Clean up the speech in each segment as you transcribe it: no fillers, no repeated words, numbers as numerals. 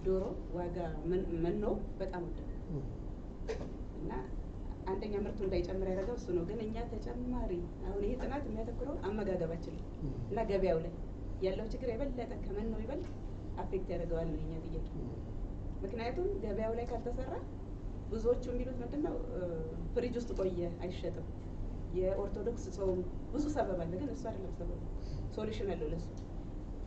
ዶሮ ዋጋ መኖ በጣም ወደ እና አንደኛ ምርቱ እንዳይጨምር ያደረገው እሱ ነው። ግን እኛ ተጨማሪ አሁን ይሄ ጥናት የሚያተኩረው አመጋገባችን እና ገበያው ላይ ያለው ችግር የበለጠ ከመኖ ይበልጥ አፌክት ያደርገዋል ነው የኛ ጥያቄ። ምክንያቱም ገበያው ላይ ካልተሰራ ብዙዎቹ የሚሉት ምንድነው ፍሪጅ ውስጥ ቆየ አይሸጥም። የኦርቶዶክስ ጾም ብዙ ሰበብ አለ፣ ግን እሱ አይደለም ሰበቡ። ሶሉሽን አለው ለሱ።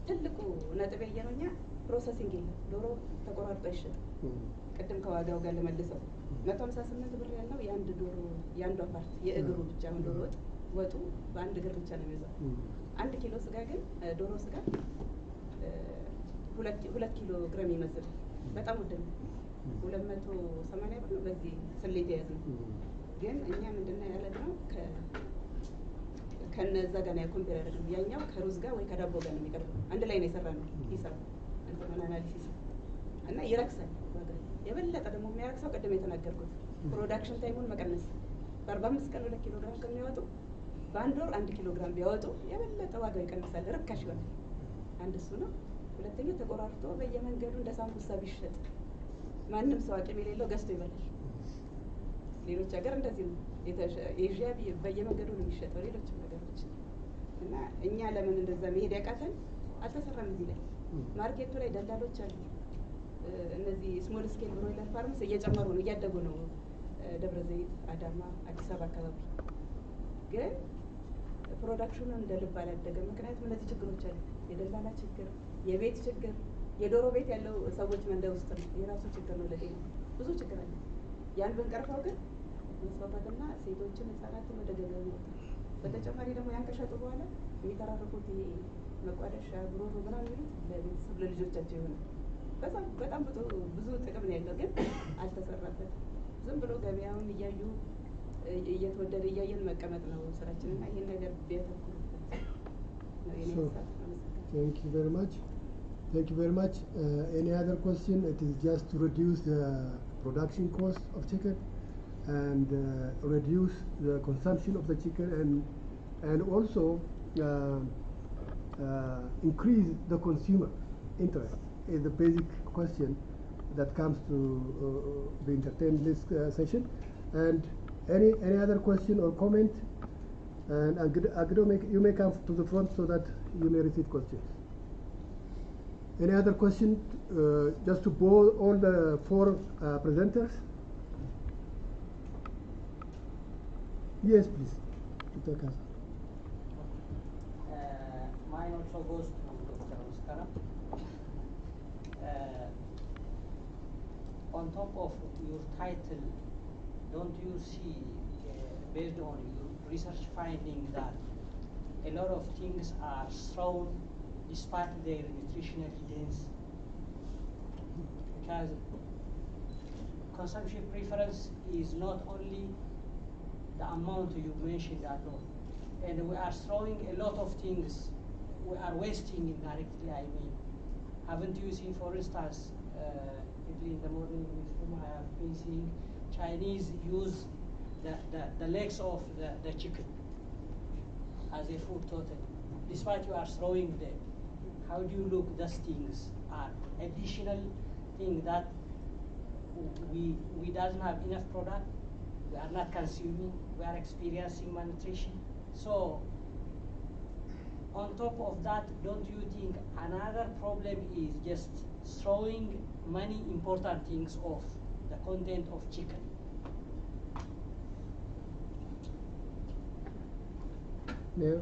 ትልቁ ነጥብ ያየነው እኛ ፕሮሰሲንግ የለም። ዶሮ ተቆራርጦ አይሸጥም። ቅድም ከዋጋው ጋር ለመልሰው 158 ብር ያለው የአንድ ዶሮ የአንዷ ፓርት የእግሩ ብቻ ነው ዶሮ ወጡ በአንድ እግር ብቻ ነው የሚይዘው። 1 ኪሎ ስጋ ግን ዶሮ ስጋ 2 ኪሎ ግራም ይመስል በጣም ውድ ነው። 280 ብር ነው በዚህ ስሌት የያዝነው። ግን እኛ ምንድነው ያደረግነው ከነዛ ጋር ነው ኮምፔር ያደረግነው። ያኛው ከሩዝ ጋር ወይ ከዳቦ ጋር ነው የሚቀርበው። አንድ ላይ ነው የሰራነው ሂሳብ እንትን አናሊሲስ እና ይረክሳል ዋጋ። የበለጠ ደግሞ የሚያረክሰው ቅድም የተናገርኩት ፕሮዳክሽን ታይሙን መቀነስ። በ45 ቀን 2 ኪሎ ግራም ከሚያወጡ በአንድ ወር 1 ኪሎ ግራም ቢያወጡ የበለጠ ዋጋው ይቀንሳል፣ ርካሽ ይሆናል። አንድ እሱ ነው። ሁለተኛ ተቆራርጦ በየመንገዱ እንደ ሳምቡሳ ቢሸጥ ማንም ሰው አቅም የሌለው ገዝቶ ይበላል። ሌሎች ሀገር እንደዚህ ነው። ኤዥያ በየመንገዱ ነው የሚሸጠው፣ ሌሎችም ነገሮች እና እኛ ለምን እንደዛ መሄድ ያቃተን አልተሰራም። እዚህ ላይ ማርኬቱ ላይ ደላሎች አሉ። እነዚህ ስሞል ስኬል ብሮይለር ፋርምስ እየጨመሩ ነው፣ እያደጉ ነው። ደብረ ዘይት፣ አዳማ፣ አዲስ አበባ አካባቢ ግን ፕሮዳክሽኑ እንደ ልብ አላደገም። ምክንያቱም እነዚህ ችግሮች አሉ። የደላላ ችግር፣ የቤት ችግር። የዶሮ ቤት ያለው ሰዎች መንደር ውስጥ ነው፣ የራሱ ችግር ነው። ለጤና ብዙ ችግር አለ። ያን ብንቀርፈው ግን መስፋፋትና ሴቶችን ህጻናትን ወደ ገበያ ይወጣል። በተጨማሪ ደግሞ ያን ከሸጡ በኋላ የሚተራረፉት ይሄ መቋደሻ ጉሮሮ ምናምን የሚሉት ለቤተሰብ ለልጆቻቸው ይሆናል። በጣም ብዙ ጥቅም ነው ያለው፣ ግን አልተሰራበትም። ዝም ብሎ ገበያውን እያዩ እየተወደደ እያየን መቀመጥ ነው ስራችን እና ይሄን ነገር ቢያተኩሩበት ነው የኔ ሀሳብ። Thank you very much. Thank you very much. Any other question? It is just to reduce the production cost of chicken and reduce the consumption of the chicken and also increase the consumer interest is the basic question that comes to be entertained this session. And any other question or comment? And Agdo, you may come to the front so that you may receive questions. Any other question? Just to poll all the 4 presenters. Yes, please. Mine also goes to Dr. Oskara. On top of your title, don't you see, based on your research finding, that a lot of things are thrown despite their nutritionally dense? Because consumption preference is not only the amount you mentioned alone, and we are throwing a lot of things. We are wasting indirectly, I mean. Haven't you seen, for instance, in the morning newsroom, I have been seeing Chinese use the legs of the chicken as a food total, despite you are throwing them. How do you look? Those things are additional thing that we doesn't have enough product, we are not consuming, we are experiencing malnutrition. So on top of that, don't you think another problem is just throwing many important things off the content of chicken? Yeah.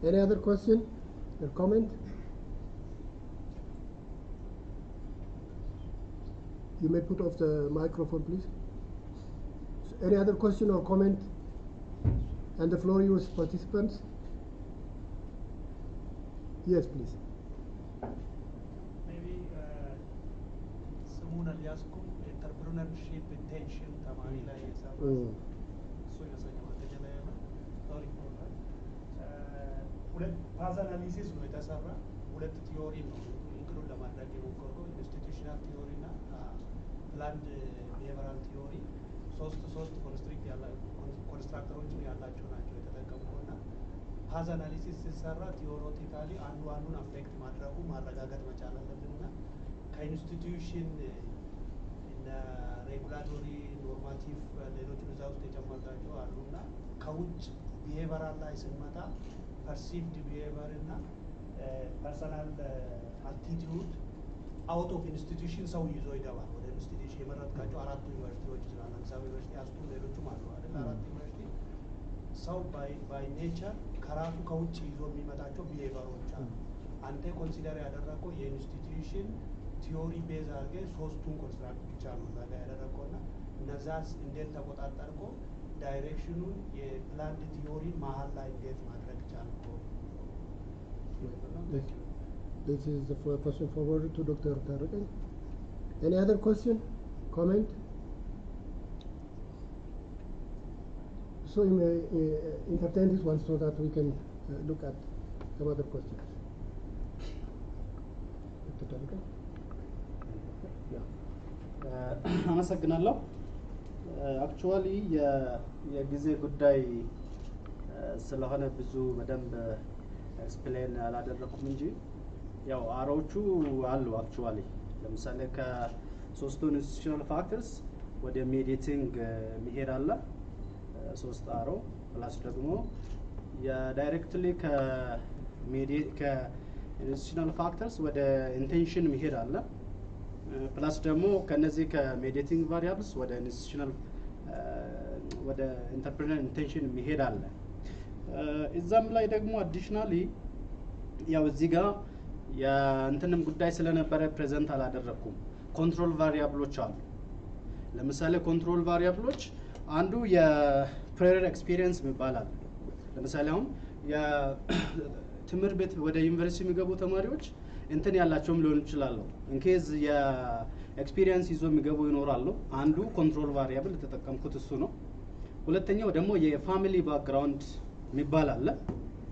Any other question or comment? You may put off the microphone, please. Any other question or comment? And the floor yours, participants. Yes, please. Maybe Samuna Liasku, entrepreneurship intention, Tamarila, sorry for that. Path analysis ነው የተሰራ ሁለት ቲዮሪ ነው ኢንክሉድ ለማድረግ የሞከረው ኢንስቲትዩሽናል ቲዮሪ እና ፕላንድ ቢሄቨራል ቲዮሪ ሶስት ኮንስትራክተሮች ያላቸው ናቸው የተጠቀምከው እና ፓዝ አናሊሲስ ሲሰራ ቲዮሬቲካሊ አንዱ አንዱን አፌክት ማድረጉ ማረጋገጥ መቻል አለብን እና ከኢንስቲትዩሽን እና ሬጉላቶሪ ኖርማቲቭ ሌሎች እዛ ውስጥ የጨመርናቸው አሉና ከውጭ ቢሄቨራል ላይ ስንመጣ ፐርሲቭድ ቢሄቨር እና ፐርሰናል አቲቲዩድ አውት ኦፍ ኢንስቲትዩሽን ሰው ይዞ ይገባል። ወደ ኢንስቲትዩሽን የመረጥካቸው 4 ዩኒቨርሲቲዎች ይችላል። አዲስ አበባ ዩኒቨርሲቲ አስቱ ሌሎችም አሉ አይደል? 4 ዩኒቨርሲቲ ሰው ባይ ኔቸር ከራሱ ከውጭ ይዞ የሚመጣቸው ቢሄቨሮች አሉ። አንተ ኮንሲደር ያደረገው የኢንስቲትዩሽን ቲዮሪ ቤዝ አድርገህ 3ቱን ኮንስትራክት ብቻ ነው እዛ ጋር ያደረገውና እነዛስ እንዴት ተቆጣጠርኮ ዳይሬክሽኑን የፕላንድ ቲዮሪ መሀል ላይ እንዴት ማድረግ ቻልኮ? This is the question forwarded to Dr. Tariq. Any other question, comment? So you may entertain this one so that we can look at some other questions. Dr. Tariq? አመሰግናለሁ። አክቹዋሊ የጊዜ ጉዳይ ስለሆነ ብዙ በደንብ ኤክስፕሌን አላደረኩም እንጂ ያው አሮቹ አሉ። አክቹዋሊ ለምሳሌ ከ3ቱ ኢንስቲትዩሽናል ፋክተርስ ወደ ሜዲቲንግ መሄድ አለ 3 አሮ ፕላስ ደግሞ የዳይሬክትሊ ከኢንስቲትዩሽናል ፋክተርስ ወደ ኢንቴንሽን መሄድ አለ ፕላስ ደግሞ ከነዚህ ከሜዲቲንግ ቫሪያብልስ ወደ ኢንስቲትዩሽናል ወደ ኢንተርፕሪነር ኢንቴንሽን መሄድ አለ። እዛም ላይ ደግሞ አዲሽናሊ ያው እዚህ ጋር የእንትንም ጉዳይ ስለነበረ ፕሬዘንት አላደረኩም። ኮንትሮል ቫሪያብሎች አሉ። ለምሳሌ ኮንትሮል ቫሪያብሎች አንዱ የፕራየር ኤክስፒሪየንስ ይባላል። ለምሳሌ አሁን የትምህርት ቤት ወደ ዩኒቨርሲቲ የሚገቡ ተማሪዎች እንትን ያላቸውም ሊሆን ይችላሉ። ኢንኬዝ የኤክስፒሪየንስ ይዞ የሚገቡ ይኖራሉ። አንዱ ኮንትሮል ቫሪያብል ተጠቀምኩት እሱ ነው። ሁለተኛው ደግሞ የፋሚሊ ባክግራውንድ የሚባል አለ።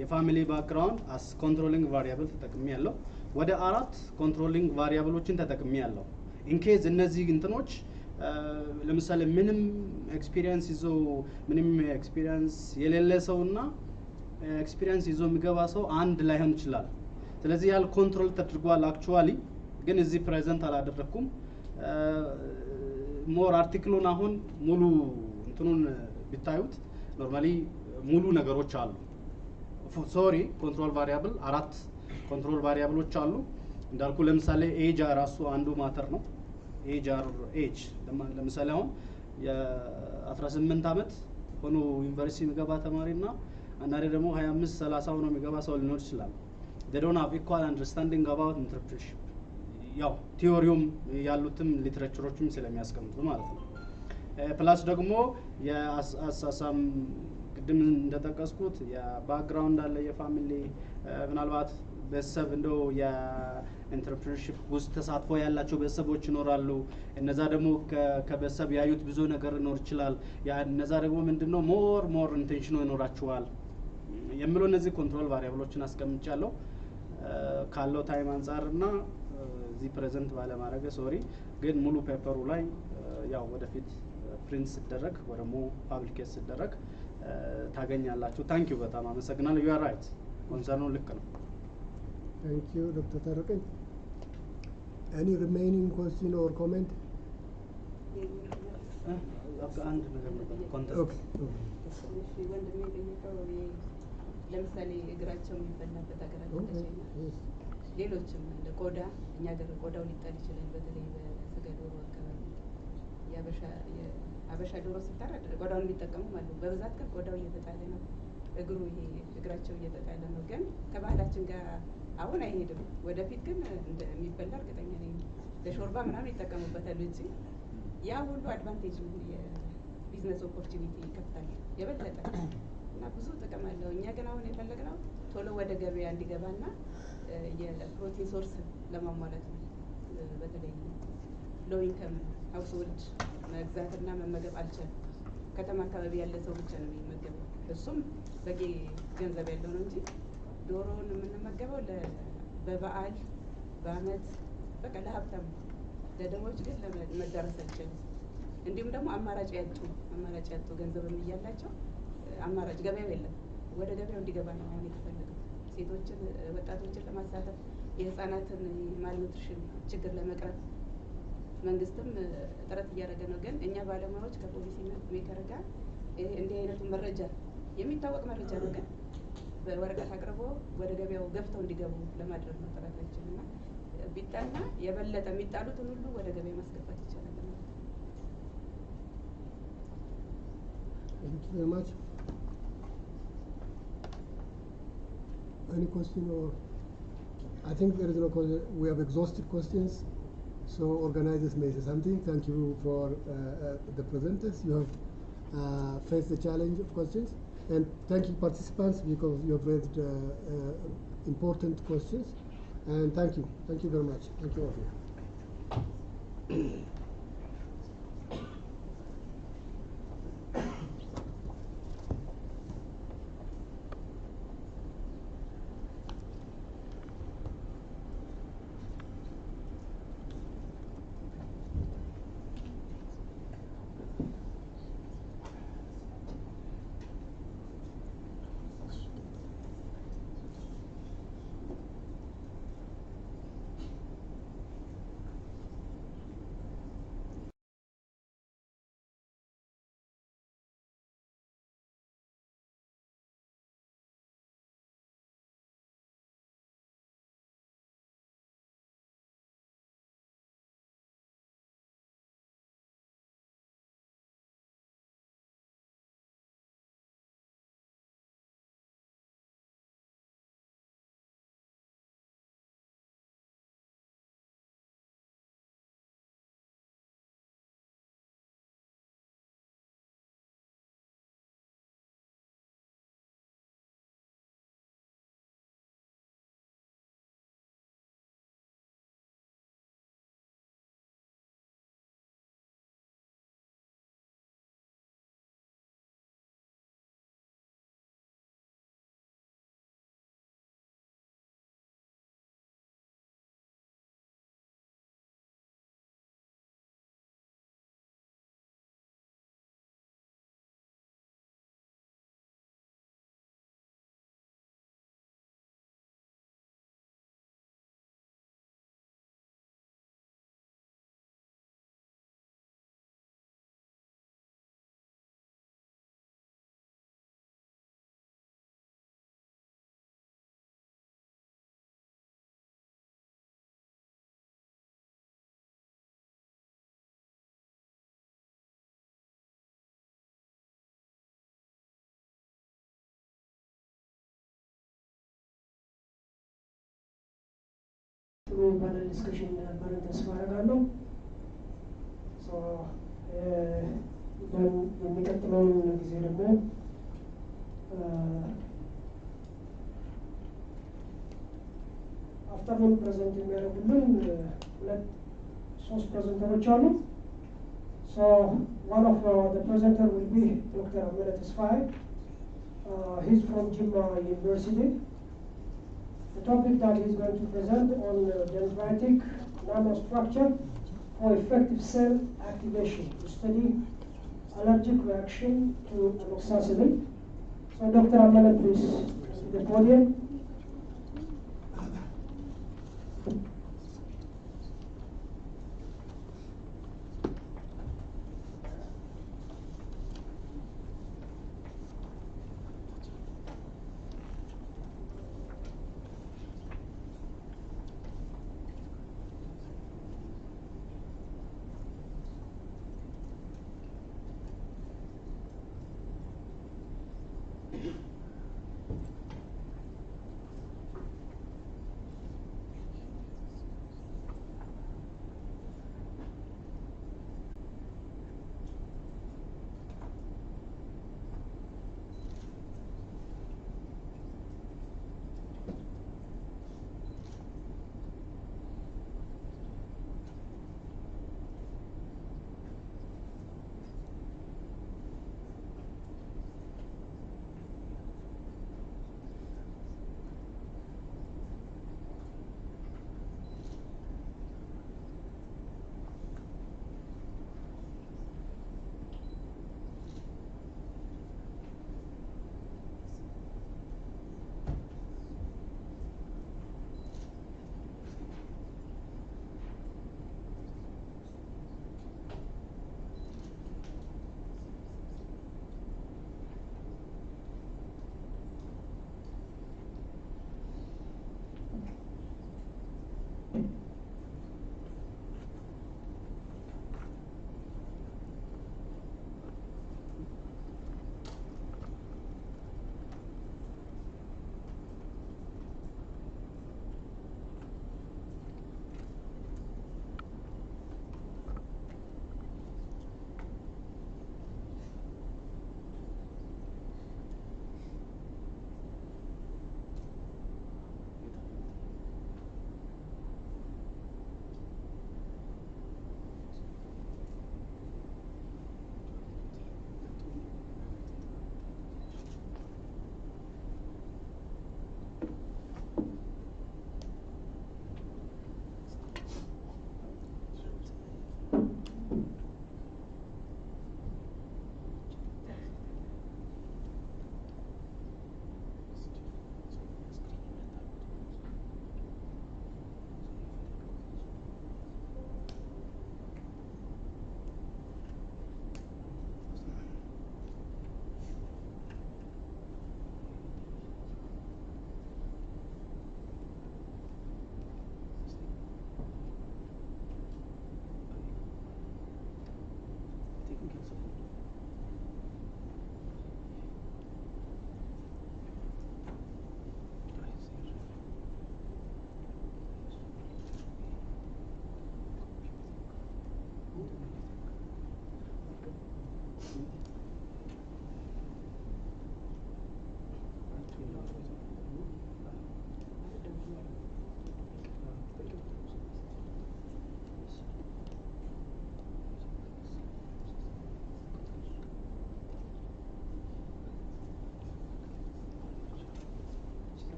የፋሚሊ ባክግራውንድ አስ ኮንትሮሊንግ ቫሪያብል ተጠቅሜ ያለው ወደ 4 ኮንትሮሊንግ ቫሪያብሎችን ተጠቅሜ ያለው ኢንኬዝ እነዚህ እንትኖች ለምሳሌ ምንም ኤክስፒሪየንስ ይዞ ምንም ኤክስፒሪየንስ የሌለ ሰውና ኤክስፒሪየንስ ይዞ የሚገባ ሰው አንድ ላይሆን ይችላል። ስለዚህ ያል ኮንትሮል ተደርጓል። አክቹዋሊ ግን እዚህ ፕሬዘንት አላደረኩም። ሞር አርቲክሉን አሁን ሙሉ እንትኑን ቢታዩት ኖርማሊ ሙሉ ነገሮች አሉ። ሶሪ ኮንትሮል ቫሪያብል 4 ኮንትሮል ቫሪያብሎች አሉ እንዳልኩ። ለምሳሌ ኤጅ ራሱ አንዱ ማተር ነው። ኤጅ ለምሳሌ አሁን የ18 አመት ሆኖ ዩኒቨርሲቲ የሚገባ ተማሪና አንዳንዴ ደግሞ 25 30 ሆኖ የሚገባ ሰው ሊኖር ይችላል። they don't have equal understanding about interpretation ያው ቲዮሪውም ያሉትም ሊትሬቸሮችም ስለሚያስቀምጡ ማለት ነው። ፕላስ ደግሞ የአሳሳም ቅድም እንደጠቀስኩት የባክግራውንድ አለ የፋሚሊ ምናልባት ቤተሰብ እንደው የኢንተርፕረነርሺፕ ውስጥ ተሳትፎ ያላቸው ቤተሰቦች ይኖራሉ። እነዛ ደግሞ ከቤተሰብ ያዩት ብዙ ነገር ይኖር ይችላል። ያ እነዛ ደግሞ ምንድነው ሞር ኢንቴንሽኑ ይኖራቸዋል የሚለው እነዚህ ኮንትሮል ቫሪያብሎችን አስቀምጫለሁ። ካለው ታይም አንፃርና እዚህ ፕሬዘንት ባለማድረግ ሶሪ ግን ሙሉ ፔፐሩ ላይ ያው ወደፊት ፕሪንት ሲደረግ ወይ ደግሞ ፓብሊኬት ሲደረግ ታገኛላችሁ። ታንክ ዩ በጣም አመሰግናለሁ። ዩ አር ራይት ኮንሰርኑ ልክ ነው። Thank you, Dr. Tariq. Any remaining question or comment? አንድ ነገር ነበር ኮንተንት Okay. ወንድሜ የጠየቀው ለምሳሌ እግራቸው የሚበላበት ሀገራችን እንደቻይና ሌሎችም እንደ ቆዳ እኛ ሀገር ቆዳው ሊጣል ይችላል። በተለይ በስጋ ዶሮ አካባቢ የአበሻ ዶሮ ሲታረድ ቆዳውን የሚጠቀሙ ማለት ነው። በብዛት ግን ቆዳው እየተጣለ ነው። እግሩ እግራቸው እየተጣለ ነው። ግን ከባህላችን ጋር አሁን አይሄድም። ወደፊት ግን እንደሚበላ እርግጠኛ ነኝ። ለሾርባ ምናምን ይጠቀሙበታል እንጂ ያ ሁሉ አድቫንቴጅ ነው። የቢዝነስ ኦፖርቹኒቲ ይከፍታል የበለጠ እና ብዙ ጥቅም አለው። እኛ ግን አሁን የፈለግነው ቶሎ ወደ ገበያ እንዲገባና የፕሮቲን ሶርስ ለማሟላት ነው። በተለይ ሎው ኢንከም ሀውስሆልድ መግዛትና መመገብ አልቻለም። ከተማ አካባቢ ያለ ሰው ብቻ ነው የሚመገበው። እሱም በቂ ገንዘብ ያለው ነው እንጂ ዶሮውን የምንመገበው በበዓል በአመት በቃ ለሀብታም ለደሞች ግን ለመዳረስ አይችልም። እንዲሁም ደግሞ አማራጭ ያጡ ገንዘብም እያላቸው አማራጭ ገበያው የለም። ወደ ገበያው እንዲገባ ነው አሁን የተፈለገው። ሴቶችን ወጣቶችን ለማሳተፍ የህፃናትን ማልኑትሪሽን ችግር ለመቅረፍ መንግስትም ጥረት እያደረገ ነው። ግን እኛ ባለሙያዎች ከፖሊሲ ሜከር ጋር እንዲህ አይነቱ መረጃ የሚታወቅ መረጃ ነው፣ ግን በወረቀት አቅርቦ ወደ ገበያው ገፍተው እንዲገቡ ለማድረግ ነው ጥረታችን እና ቢጠና የበለጠ የሚጣሉትን ሁሉ ወደ ገበያ ማስገባት ይቻላል ማለት ነው። Thank you very much. Any question or? I think there is no question. We have exhausted questions. So organizers may say something. Thank you for the presenters. You have faced the challenge of questions. And thank you participants because you have raised important questions. And thank you. Thank you very much. Thank you all of you. ፓነል ዲስከሽን እንደነበረን ተስፋ አደርጋለሁ። የሚቀጥለውን ጊዜ ደግሞ አፍተርኑን ፕሬዘንት የሚያደርጉልን ሶስት ፕሬዘንተሮች አሉ። one of the presenter will be Dr. Amele Tesfaye. He's from Jimma University. The topic that he's going to present on dendritic nanostructure for effective cell activation to study allergic reaction to amoxicillin. So Dr. Amele, please, to the podium.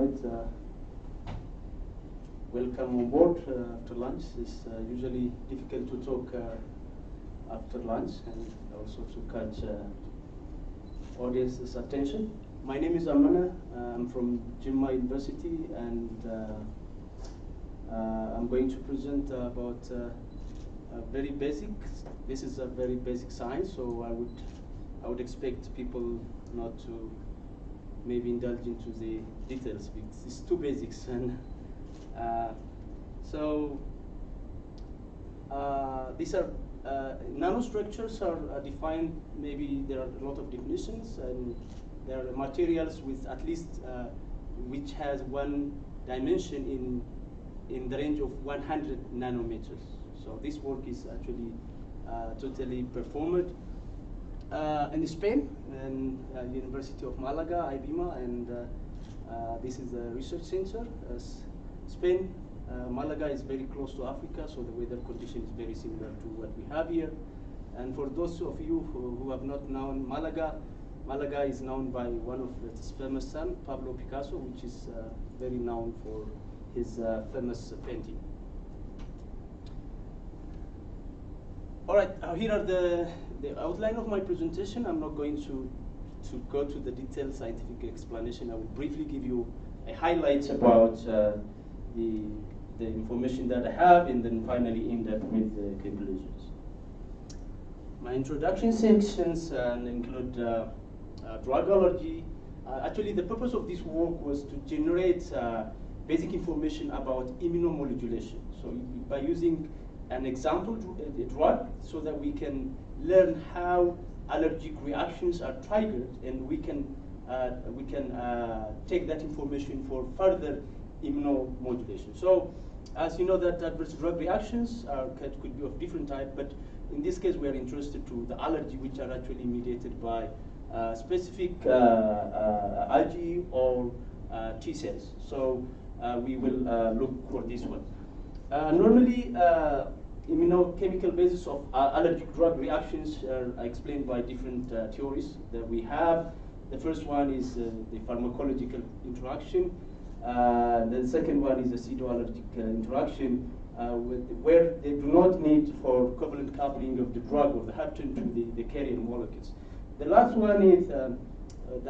right. Welcome on board after lunch. It's usually difficult to talk after lunch and also to catch audience's attention. My name is Amana. I'm from Jimma University, and I'm going to present about very basic. This is a very basic science, so I would expect people not to maybe indulge into the details because it's too basics. And these are nanostructures are defined. Maybe there are a lot of definitions, and there are materials with at least which has one dimension in the range of 100 nanometers. So this work is actually totally performed in Spain, in University of Malaga, IBIMA, and this is a research center. Spain, Malaga is very close to Africa, so the weather condition is very similar to what we have here. And for those of you who have not known Malaga, Malaga is known by one of its famous son, Pablo Picasso, which is very known for his famous painting. All right, here are the outline of my presentation. I'm not going to go to the detailed scientific explanation. I will briefly give you a highlight about the information that I have, and then finally end up with the conclusions. My introduction sections include drug allergy. Actually, the purpose of this work was to generate basic information about immunomodulation. So by using an example drug, so that we can learn how allergic reactions are triggered, and we can take that information for further immunomodulation. So, as you know, that adverse drug reactions could be of different type, but in this case, we are interested to the allergy, which are actually mediated by specific algae or T cells. So we will look for this one. Normally, immunochemical basis of allergic drug reactions are explained by different theories that we have. The first one is the pharmacological interaction. The second one is the pseudoallergic interaction, where they do not need for covalent coupling of the drug or the hapten to the carrier molecules. The last one is the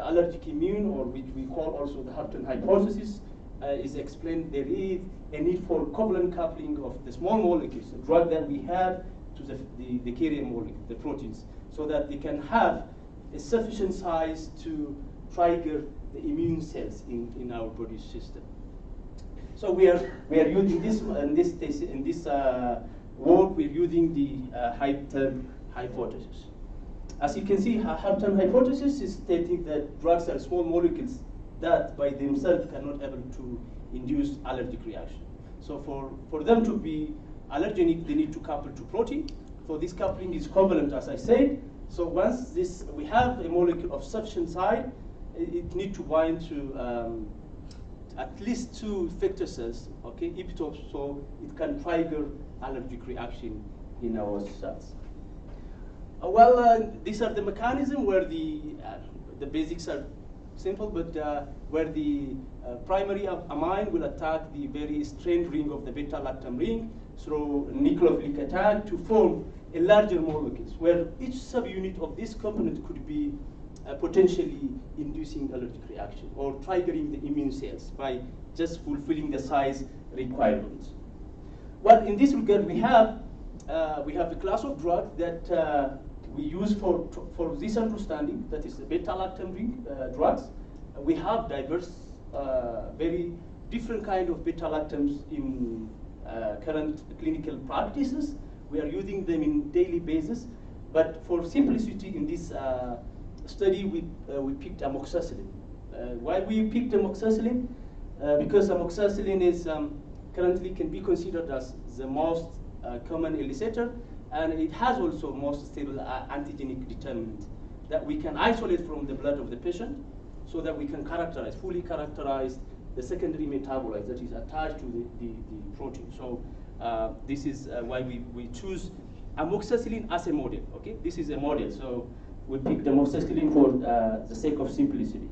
allergic immune, or which we call also the hapten hypothesis, is explained. There is a need for covalent coupling of the small molecules, the drug that we have, to the carrier molecule, the proteins, so that they can have a sufficient size to trigger the immune cells in our body system. So we are using this in this work. We're using the hapten hypothesis. As you can see, hapten hypothesis is stating that drugs are small molecules that by themselves cannot able to induce allergic reaction. So for them to be allergenic, they need to couple to protein. So this coupling is covalent, as I said. So once we have a molecule of sufficient size, it needs to bind to at least 2 effector cells, okay, epitopes, so it can trigger allergic reaction in our cells. These are the mechanism where the basics are simple, but where the primary amine will attack the very strained ring of the beta-lactam ring through nucleophilic attack to form a larger molecules, where each subunit of this component could be potentially inducing allergic reaction or triggering the immune cells by just fulfilling the size requirements. Well, in this regard, we have a class of drugs that we use for this understanding, that is the beta-lactam ring drugs. We have diverse, very different kind of beta-lactams in current clinical practices. We are using them in daily basis, but for simplicity in this study, we picked amoxicillin. Why we picked amoxicillin? Because amoxicillin is currently can be considered as the most common elicitor, and it has also most stable antigenic determinant that we can isolate from the blood of the patient, so that we can fully characterize the secondary metabolite that is attached to the protein. So this is why we choose amoxicillin as a model. Okay, this is a model, so we picked amoxicillin for the sake of simplicity.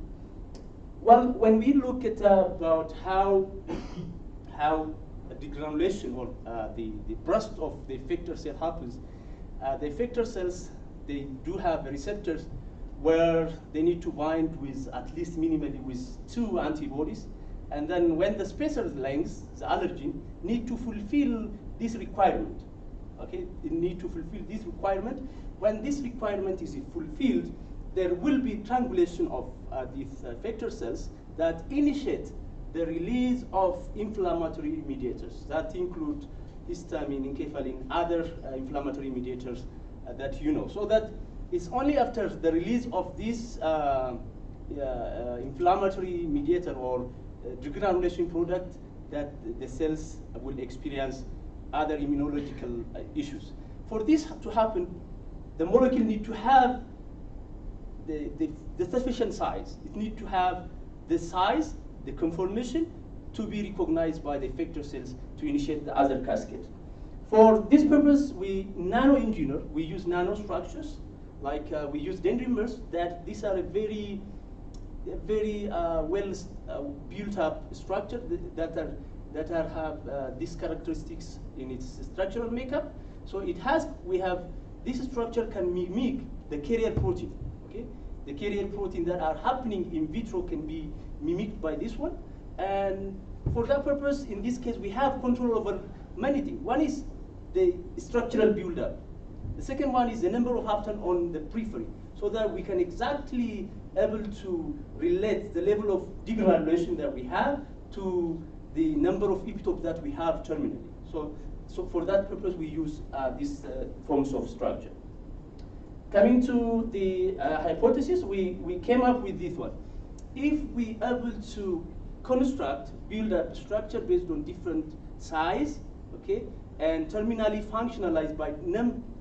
Well, when we look at about how degranulation or the burst of the effector cell happens, the effector cells, they do have receptors where they need to bind with at least minimally with 2 antibodies, and then when the spacer lengths, the allergen, need to fulfill this requirement. Okay, it need to fulfill this requirement. When this requirement is fulfilled, there will be triangulation of these effector cells that initiate the release of inflammatory mediators that include histamine, enkephalin, other inflammatory mediators that you know. So that it's only after the release of this inflammatory mediator or degranulation product that the cells will experience other immunological issues. For this to happen, the molecule need to have the sufficient size. It need to have the size, the conformation to be recognized by the effector cells to initiate the other cascade. For this purpose, we nano-engineer, we use nanostructures, like we use dendrimers, that these are a very well built up structure that have these characteristics in its structural makeup. So we have this structure can mimic the carrier protein. Okay, the carrier protein that are happening in vitro can be mimicked by this one, and for that purpose, in this case, we have control over many things. One is the structural buildup. The second one is the number of hapten on the periphery, so that we can exactly able to relate the level of degranulation that we have to the number of epitopes that we have terminally. So for that purpose, we use these forms of structure. Coming to the hypothesis, we came up with this one. If we are able to build a structure based on different size, okay, and terminally functionalized by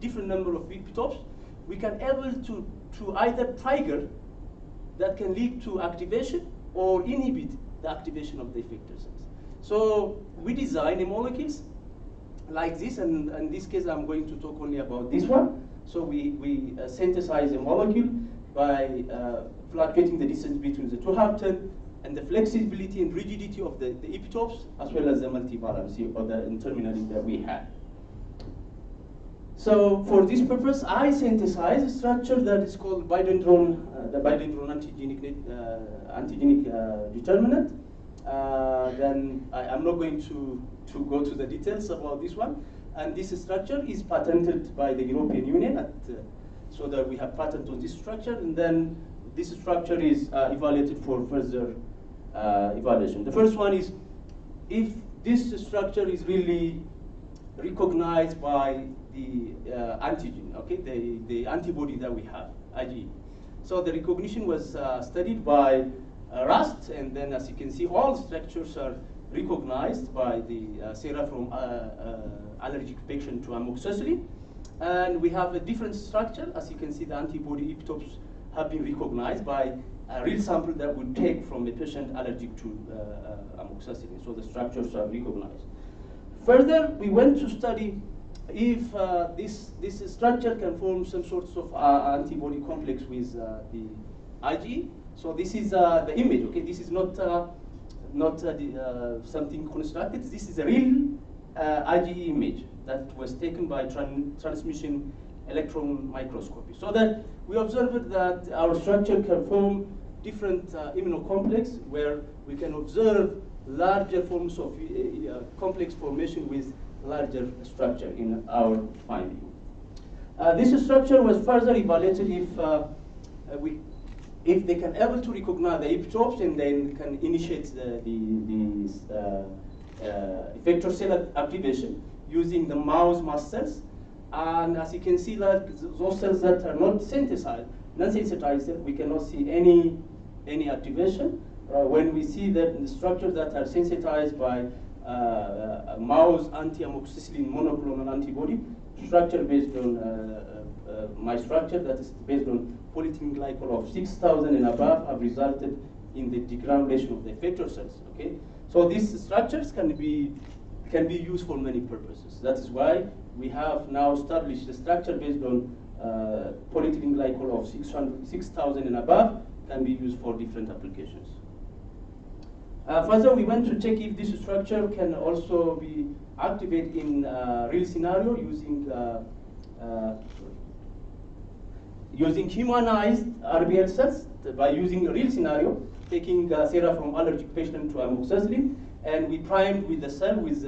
different number of epitopes, we can able to either trigger that can lead to activation or inhibit the activation of the effector cells. So we design the molecules like this, and in this case I'm going to talk only about this one. So we synthesize a molecule by fluctuating the distance between the 2 hapten and the flexibility and rigidity of the epitopes, as well as the multivalency or the terminally that we have. So for this purpose, I synthesize a structure that is called bidendron, the bidendron antigenic determinant. Then I'm not going to go to the details about this one. And this structure is patented by the European Union, so that we have patent on this structure. And then this structure is evaluated for further evaluation. The first one is if this structure is really recognized by the antigen, okay, the antibody that we have, IgE. So the recognition was studied by Rust, and then as you can see, all structures are recognized by the sera from allergic patient to amoxicillin. And we have a different structure. As you can see, the antibody epitopes have been recognized by a real sample that we take from a patient allergic to amoxicillin. So the structures are recognized. Further, we went to study if this structure can form some sorts of antibody complex with the IgE. So this is the image. Okay, this is not something constructed. This is a real IgE image that was taken by transmission electron microscopy. So that we observed that our structure can form different immunocomplex where we can observe larger forms of complex formation with larger structure in our finding. This structure was further evaluated if they can able to recognize the epitopes and then can initiate the effector cell activation using the mouse mast cells. And as you can see, that those cells that are not synthesized, non-sensitized, we cannot see any activation. When we see that the structures that are sensitized by a mouse anti-amoxicillin monoclonal antibody, structure based on my structure that is based on polyethylene glycol of 6,000 and above have resulted in the degranulation of the effector cells. Okay, so these structures can be used for many purposes. That is why we have now established a structure based on polyethylene glycol of 6,000 and above can be used for different applications. Further, we want to check if this structure can also be activated in real scenario using humanized RBL cells by using a real scenario, taking sera from allergic patient to amoxicillin, and we primed with the cell with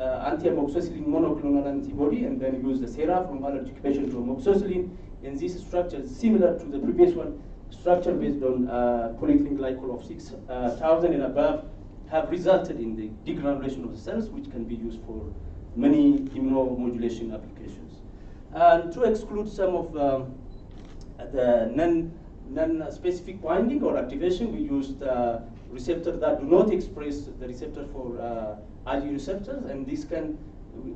anti-amoxicillin monoclonal antibody, and then use the sera from allergic patient to amoxicillin. And this structure is similar to the previous one, structure based on polyethylene glycol of 6,000 and above, have resulted in the degranulation of the cells, which can be used for many immunomodulation applications. And to exclude some of the non-specific binding or activation, we used receptors that do not express the receptor for IgE receptors, and this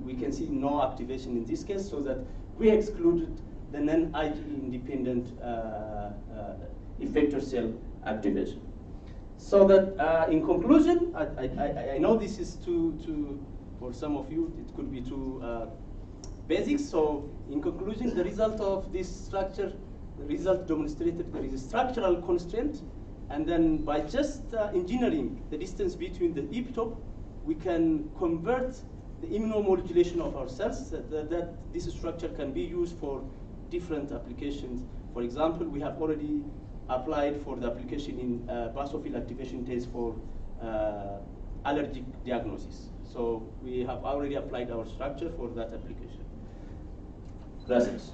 we can see no activation in this case, so that we excluded the non-IgE independent effector cell activation. So that in conclusion, I know this is too for some of you, it could be too basic. So in conclusion, the result of this structure, the result demonstrated there is a structural constraint, and then by just engineering the distance between the epitope, we can convert the immunomodulation of our cells, that this structure can be used for different applications. For example, we have already applied for the application in basophil activation test for allergic diagnosis. So we have already applied our structure for that application. Gracias.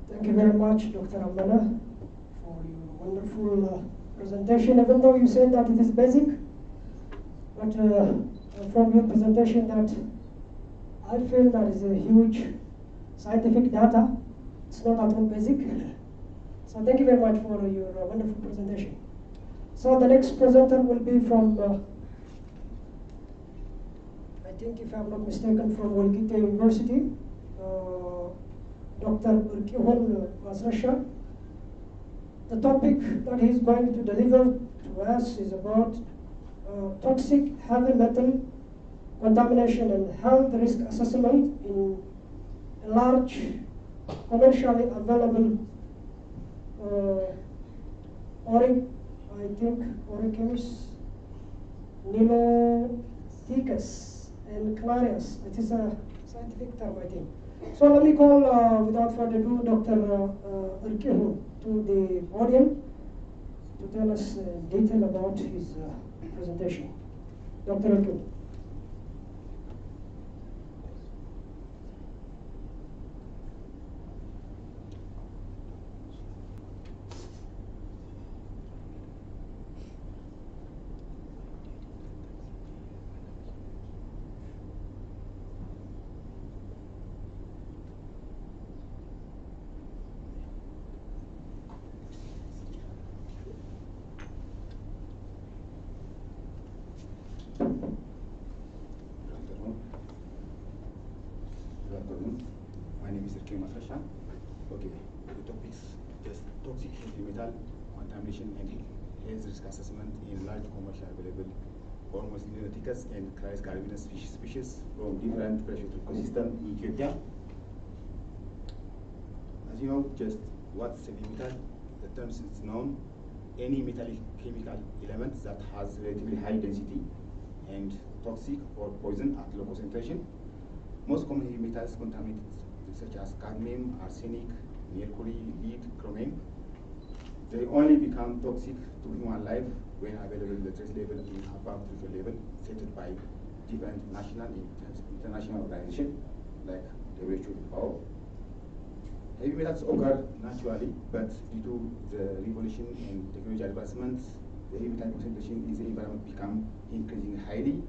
Thank you very much, Dr. Amana, for your wonderful presentation. Even though you said that it is basic, but from your presentation that I feel that is a huge scientific data. It's not at all basic. So thank you very much for your wonderful presentation. So the next presenter will be from, I think if I'm not mistaken, from Walgita University. Dr. Urkihun Masrasha. The topic that he's going to deliver to us is about toxic heavy metal contamination and health risk assessment in a large commercially available Orichemist, Niloticus and Clarius. It is a scientific term, I think. So let me call, without further ado, Dr. Urkihun to the podium to tell us detail about his presentation. Dr. Urkihun. My name is Urkihun Masrasha. Okay, the topic is just toxic heavy metal contamination and health risk assessment in large commercial available almost Niloticus and Clarius garbinus species from different freshwater ecosystems in Ethiopia. As you know, just what's heavy metal? The term is known. Any metallic chemical element that has relatively high density and toxic or poison at low concentration. Most common heavy metals contaminated such as cadmium, arsenic, mercury, lead, chromium. They only become toxic to human life when available the trace level in above threshold level set by different national and international organizations like WHO. Heavy metals occur naturally, but due to the revolution and technology advancements, the heavy metal concentration in the environment become increasing highly.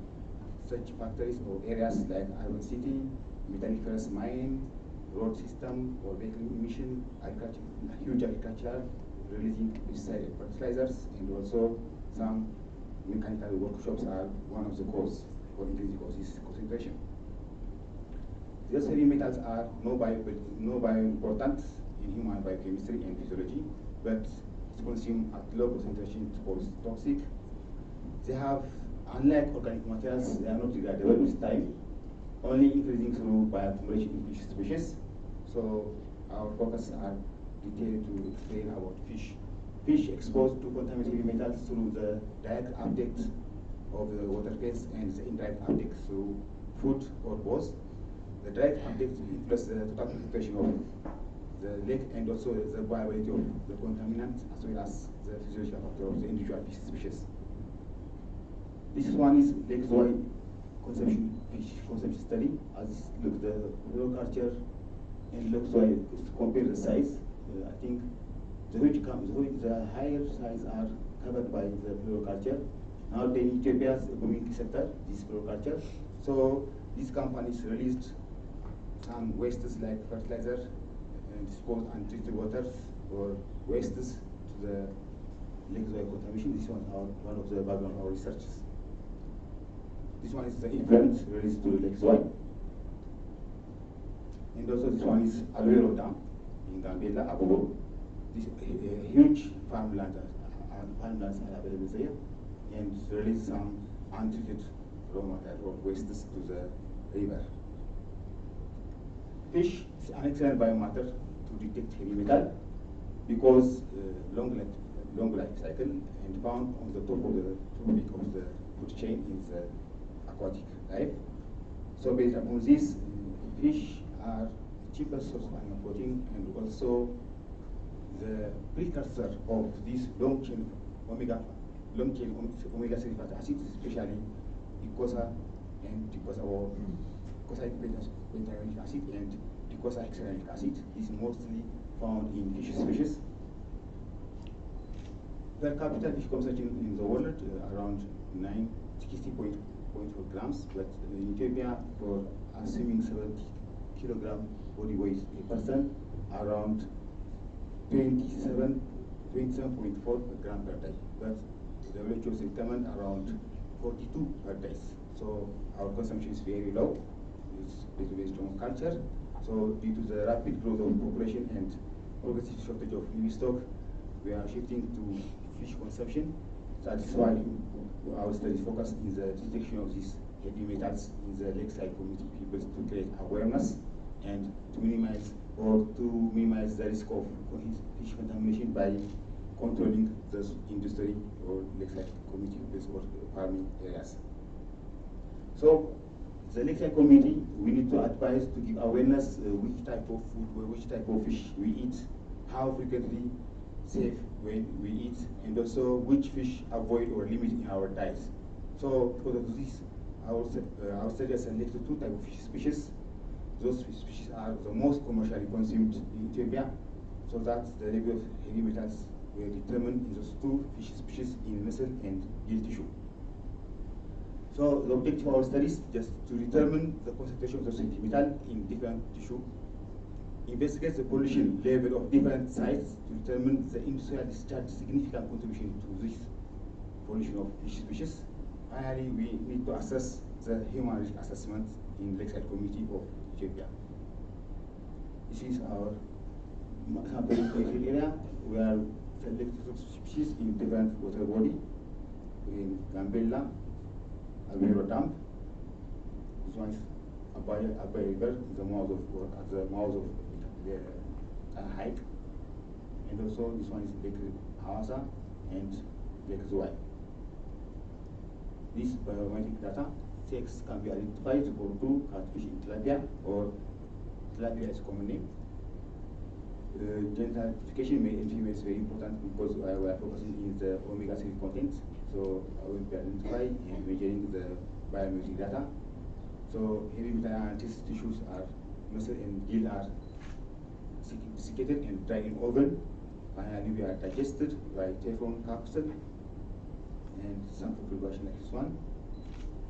Such factories or areas like urban city, metalliferous mine, road system, or vehicle emission, agriculture, huge agriculture, releasing pesticide and fertilizers, and also some mechanical workshops are one of the causes for increasing this concentration. These heavy metals are no bio-important in human biochemistry and physiology, but it's consumed at low concentration or toxic. they have, unlike organic materials, they are not degradable with time, only increasing through bioaccumulation in fish species. So our focus are detailed to explain about fish. Fish exposed to contaminated heavy metals through the direct uptake of the water phase and the indirect uptake through food or both. The direct uptake influences the total concentration of the lake and also the viability of the contaminant as well as the physiological factor of the individual fish species. This one is Lake Zoi fish consumption study. As look the fluoroculture and Lake Zoi compare the size. I think the higher size are covered by the fluoroculture. Now the Ethiopia's booming sector, this fluoroculture. So these companies released some wastes like fertilizer and disposed untreated waters or wastes to the Lake Zoi contamination. This one is one of the background of our researches. This one is the effluent released to Lake Zoi. And also this one is Aluero Dam in Gambela, Abobo. These huge farmlands are available there and release some untreated raw material or wastes to the river. Fish is an excellent biomatter to detect heavy metal because long life cycle and found on the top of the food chain in the aquatic life. So based upon this, fish are cheapest source of animal protein and also the precursor of this long chain omega-3 fatty acids, especially Dicosa and Dicosa or beta-uronic acid and Dicosa-hexauronic acid is mostly found in fish species. Per capita fish consumption in the world around 60.4 grams, but in Ethiopia, for assuming 70 kilogram body weight per person, around 27.4 gram per day. But the WHO is determined around 42 per day. So our consumption is very low. It's based on culture. So due to the rapid growth of population and progressive shortage of livestock, we are shifting to fish consumption. That is why our studies focus in the detection of these heavy metals in the lakeside community people to create awareness and to minimize the risk of fish contamination by controlling the industry or lakeside community or farming areas. So the lakeside community, we need to advise to give awareness which type of food or which type of fish we eat, how frequently safe when we eat, and also which fish avoid or limit in our diets. So because of this, our study has selected two types of fish species. Those species are the most commercially consumed in Ethiopia, so that the level of heavy metals were determined in those two fish species in muscle and gill tissue. So the objective of our study is just to determine the concentration of those heavy metal in different tissue, investigate the pollution level of different sites to determine the industrial discharge significant contribution to this pollution of fish species. Finally, we need to assess the human risk assessment in lakeside community of Ethiopia. This is our sample area. We are selected species in different water body in Gambela, Aluero Dam. This one is Abai River, at the mouth of the hike, and also this one is Lake Hawassa and Lake Zoi. This biometric data sex can be identified for two catfish in tilapia or tilapia is common name. Gender identification male and female is very important because we are focusing in the omega-3 content. So I will be identifying and measuring the biometric data. So heavy metal analysis tissues are muscle and gill are desiccated and dried in oven. Finally, we are digested by Teflon capsule and sample preparation like this one.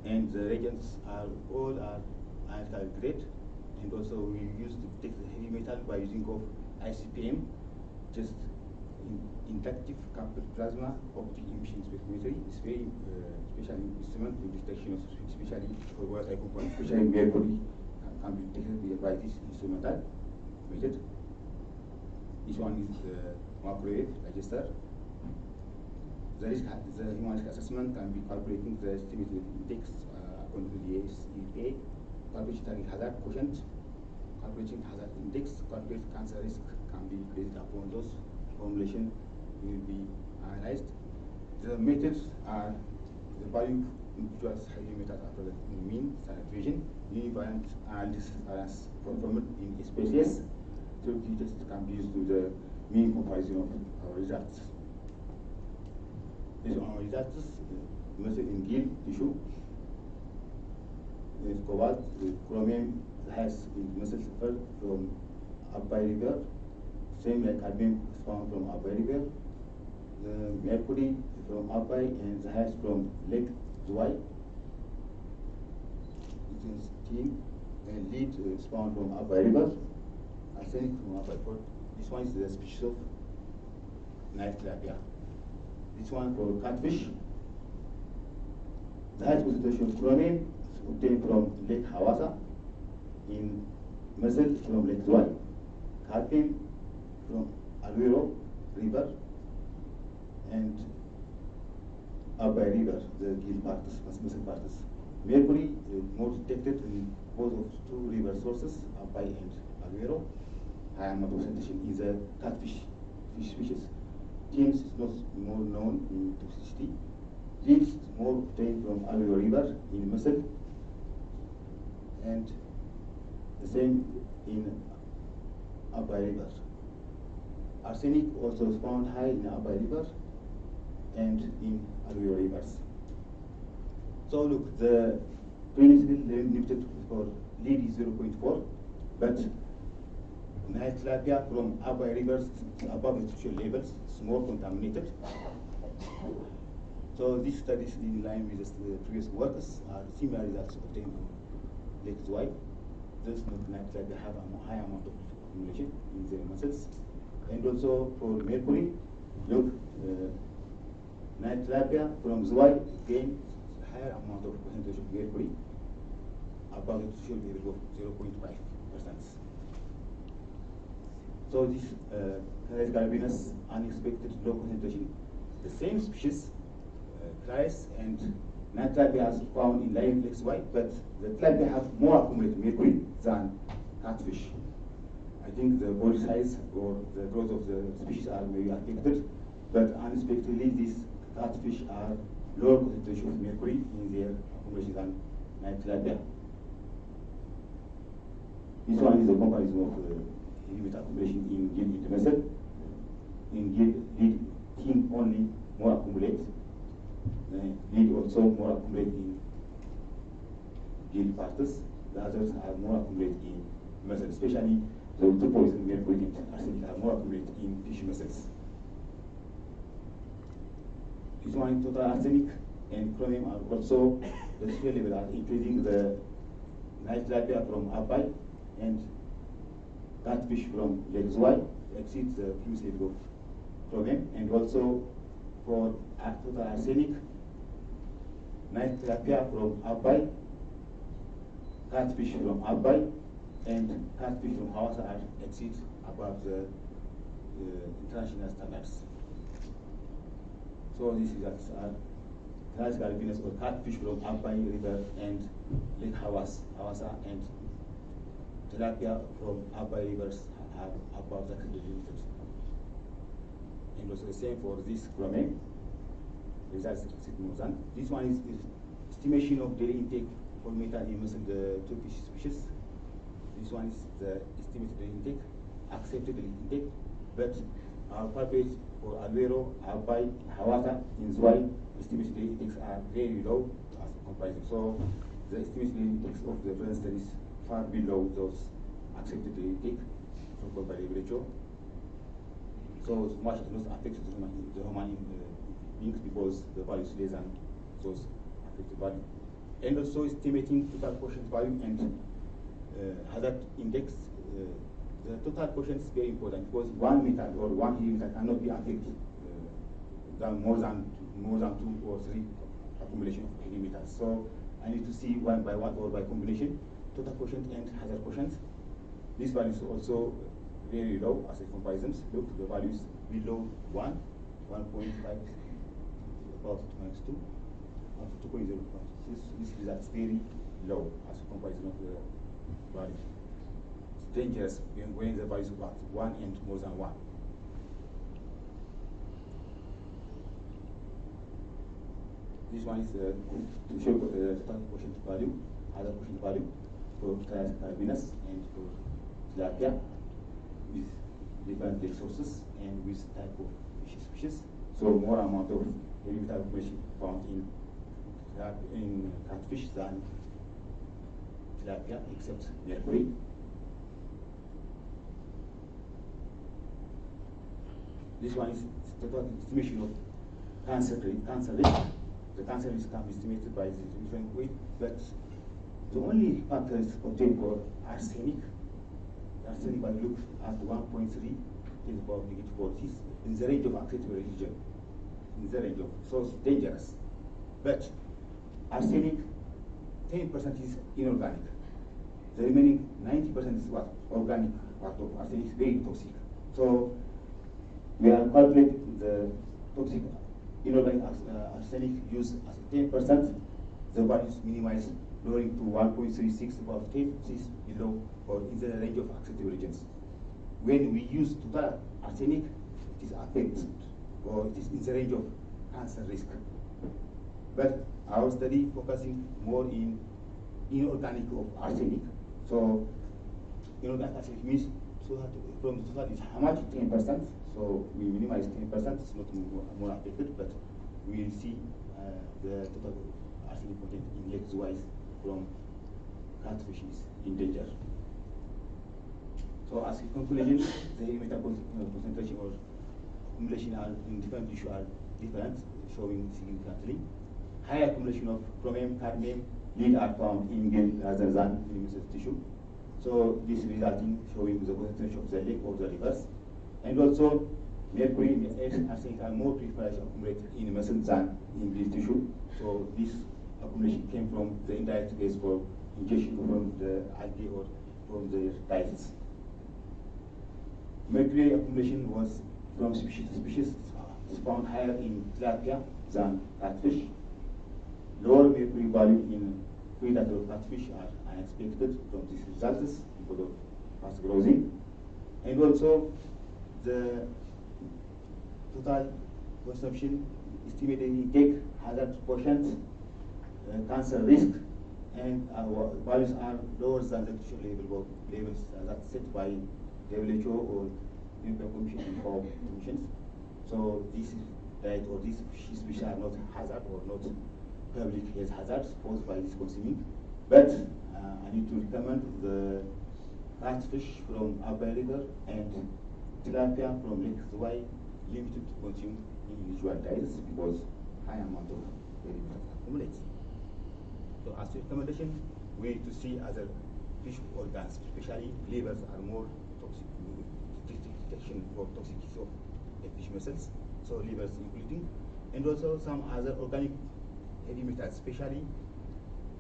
And the reagents are all analytical grade. And also we use to detect the heavy metal by using of ICPM, just inductive coupled plasma optic emission spectrometry. It's very special instrument to detection of especially for volatile components, especially mercury can be detected by this instrumental method. This one is the microwave digester. the human risk assessment can be calculating the estimated index according to the EPA, calculating target hazard quotient, calculating hazard index, calculate cancer risk can be based upon those formulation will be analyzed. The methods are the value individuals highly measured after the mean standard deviation, univariant analysis performed in species. So the test can be used to the mean comparison of our results. Based on our results, measured in gill tissue, is cobalt, chromium has been measured from Abai River, same like cadmium is found from Abai River, mercury from Abai, and the highest from Lake Zuwai. It is tin, and lead is found from Abai River, arsenic from Abai Port. This one is the species of night tilapia. This one called catfish. The highest concentration of chromium is obtained from Lake Hawassa, in mussel from Lake Zuwai, cadmium from Alwero River, and Abai River, the gill parts, mussel parts. Mercury is more detected in both of two river sources, Abai and Alwero. High amount of concentration is a catfish fish species. Tin is not more known in toxicity. Lead is more obtained from Alwero River in mussel, and the same in Abai River. Arsenic also is found high in Abai River and in Alwero rivers. So look, the principal limited for lead is 0.4, but night tilapia from Abai rivers above industrial levels is more contaminated. So this study is in line with the previous works, similar results obtained on Lake Zuwai. Those night tilapia have a high amount of accumulation in their muscles. And also for mercury, look, night tilapia from Zuwai gain higher amount of concentration of mercury, above the threshold level of 0.5%. So this Clarias garbinus unexpected low concentration, the same species, Clarias and night tilapia is found in live Lake Zuwai, but the tilapia have more accumulated mercury than catfish. I think the body size or the growth of the species are maybe affected, but unexpectedly these catfish are lower concentration of mercury in their accumulation than night tilapia. This one is a comparison of limit accumulation in gill intermediate. In gill, lead tin only more accumulate. Lead also more accumulate in gill parts. The others are more accumulate in muscle, especially the two poison mercury and arsenic are more accumulate in tissue muscles. This one total arsenic and chromium are also the sphere level are increasing the night tilapia from Abai and catfish from Lake Zuwai exceeds the previous level of chromium, and also for total arsenic, night tilapia from Abai, catfish from Abai, and catfish from Hawassa are exceeds above the international standards. So these results are Clarias garbinus or catfish from Abai River and Lake Hawassa, and tilapia from Abai rivers are above the limited. And also the same for this chromium. Results more than. This one is estimation of daily intake for meta in the two fish species. This one is the estimated daily intake, accepted daily intake, but our purpose for Alwero, Abai, Hawassa, in Zuwai, estimated daily intakes are very low as a comparison. So the estimated daily intakes of the present studies far below those accepted daily intake so-called by WHO. So much does not affect the human beings because the value is less than those affected value. And also estimating total quotient value and hazard index. The total quotient is very important because one metal or one heavy metal cannot be affected more than 2 or 3 accumulation of heavy metals. So I need to see one by one or by combination total quotient and hazard quotient. This value is also very low as a comparisons. Look, the value is below 1, 1.5, power to minus 2 up to 2.0. This result is very low as a comparison of the value. It's dangerous when the values are 1 and more than 1. This one is to show total quotient value, other quotient value for Carabinus and for Tilapia with different lake sources and with type of species. So more amount of elemental information found in catfish than Tilapia, except mercury. This one is total estimation of cancer risk. The cancer risk can be estimated by the different way, but the only factor is obtained for arsenic. The arsenic value look at 1.3 to the power of negative 4. This in the range of acceptable region. In the range of, so it's dangerous. But arsenic, 10% is inorganic. The remaining 90% is what? Organic part of arsenic is very toxic. So we are calculating the toxic inorganic arsenic used as 10%. The value is minimized, lowering to 1.36 above 10, which is below or in the range of acceptable regions. When we use total arsenic, it is affected or it is in the range of cancer risk. But our study focusing more in inorganic of arsenic. So inorganic arsenic means so that from the total is how much? 10%. So we minimize 10%. It's not more affected, but we will see the total arsenic content in lakes wise from catfish is in danger. So as a conclusion, the elemental concentration or accumulation are in different tissue are different, showing significantly higher accumulation of chromium, cadmium, lead are found in gill rather than in muscle tissue. So this resulting showing the concentration of the lake or the rivers. And also mercury and arsenic are more preferred to accumulate in muscle than in gill tissue. So this accumulation came from the indirect case for ingestion from the algae or from the diets. Mercury accumulation was from species is found higher in tilapia than catfish. Lower mercury value in predator catfish are unexpected from these results because of fast growing. And also the total consumption estimated intake, hazard quotient, cancer risk, and values are lower than the tissue levels that's set by WHO or European Commission and FAO commissions. So this diet or these species are not hazard or not public health hazards posed by this consuming. But I need to recommend the catfish from Abay River and tilapia from Lake Zwai limited to consume in usual diets because high amount of elements accumulates. So as a recommendation, we need to see other fish organs, especially livers are more toxic, detection for toxicity of the fish muscles, so livers including, and also some other organic heavy metals, especially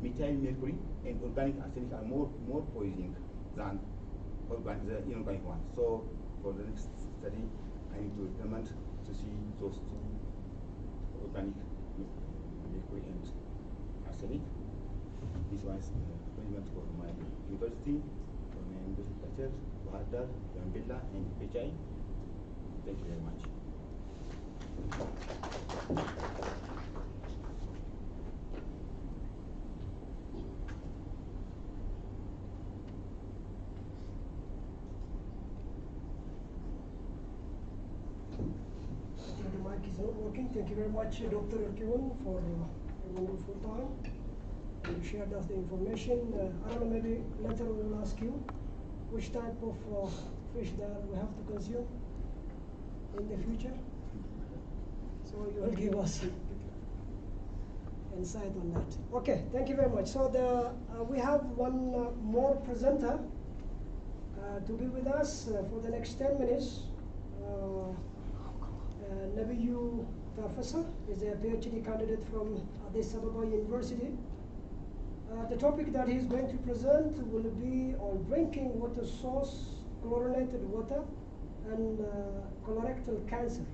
methyl mercury and organic arsenic are more poisoning than the inorganic one. So for the next study, I need to recommend to see those two organic mercury and arsenic. This one is arrangement for my university, for my university, Bahar Dar, Gambella, and PHI. Thank you very much. The mic is not working. Thank you very much, Dr. Erkiwan, for a wonderful time. You shared us the information. I don't know, maybe later we will ask you which type of fish that we have to consume in the future. So you will give us insight on that. Okay, thank you very much. So we have one more presenter to be with us for the next 10 minutes. Nabiyu Professor is a PhD candidate from Addis Ababa University. The topic that he's going to present will be on drinking water source, chlorinated water, and colorectal cancer.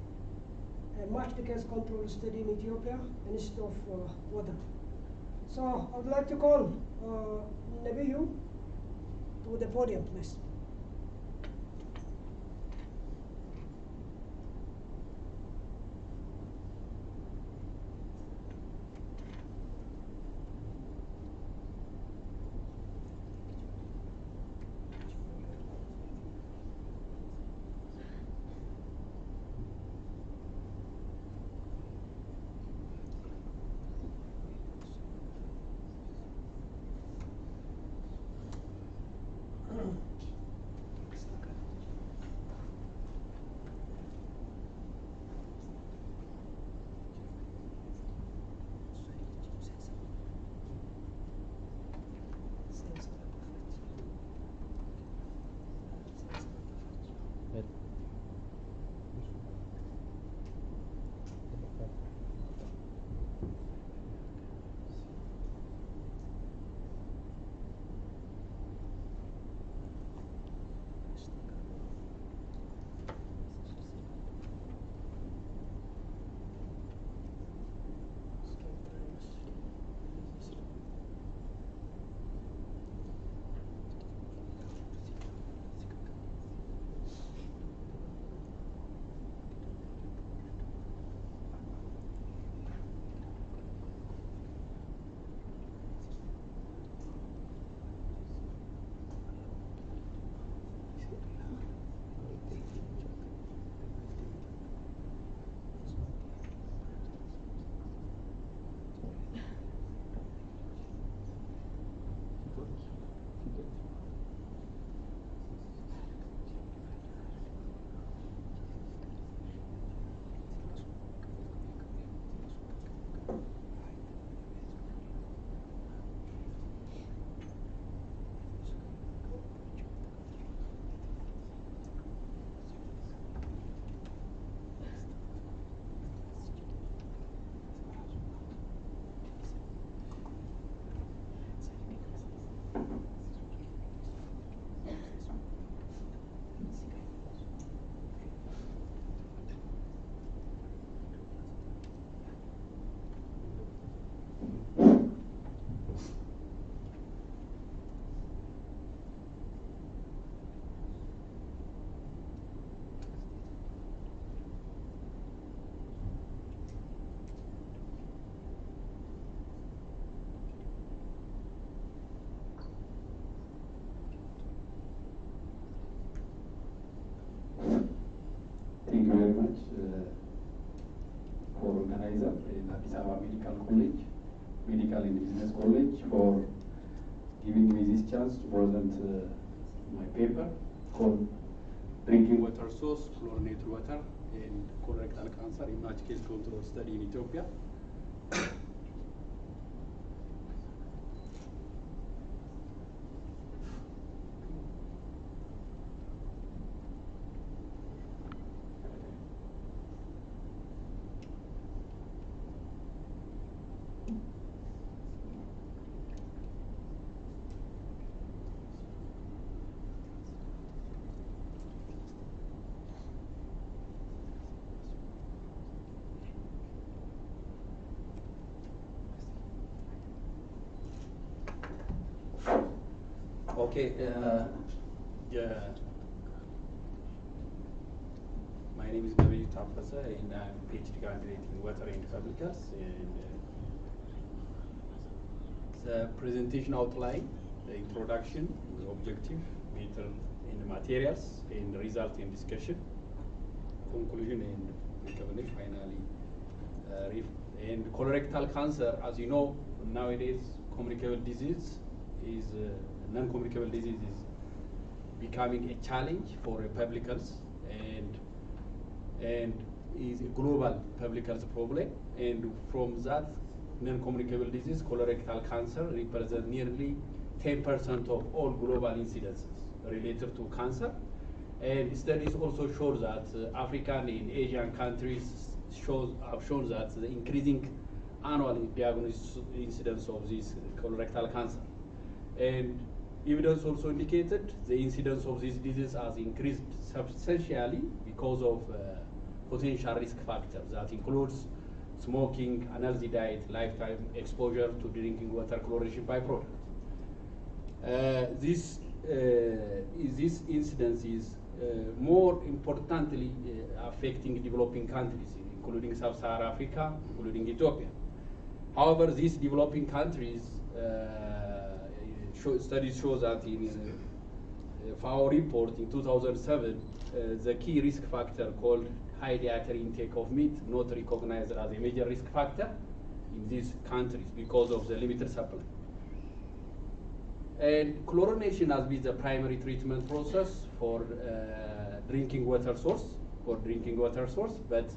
a matched case control study in Ethiopia instead of water. So I would like to call Nabiyu to the podium, please. Thank you very much for organizer in Addis Ababa Medical College, Medical and Business College for giving me this chance to present my paper called Drinking Water Source, Chlorinated Water and Colorectal Cancer in Matched Case Control Study in Ethiopia. Okay, my name is Nabiyu Tafasa and I'm PhD candidate in water and chemicals. And the presentation outline, the introduction, the objective, method and materials, and result and discussion, conclusion and recommendation, finally, and colorectal cancer, as you know, nowadays communicable disease is non-communicable disease is becoming a challenge for public health and is a global public health problem. And from that non-communicable disease, colorectal cancer represents nearly 10% of all global incidences related to cancer. And studies also show that African and Asian countries have shown that the increasing annual diagnosis incidence of this colorectal cancer. And evidence also indicated the incidence of this disease has increased substantially because of potential risk factors that includes smoking, unhealthy diet, lifetime exposure to drinking water chlorination byproduct. This incidence is more importantly affecting developing countries, including Sub-Saharan Africa, including Ethiopia. However, these developing countries, studies show that in FAO report in 2007, the key risk factor called high dietary intake of meat not recognized as a major risk factor in these countries because of the limited supply. And chlorination has been the primary treatment process for drinking water source, but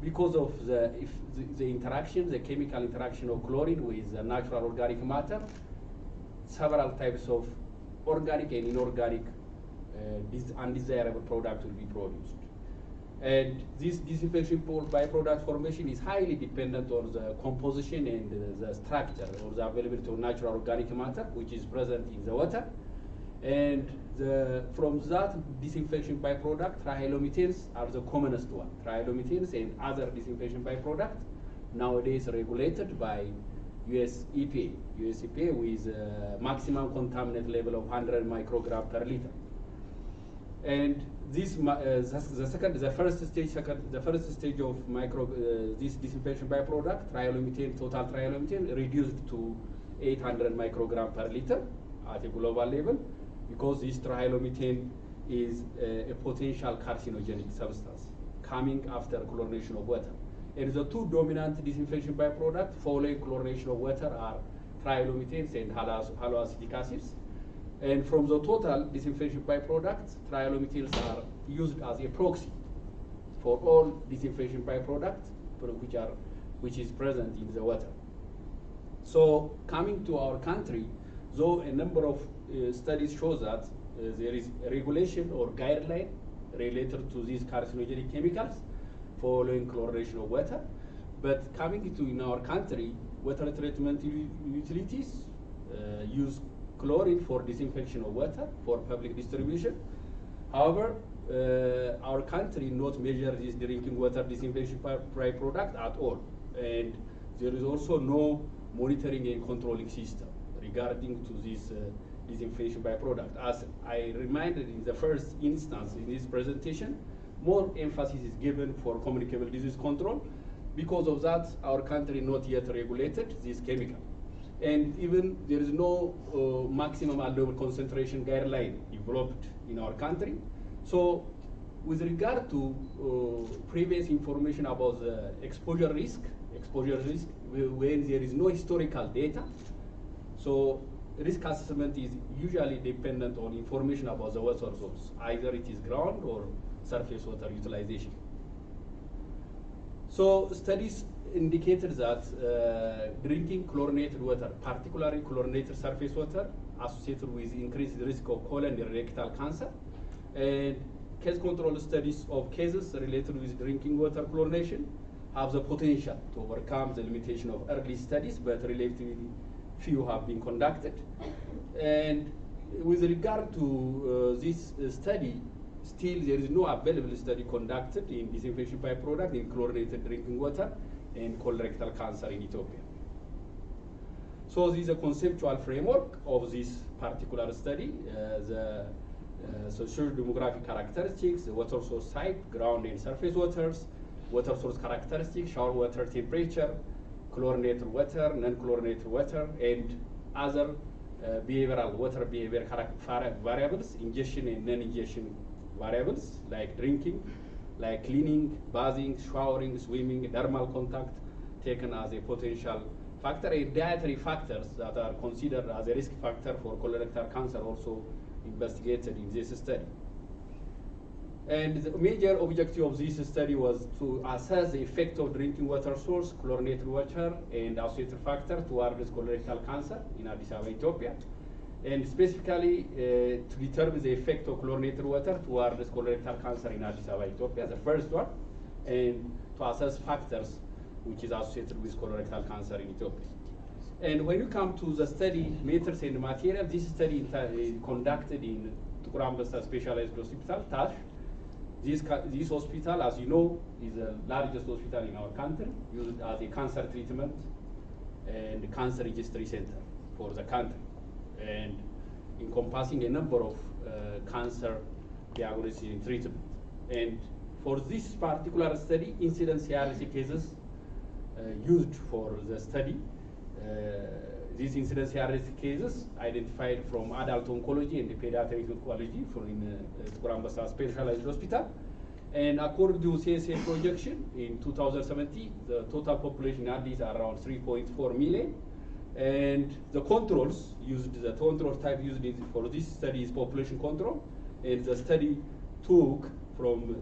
because of the interaction, the chemical interaction of chlorine with the natural organic matter, several types of organic and inorganic undesirable product will be produced. And this disinfection byproduct formation is highly dependent on the composition and the structure or the availability of natural organic matter, which is present in the water. And from that disinfection byproduct, trihalometanes are the commonest one. Trihalometanes and other disinfection byproduct nowadays regulated by US EPA with a maximum contaminant level of 100 microgram per liter. And this the first stage of this disinfection byproduct, total trihalomethane, reduced to 800 microgram per liter at a global level, because this trihalomethane is a potential carcinogenic substance coming after chlorination of water. And the two dominant disinfection byproducts following chlorination of water are trihalometanes and haloacetic acids. And from the total disinfection byproducts, trihalometanes are used as a proxy for all disinfection byproducts which is present in the water. So coming to our country, though a number of studies show that there is a regulation or guideline related to these carcinogenic chemicals following chlorination of water, but coming to in our country, water treatment utilities use chlorine for disinfection of water for public distribution. However, our country not measure this drinking water disinfection byproduct at all, and there is also no monitoring and controlling system regarding to this disinfection byproduct. As I reminded in the first instance in this presentation, more emphasis is given for communicable disease control. Because of that, our country not yet regulated this chemical. And even there is no maximum allowable concentration guideline developed in our country. So with regard to previous information about the exposure risk, when there is no historical data, so risk assessment is usually dependent on information about the water source, either it is ground or surface water utilization. So studies indicated that drinking chlorinated water, particularly chlorinated surface water, associated with increased risk of colon and rectal cancer. And case control studies of cases related with drinking water chlorination have the potential to overcome the limitation of early studies, but relatively few have been conducted. And with regard to this study, still there is no available study conducted in disinfection byproduct in chlorinated drinking water and colorectal cancer in Ethiopia. So this is a conceptual framework of this particular study, the socio-demographic characteristics, the water source type, ground and surface waters, water source characteristics, shower water temperature, chlorinated water, non-chlorinated water, and other behavioral water behavior variables, ingestion and non-ingestion variables like drinking, like cleaning, bathing, showering, swimming, dermal contact taken as a potential factor, and dietary factors that are considered as a risk factor for colorectal cancer also investigated in this study. And the major objective of this study was to assess the effect of drinking water source, chlorinated water, and associated factor towards colorectal cancer in Addis Ababa, Ethiopia, and specifically to determine the effect of chlorinated water towards colorectal cancer in Addis Ababa, Ethiopia, the first one, and to assess factors which is associated with colorectal cancer in Ethiopia. And when you come to the study methods and material, this study is conducted in Tukur Ambassa Specialized Hospital, TASH. This hospital, as you know, is the largest hospital in our country, used as a cancer treatment and cancer registry center for the country, and encompassing a number of cancer diagnosis and treatment. And for this particular study, incidence CRC cases used for the study, these incidence CRC cases identified from adult oncology and pediatric oncology from Tukur Anbassa Specialized Hospital. And according to CSA projection, in 2070, the total population in Addis are around 3.4 million. And the controls used, the control type used for this study is population control. And the study took from,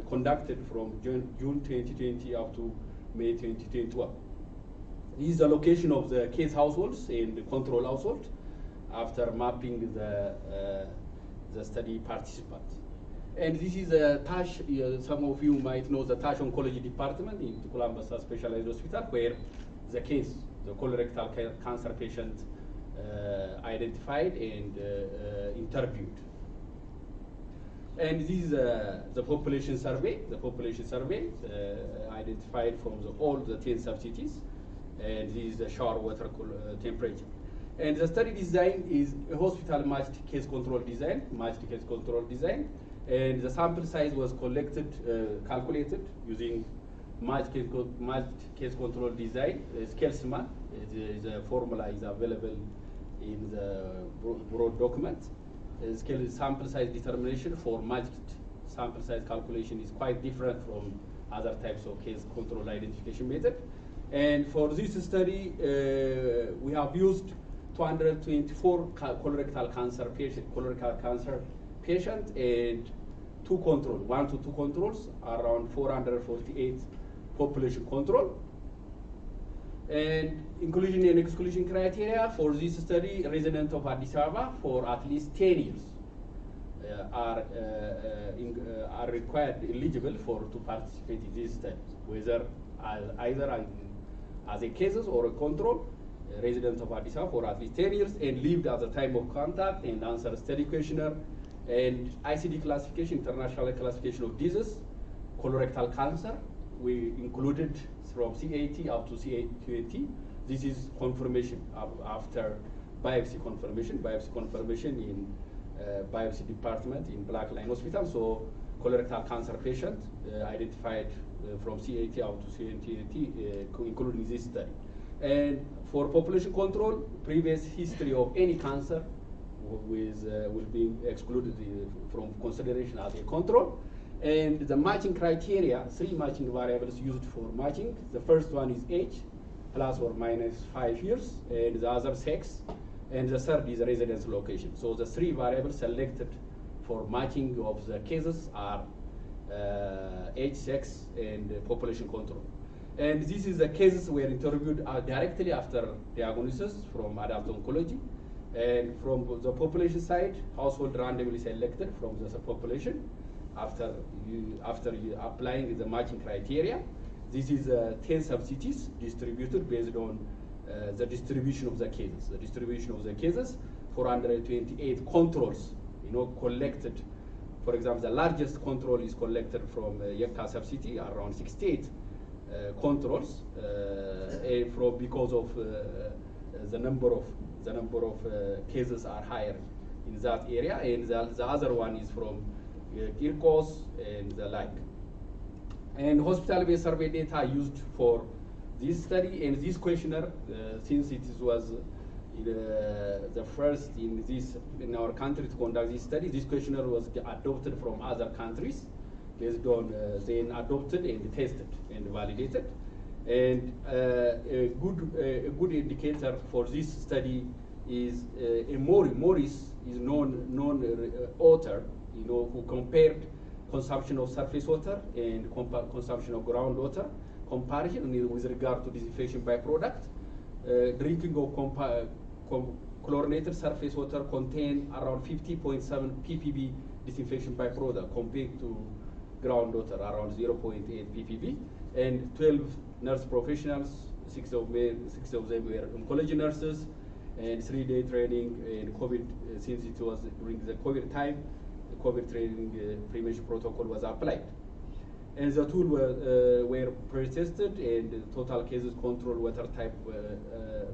conducted from June 2020 up to May 2021. This is the location of the case households and the control household after mapping the study participants. And this is a TASH, some of you might know the TASH Oncology Department in Tukur Anbassa Specialized Hospital, where the case, the colorectal cancer patient identified and interviewed. And this is the population survey. The population survey identified from all the 10 subcities, and this is the shower water temperature. And the study design is a hospital matched case control design, and the sample size was calculated using matched case control design. ScaleSman, the formula is available in the broad document. Scale sample size determination for matched sample size calculation is quite different from other types of case control identification method. And for this study, we have used 224 colorectal cancer patient and one to two controls, around 448 population control. And inclusion and exclusion criteria for this study, residents of Addis Ababa for at least 10 years are required, eligible to participate in this study, whether either as a cases or a control. Residents of Addis Ababa for at least 10 years and lived at the time of contact and answer study questionnaire. And ICD classification, international classification of disease, colorectal cancer, we included from C80 up to C20. This is confirmation after biopsy confirmation in biopsy department in Black Line Hospital. So colorectal cancer patient identified from C80 up to C20, including this study. And for population control, previous history of any cancer will be excluded from consideration as a control. And the matching criteria, 3 matching variables used for matching. The first one is age, plus or minus 5 years, and the other sex, and the third is residence location. So the 3 variables selected for matching of the cases are age, sex, and population control. And this is the cases were interviewed directly after diagnosis from adult oncology. And from the population side, household randomly selected from the population after applying the matching criteria. This is 10 subcities distributed based on the distribution of the cases. The distribution of the cases, 428 controls, collected. For example, the largest control is collected from Yekka subcity, around 68 controls, because of the number of cases are higher in that area, and the other one is from Kirkos and the like. And hospital-based survey data used for this study and this questionnaire, since it was the first in our country to conduct this study, this questionnaire was adopted from other countries based on then adopted and tested and validated. And a good indicator for this study is Morris is known author, who compared consumption of surface water and consumption of groundwater, comparison with regard to disinfection byproduct. Drinking of chlorinated surface water contain around 50.7 ppb disinfection byproduct compared to groundwater around 0.8 ppb. And 12 nurse professionals, 6 of them were oncology nurses, and 3-day training. And COVID, since it was during the COVID time, COVID training prevention protocol was applied. And the tool were pre-tested and total cases control water type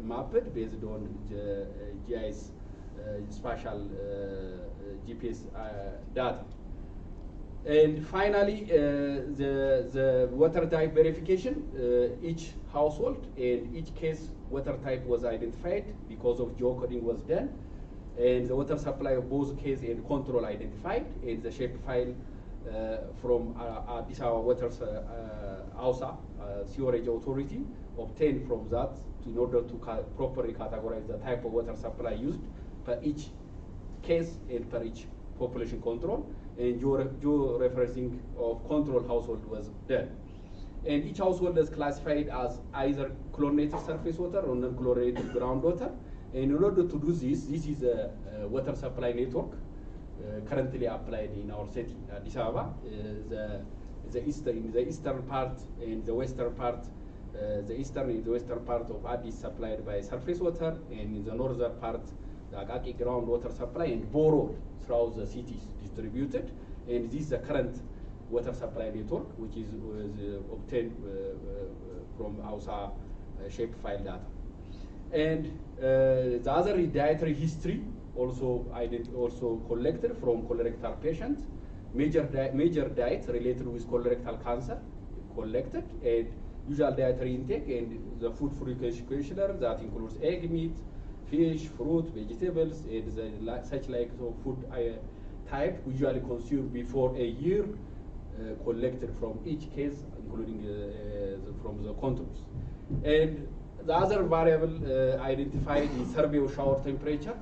mapped based on the GIS spatial GPS data. And finally, the water type verification, each household and each case water type was identified because of geocoding was done, and the water supply of both case and control identified, and the shapefile from Addis Ababa Water AUSA Sewerage Authority obtained from that in order to properly categorize the type of water supply used per each case and per each population control, and geo-referencing of control household was done. And each household is classified as either chlorinated surface water or non-chlorinated groundwater. And in order to do this, this is a water supply network currently applied in our city, Addis Ababa. The eastern part and the western part, the eastern and the western part of Addis supplied by surface water, and in the northern part, the Akaki groundwater supply and borrowed throughout the cities distributed. And this is the current water supply network, which is obtained from AUSA shapefile data. And the other is dietary history, also collected from colorectal patients. Major diets related with colorectal cancer collected, and usual dietary intake, and the food frequency questionnaire that includes egg, meat, fish, fruit, vegetables, and such like food type usually consumed before a year, collected from each case, including from the controls. And the other variable identified is survey of shower temperature,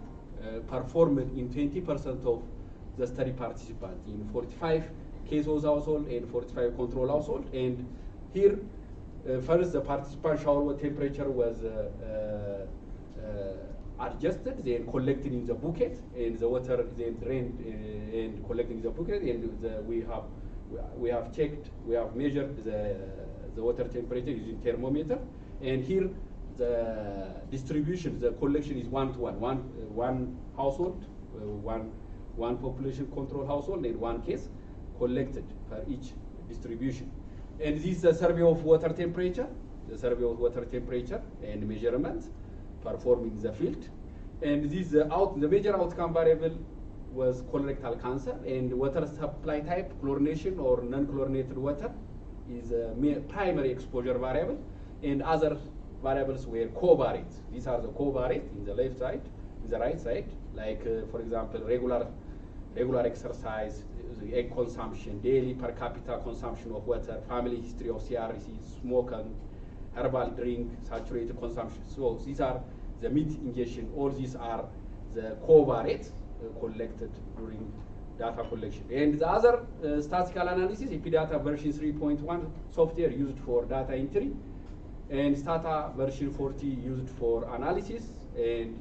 performed in 20% of the study participants in 45 case host household and 45 control household. And here, first the participant shower temperature was adjusted, then collected in the bucket, and the water then drained and collected in the bucket, and we have checked, we have measured the water temperature using thermometer, and here the distribution, the collection is 1-to-1, one household, one population control household, and one case collected per each distribution. And this is the survey of water temperature, and measurement performed in the field. And this the major outcome variable was colorectal cancer, and water supply type, chlorination or non-chlorinated water, is a primary exposure variable, and other variables were covariates. These are the covariates in the left side, in the right side, like for example, regular exercise, egg consumption, daily per capita consumption of water, family history of CRC, smoke and herbal drink, saturated consumption. So these are the meat ingestion. All these are the covariates collected during data collection. And the other statistical analysis, Epidata version 3.1 software used for data entry, and Stata version 40 used for analysis, and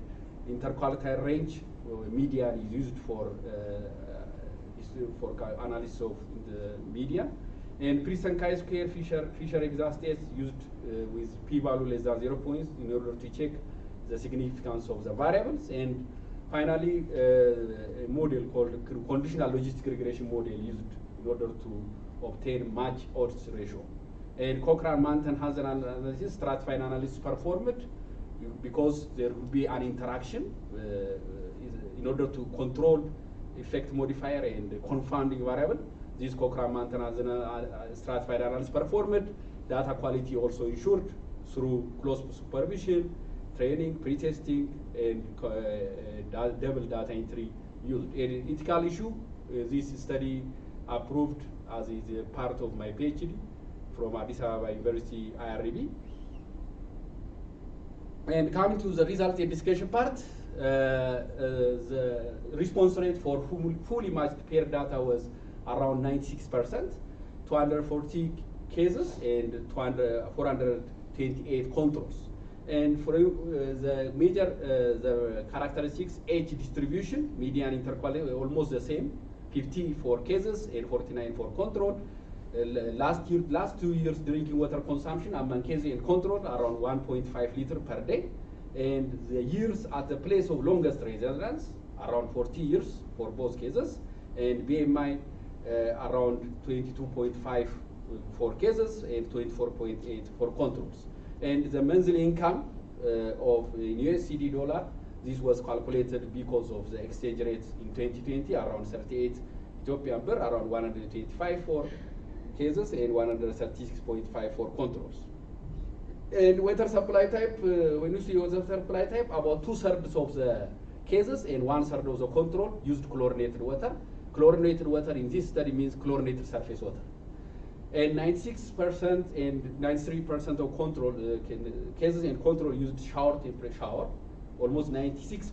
interquartile range median is used for analysis of the median, and Pearson chi-square Fisher exhaust test used with p-value less than 0 points in order to check the significance of the variables. And finally, a model called conditional logistic regression model used in order to obtain match odds ratio. And Cochrane-Manton has an analysis, stratified analysis performed, because there will be an interaction in order to control effect modifier and confounding variable. This Cochrane-Manton has a stratified analysis performed. Data quality also ensured through close supervision, training, pre-testing, and double data entry used. An ethical issue, this study approved as is a part of my PhD from Addis Ababa University IRB. And coming to the result and discussion part, the response rate for fully matched pair data was around 96%, 240 cases and 428 controls. And for the major the characteristics, age distribution, median interquartile almost the same, 50 for cases and 49 for control. Last 2 years drinking water consumption among case and control around 1.5 liter per day, and the years at the place of longest residence around 40 years for both cases, and BMI around 22.5 for cases and 24.8 for controls. And the monthly income of in USD dollar, this was calculated because of the exchange rate in 2020 around 38 Ethiopian birr, around 125 for cases and 136.5 for controls. And water supply type, when you see water supply type, about 2/3 of the cases and 1/3 of the control used chlorinated water. Chlorinated water in this study means chlorinated surface water. And 96% and 93% of control cases and control used shower temperature shower. Almost 96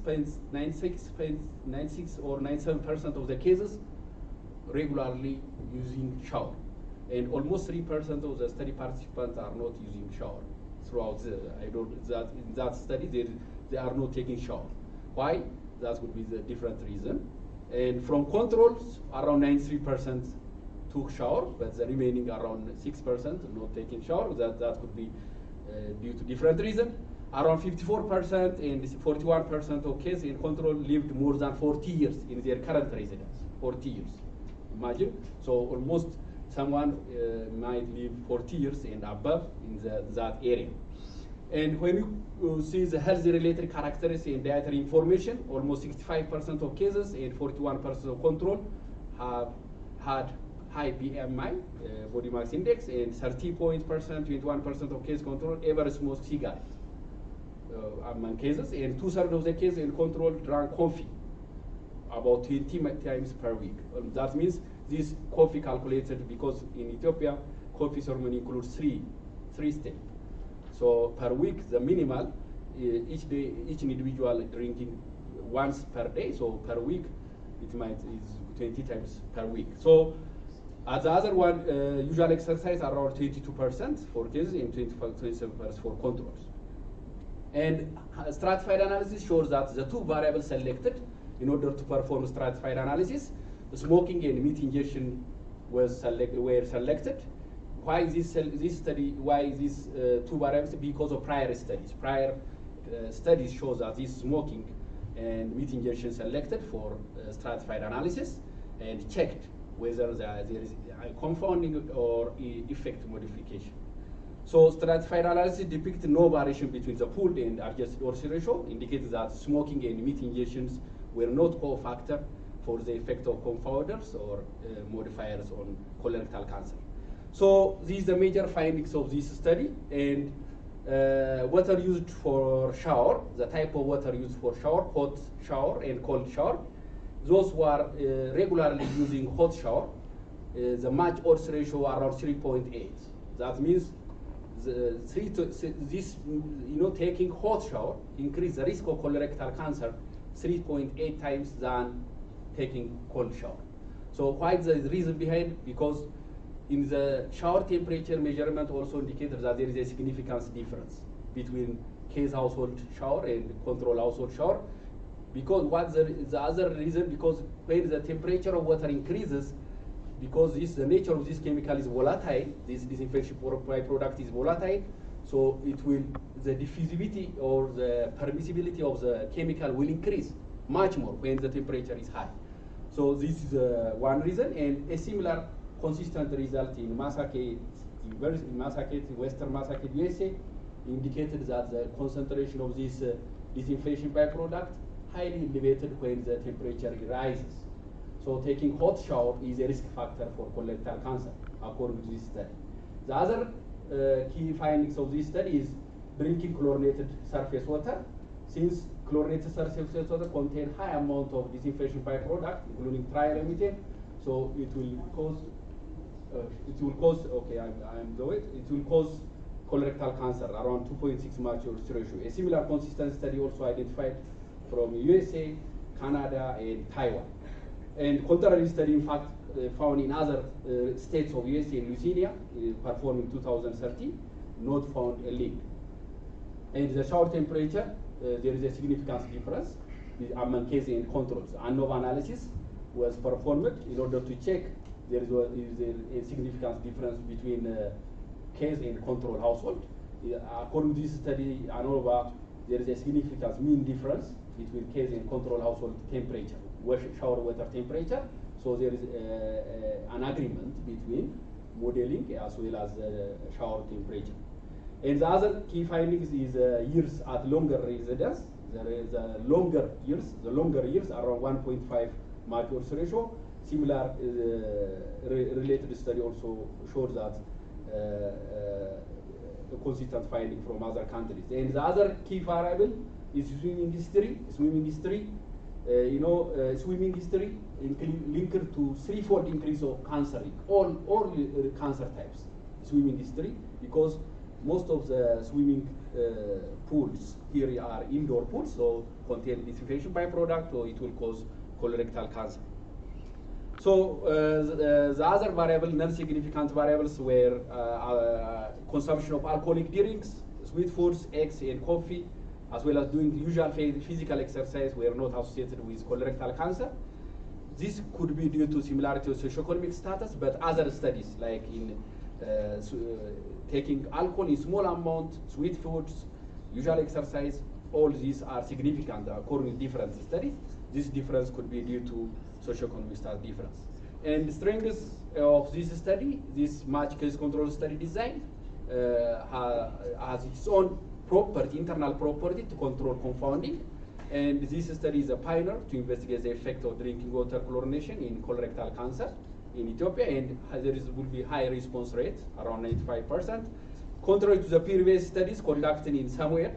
or 97% of the cases regularly using shower. And almost 3% of the study participants are not using shower. Throughout in that study, they are not taking shower. Why? That would be the different reason. And from controls, around 93% took shower, but the remaining around 6% not taking shower. That could be due to different reason. Around 54% and 41% of cases in control lived more than 40 years in their current residence. 40 years. Imagine. So almost someone might live 40 years and above in that area. And when you see the health-related characteristics and dietary information, almost 65% of cases and 41% of control have had high BMI, body mass index, and 21% of case control ever smoked cigarette among cases, and 2/3 of the cases in control drank coffee about 20 times per week. That means this coffee calculated because in Ethiopia, coffee ceremony includes three steps. So per week, the minimal, each day, each individual drinking once per day. So per week, it might is 20 times per week. So as the other one, usual exercise around 22% for cases and 27% for controls. And stratified analysis shows that the two variables selected in order to perform stratified analysis, smoking and meat ingestion were selected. Why this study? Why these two variables? Because of prior studies. Prior studies show that this smoking and meat ingestion selected for stratified analysis and checked whether there is a confounding or effect modification. So stratified analysis depicts no variation between the pooled and adjusted odds ratio, indicates that smoking and meat ingestions were not co-factor for the effect of confounders or modifiers on colorectal cancer. So these are the major findings of this study. And water used for shower, the type of water used for shower, hot shower and cold shower. Those who are regularly using hot shower, the match odds ratio around 3.8. That means taking hot shower increase the risk of colorectal cancer 3.8 times than taking cold shower. So why is the reason behind? Because in the shower temperature measurement also indicated that there is a significant difference between case household shower and control household shower. Because what's the other reason? Because when the temperature of water increases, because the nature of this chemical is volatile, this disinfection byproduct is volatile, so the diffusivity or the permissibility of the chemical will increase much more when the temperature is high. So this is one reason, and a similar consistent result in Massachusetts, Western Massachusetts, USA, indicated that the concentration of this disinfection byproduct highly elevated when the temperature rises. So taking hot shower is a risk factor for colorectal cancer, according to this study. The other key findings of this study is drinking chlorinated surface water. Since chlorinated surface water contain high amount of disinfection byproduct, including triarometane, so it will cause colorectal cancer around 2.6 match odds ratio. A similar consistent study also identified from USA, Canada, and Taiwan. And contrary study, in fact, found in other states of USA and Louisiana, performed in 2013, not found a link. And the shower temperature, there is a significant difference among cases and controls. ANOVA analysis was performed in order to check there is a significant difference between case and control household. According to this study, ANOVA, there is a significant mean difference between case and control household temperature, shower water temperature. So So there is an agreement between modeling as well as shower temperature. And the other key findings is years at longer residence. There is longer years around 1.5 maturity ratio. Similar related study also showed that a consistent finding from other countries. And the other key variable is swimming history. Swimming history, swimming history linked to threefold increase of cancer, all cancer types. Swimming history, because most of the swimming pools here are indoor pools, so contain desinfection byproduct, or it will cause colorectal cancer. So the other variable, non-significant variables were consumption of alcoholic drinks, sweet foods, eggs, and coffee, as well as doing usual physical exercise were not associated with colorectal cancer. This could be due to similarity of socioeconomic status, but other studies, like in taking alcohol in small amount, sweet foods, usual exercise, all these are significant according to different studies. This difference could be due to socioeconomic status difference. And the strength of this study, this match case control study design, has its own property, internal property to control confounding. And this study is a pioneer to investigate the effect of drinking water chlorination in colorectal cancer in Ethiopia, and there will be high response rate, around 95%, contrary to the previous studies conducted in somewhere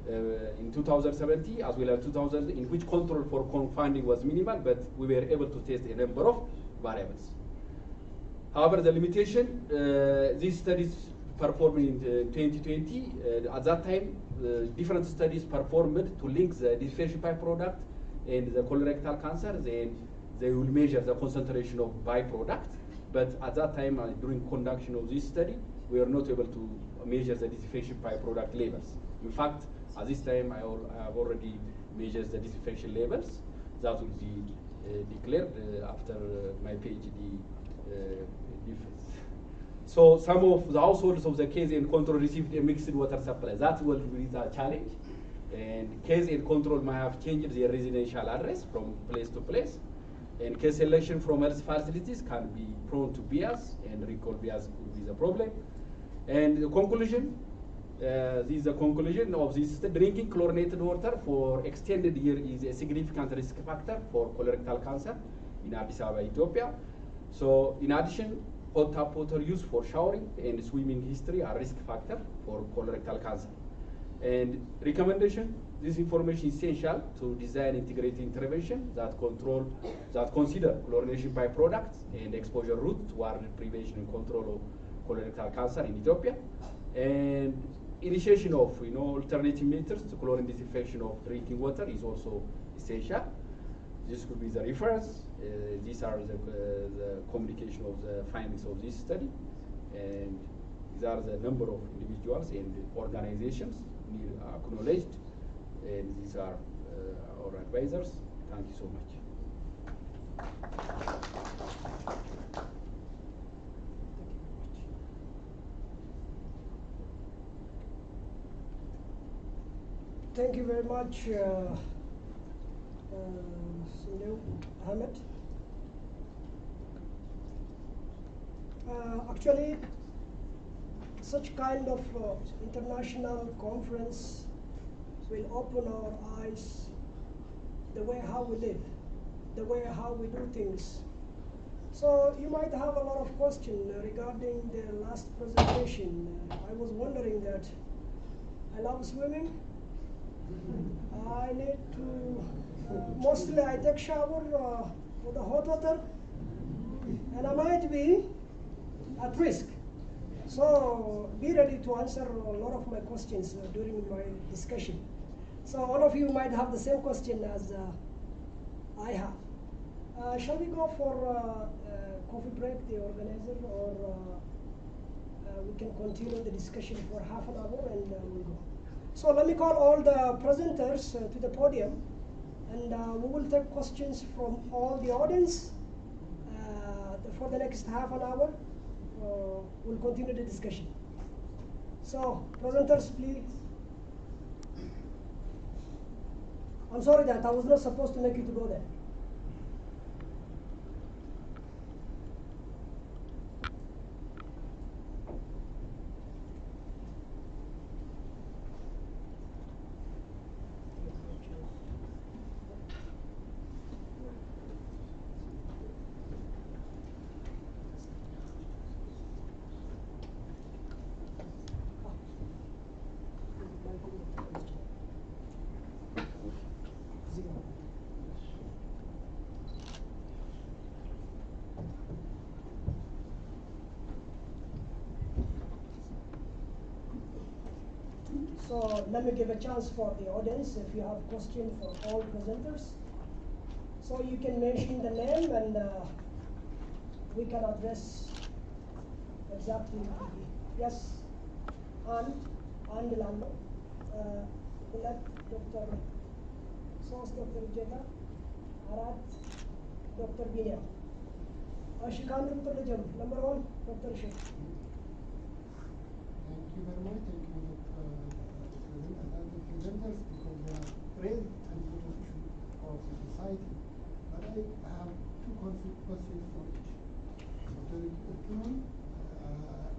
in 2017 as well as 2000, in which control for confounding was minimal, but we were able to test a number of variables. However, the limitation, these studies performed in 2020, at that time, different studies performed to link the desinfection byproduct and the colorectal cancer. Then they will measure the concentration of byproduct. But at that time, during conduction of this study, we were not able to measure the disinfection byproduct levels. In fact, at this time, I have already measured the disinfection levels. That will be declared after my PhD difference. So some of the households of the case and control received a mixed water supply. That will be the challenge. And case and control might have changed their residential address from place to place. And case selection from health facilities can be prone to bias, and recall bias could be the problem. And the conclusion, this is the conclusion of this: drinking chlorinated water for extended year is a significant risk factor for colorectal cancer in Addis Ababa, Ethiopia. So in addition, hot tap water use for showering and swimming history are risk factor for colorectal cancer. And recommendation, this information is essential to design integrated intervention that consider chlorination byproducts and exposure route toward prevention and control of colorectal cancer in Ethiopia. And initiation of alternative methods to chlorine disinfection of drinking water is also essential. This could be the reference. These are the communication of the findings of this study, and these are the number of individuals and organizations acknowledged, and these are our advisors. Thank you so much. Thank you very much, Sunil Ahmed. Actually, such kind of international conference will open our eyes the way how we live, the way how we do things. So you might have a lot of questions regarding the last presentation. I was wondering that I love swimming. I need to, mostly I take shower with the hot water, and I might be at risk. So be ready to answer a lot of my questions during my discussion. So all of you might have the same question as I have. Shall we go for coffee break, the organizer, or we can continue the discussion for half an hour and we'll go. So let me call all the presenters to the podium, and we will take questions from all the audience for the next half an hour. We'll continue the discussion. So, presenters, please. I'm sorry that I was not supposed to make you to go there. So let me give a chance for the audience if you have question for all presenters. So you can mention the name and we can address exactly. Yes, and Lando. Let Dr. Sos Dr. Jeta, Arat, Dr. Binia. Ashikan Dr. Lejam, number 1, Dr. Sheikh. Thank you very much. Thank you, the presenters, because they have raised an important issue of the society. But I have two questions for each. Dr. Kimon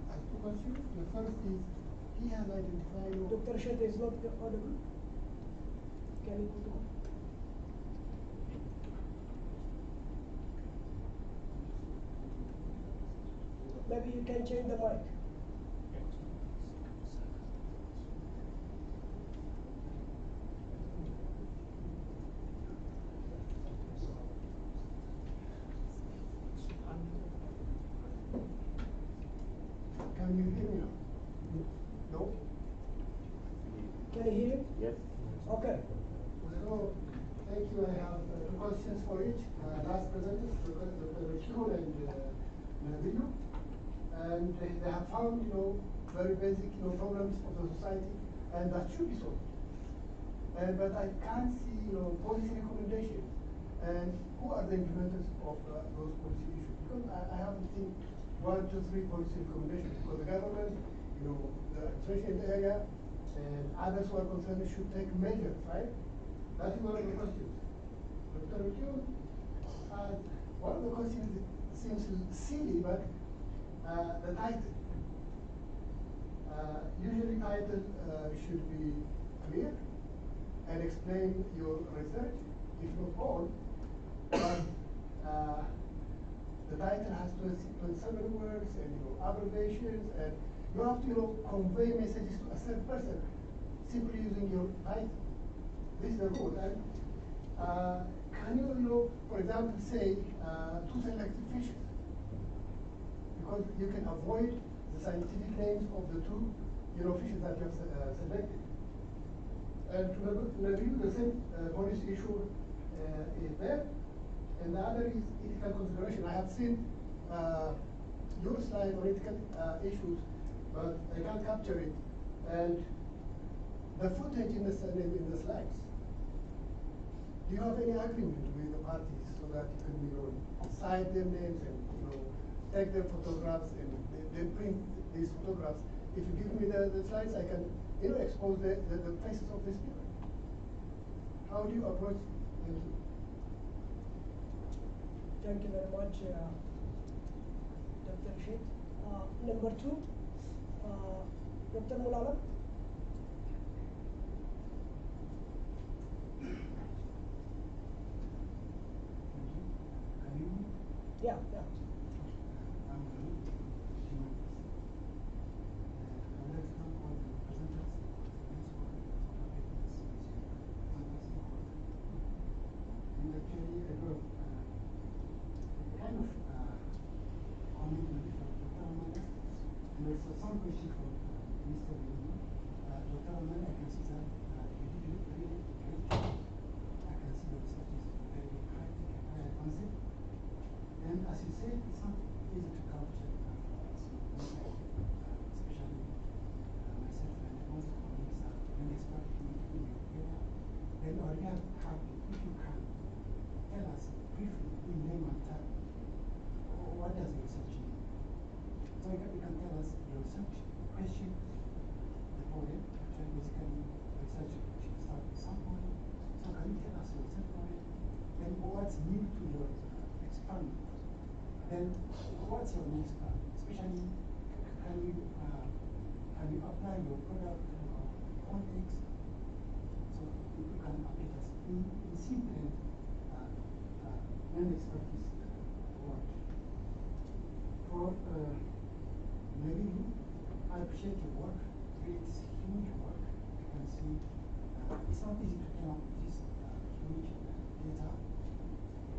has two questions. The first is, he has identified... Dr. Sheikh is not audible. Can you go to? Maybe you can change the mic. Can you hear me now? No? Can you hear? Yes. Okay. So, thank you. I have two questions for each. Last presenters, Dr. Kimon and Nabil. And they have found, very basic, problems of the society, and that should be solved. But I can't see, policy recommendations. And who are the implementers of those policy issues? Because I haven't seen 1, 2, 3 policy recommendations. Because the government, the administration in the area, and others who are concerned should take measures, right? That is one of the questions. Dr. Rukun, one of the questions seems silly, but the title. Usually title should be clear and explain your research, if not all. But the title has 27 words and abbreviations, and you have to convey messages to a certain person simply using your title. This is the rule. And can you, for example, say 2 selected fishes? Because you can avoid the scientific names of the 2, fishes that you have selected. And to review the same policy issue is there. And the other is ethical consideration. I have seen your slide on ethical issues, but I can't capture it. And the footage in the slides. Do you have any agreement with the parties so that you can, cite their names and take their photographs and then print these photographs? If you give me the slides, I can expose the faces of these people. How do you approach it? Thank you. Thank you very much, Dr. Sheikh. Number 2, Dr. Mulala. Yeah. Some question for Mr. Lima. Dr. Ahmed, I can see that you did a really great job. I can see the research is very high concept. And as you said, it's not easy to capture, especially myself and most colleagues are very expert in your area. Then I really have, if you can, tell us briefly in layman terms, what does your research mean? So you can tell us your research question, the problem, actually basically research should start with some point. So can you tell us your research problem, then what's new to your experiment? Then what's your next plan? Especially, can you apply your product to our context? So you can update us in simple non-expertise word. For maybe I appreciate your work. It's huge work. You can see it's not easy to come up with this huge data.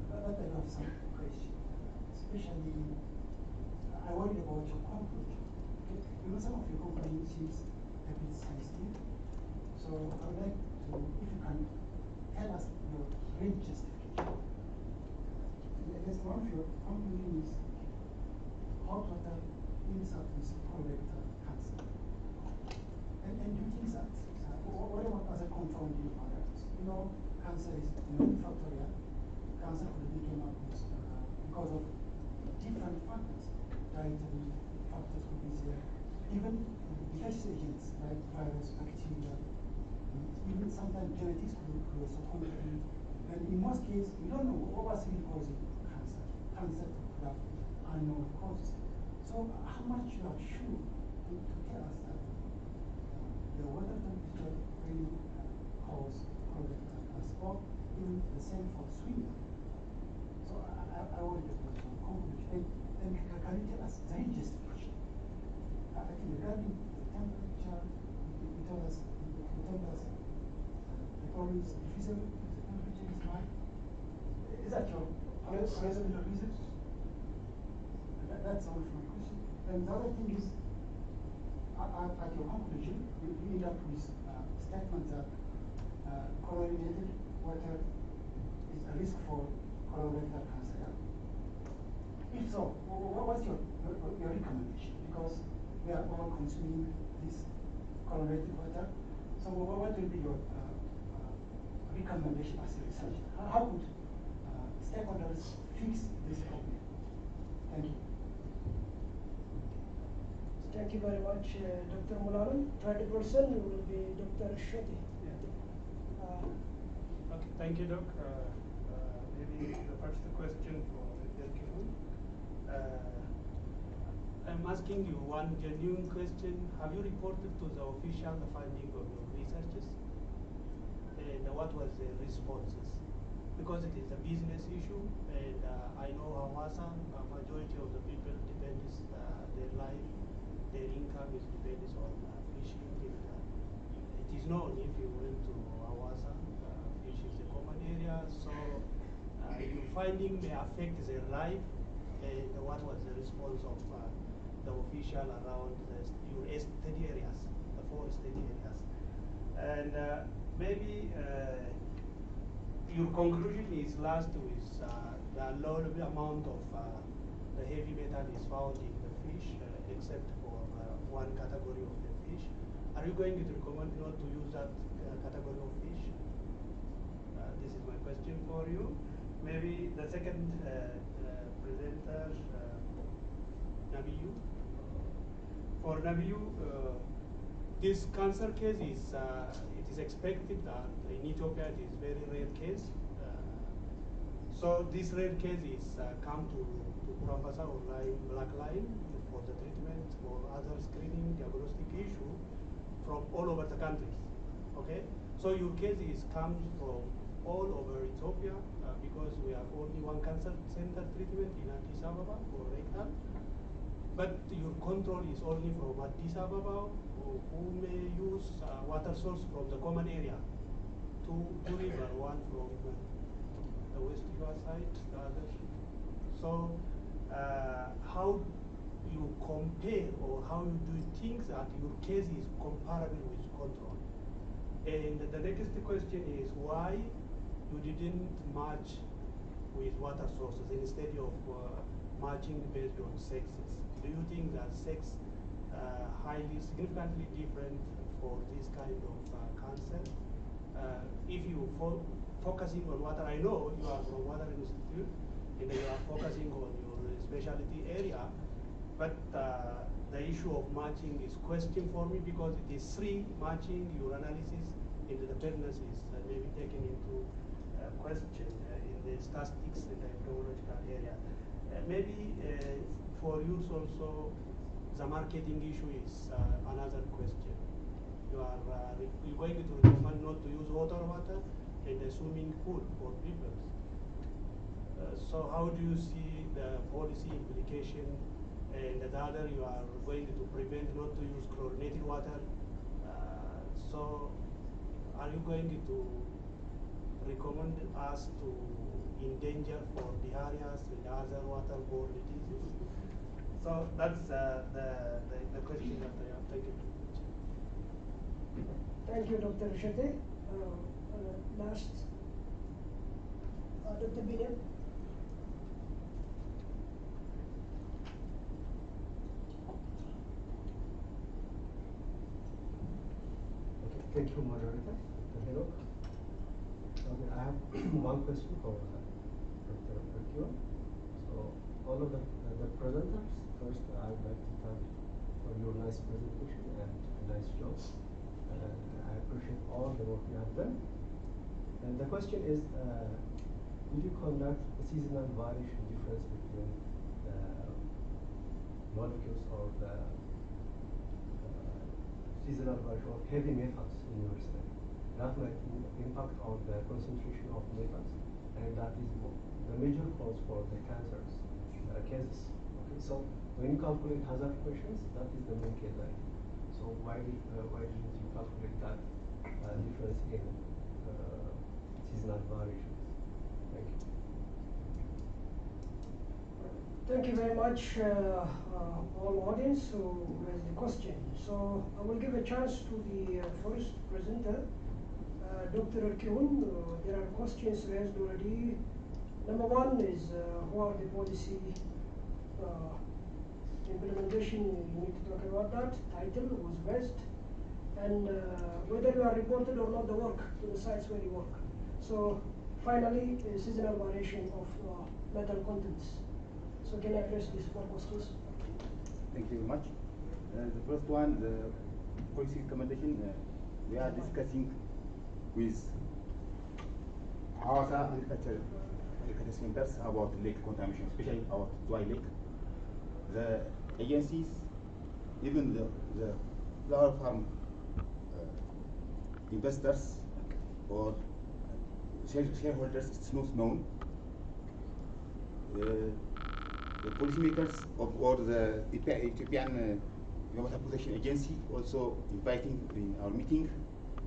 But I have some questions. Especially, I worry about your conclusion. Okay? Some of your conclusions seems a bit sensitive. So I would like to, if you can tell us your real justification. Let's one of your conclusion is hot water ends up with colorectal cancer. And do you think that, what about other confounding variables? You know, cancer is multifactorial. Cancer could be came up with because of different factors. Dietary factors could be there. Even infectious agents like virus, bacteria, even sometimes genetics could also contribute. And in most cases, we don't know what was really causing cancer. Cancer could have unknown causes. So how much you are sure to tell us that the water temperature really cause colorectal cancer, or even the same for swimming? So I want to conclude. And can you tell us the justification? I think regarding the temperature, you told us the problem is diffusible, the temperature is high. Is that your reasonable reason? That's all for my question. And the other thing is, at your conclusion, you end up with statement that chlorinated water is a risk for colorectal cancer. If so, what's your recommendation? Because we are all consuming this chlorinated water. So what will be your recommendation as a researcher? How could stakeholders fix this problem? Thank you. Thank you very much, Dr. Mulalam. Third person will be Dr. Shetty. Okay, thank you, Doc. Maybe the first question for Mr. Kihun. I'm asking you one genuine question. Have you reported to the official the finding of your researches? And what was the responses? Because it is a business issue, and I know Hawassa, a majority of the people depends their life, their income is depends on fishing. It is known if you went to Hawassa, fish is a common area, so your finding may affect their life. And what was the response of the official around your study areas, the 4 study areas? And maybe your conclusion is last with the low amount of the heavy metal is found in the fish, except for one category of the fish. Are you going to recommend not to use that category of fish? This is my question for you. Maybe the second presenter, Nabiyu. For Nabiyu, this cancer case is, it is expected that in Ethiopia it is very rare case. So this rare case is come to Professor Online Black Line for the treatment or other screening diagnostic issue from all over the countries. Okay, so your case is comes from all over Ethiopia because we have only one cancer center treatment in Addis Ababa for rectal. But your control is only from Addis Ababa, who may use water source from the common area. Two river, one from the West River side, the other. So how you compare or how you do things that your case is comparable with control? And the next question is why you didn't match with water sources instead of matching based on sexes? Do you think that sex highly significantly different for this kind of cancer? If you focusing on water, I know you are from Water Institute and you are focusing on your specialty area, but the issue of matching is question for me because it is matching your analysis into the fairness is maybe taken into question in the statistics and the epidemiological area. Maybe for you also, the marketing issue is another question. You are you're going to recommend not to use water in the swimming pool for people. So how do you see the policy implication? And the other, you are going to prevent not to use chlorinated water. So are you going to recommend us to endanger for diarrhea and other waterborne diseases? So that's the question that I have. Thank you. Thank you, Dr. Shete. Last, Dr. Binem. Okay, thank you, moderator. Hello. Okay, I have one question for Dr. Akio. So, all of the presenters, first I would like to thank for your nice presentation and nice job. I appreciate all the work you have done. And the question is, did you conduct a seasonal variation difference between the molecules or the seasonal variation of heavy metals in your study? That might impact on the concentration of metals, and that is the major cause for the cancers cases. Okay, so when you calculate hazard equations, that is the main case item. So why didn't you calculate that difference in seasonal variations? Thank you. Thank you very much, all audience who raised the question. So I will give a chance to the first presenter, Dr. Kyun. There are questions raised already. Number one is who are the policy implementation? You need to talk about that. Title was raised, and whether you are reported or not the work to the sites where you work. So finally, seasonal variation of metal contents. So can I address these four questions? Thank you very much. The first one, the policy recommendation, we are discussing with Hawassa Agriculture Centers about lake contamination, especially about Dry Lake. The agencies, even the flower farm investors or shareholders, it's not known. The policymakers or the Ethiopian Environmental Protection Agency also inviting in our meeting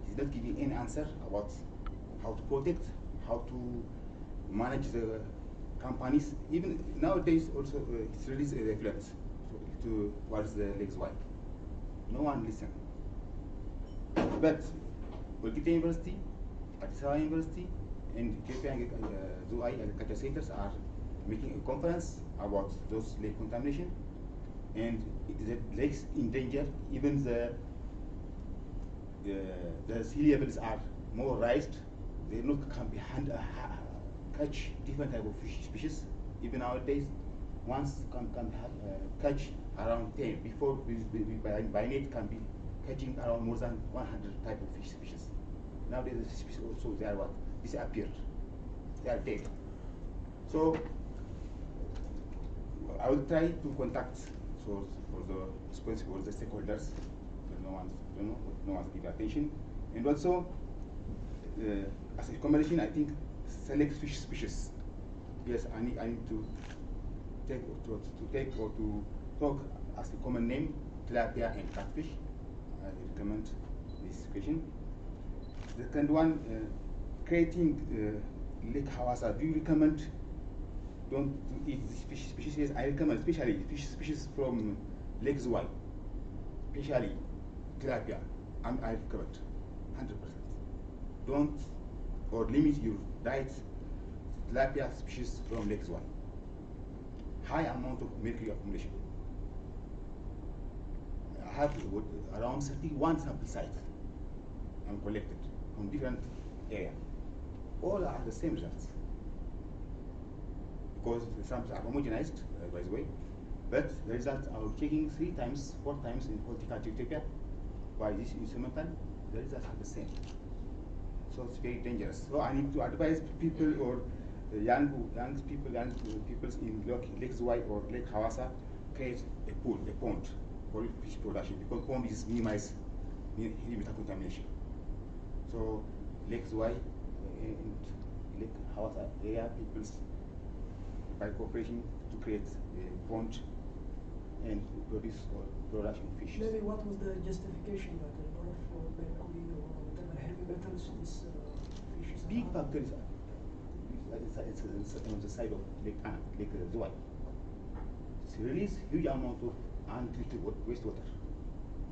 is not giving any answer about how to protect, how to manage the companies. Even nowadays also it's released a reference towards the Lake Zouai. No one listen. But Kolkata University, Addis Ababa University, and Ethiopian Zouai Agriculture Centers are making a conference about those lake contamination, and the lakes in danger. Even the sea levels are more raised. They not can be catch different type of fish species. Even nowadays, once can catch around 10. Before by net can be catching around more than 100 type of fish species. Nowadays the species also they are what disappeared. They are dead. So I will try to contact for the responsible the stakeholders, but no one's giving attention. And also, as a recommendation, I think select fish species. Yes, I need to take or to talk as a common name, tilapia and catfish. I recommend this question. The second one, creating Lake Hawassa. Do you recommend? Don't eat this fish species. I recommend especially fish species from Lake Zouai, especially tilapia. I recommend 100%. Don't or limit your diet tilapia species from Lake Zouai. High amount of mercury accumulation. I have around 31 sample sites I'm collected from different areas. All are the same results. Because the samples are homogenized, by the way, but the results are checking 3 times, 4 times in horticulture Ethiopia by this instrumental, the results are the same. So it's very dangerous. So I need to advise people or young people in Lake Zouai or Lake Hawassa, create a pool, a pond for fish production, because pond is minimize metal contamination. So Lake Zouai and Lake Hawassa area people's by cooperation to create a pond and produce production fish. Maybe what was the justification that a lot of mercury or whatever heavy metals this fish is? Big factories. It's on the side of Lake Zouai. It's release huge amount of untreated wastewater,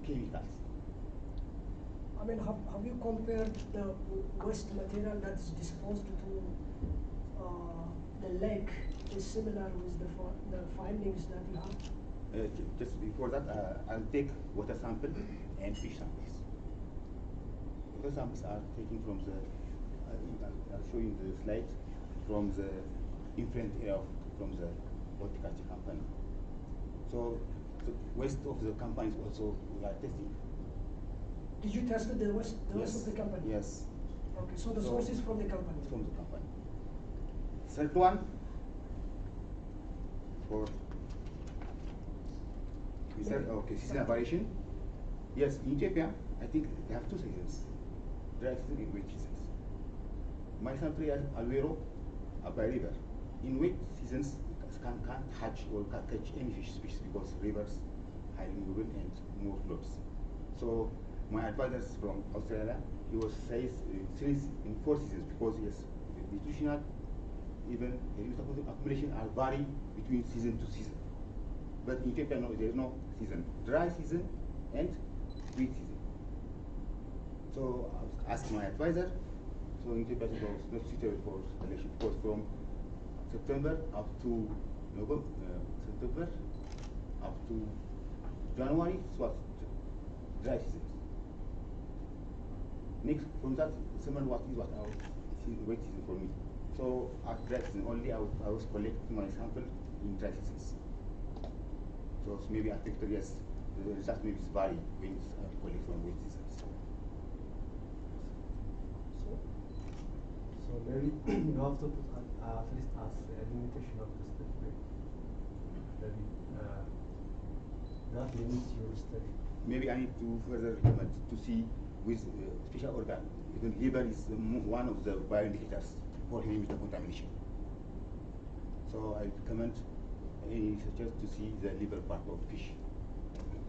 chemicals. I mean, have you compared the waste material that is disposed to the lake is similar with the findings that you have? Just before that, I'll take water sample and fish samples. Water samples are taken from the, I'll show you the slide, from the influent area from the horticulture company. So the waste of the companies also we are testing. Did you test the waste of the company? Yes. Okay, so the source is from the company? From the company. Third one, for seasonal variation. Yes, in Ethiopia, I think they have two seasons, dry season and wet seasons. My sample is Alvero, Abai River. In wet seasons, can't hatch or can't catch any fish species because rivers highly moving and more floods. So my advisors from Australia, he was says 3 in 4 seasons because yes, the nutritional even accumulation are vary between season to season. But in Ethiopia, no, there is no season. Dry season and wet season. So I was asking my advisor, so in Ethiopia it was not suitable for selection because from September up to November, September up to January, it was dry season. Next, from that, summer what is what our wet season for me. So at dry season only, I was collecting my sample in dry seasons. So maybe at 50 years, the result maybe is vary when it's collected from wet seasons. So maybe you have to put at least as a limitation of the study. Maybe that limits your study. Maybe I need to further recommend to see with special organ. Even liver is one of the bioindicators for heavy metal contamination. So I recommend, I suggest to see the liver part of fish. Thank you.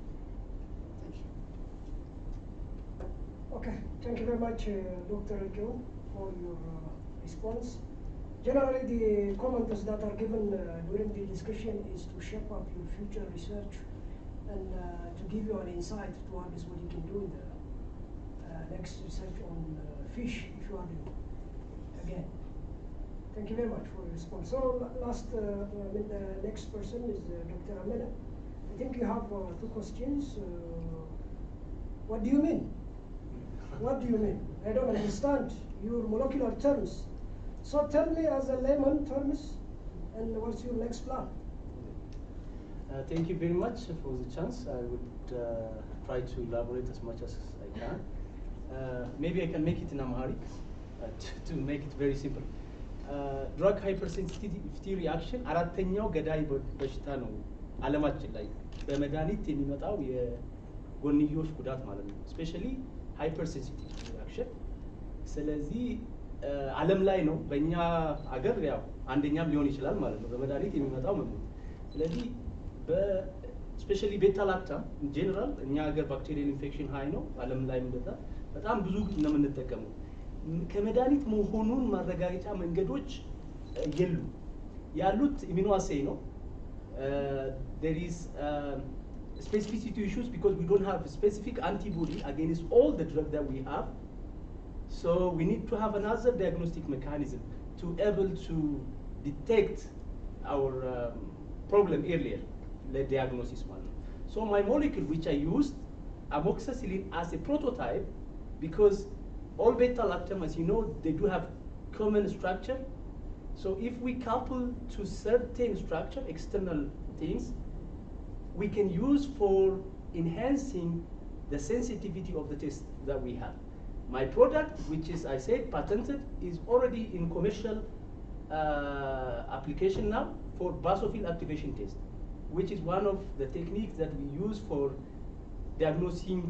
Okay, thank you very much, Dr. Elkeo, for your response. Generally, the comments that are given during the discussion is to shape up your future research and to give you an insight towards what you can do in the next research on fish, if you are doing again. Thank you very much for your response. So the next person is Dr. Amena. I think you have 2 questions. What do you mean? What do you mean? I don't understand your molecular terms. So tell me as a layman terms, and what's your next plan? Thank you very much for the chance. I would try to elaborate as much as I can. Maybe I can make it in Amharic to make it very simple. Drug hypersensitivity reaction አራተኛው ገዳይ በሽታ ነው ዓለማችን ላይ በመድኃኒት የሚመጣው የጎንዮሽ ጉዳት ማለት ነው ስፔሻሊ hypersensitivity reaction ስለዚህ ዓለም ላይ ነው በእኛ አገር ያው አንደኛም ሊሆን ይችላል ማለት ነው በመድኃኒት የሚመጣው መሞት ስለዚህ በስፔሻሊ ቤታ ላክታም ኢን ጀነራል እኛ ሀገር ባክቴሪያል ኢንፌክሽን ሃይ ነው ዓለም ላይ እንደዛ በጣም ብዙ ነው የምንጠቀመው ከመድኃኒት መሆኑን ማረጋገጫ መንገዶች የሉ ያሉት ኢሚኖ አሴይ ነው there is specificity issues because we don't have a specific antibody against all the drug that we have so we need to have another diagnostic mechanism to able to detect our problem earlier the diagnosis one so my molecule which I used amoxicillin as a prototype because all beta-lactam, as you know, they do have common structure. So if we couple to certain structure, external things, we can use for enhancing the sensitivity of the test that we have. My product, which is, I said, patented, is already in commercial application now for basophil activation test, which is one of the techniques that we use for diagnosing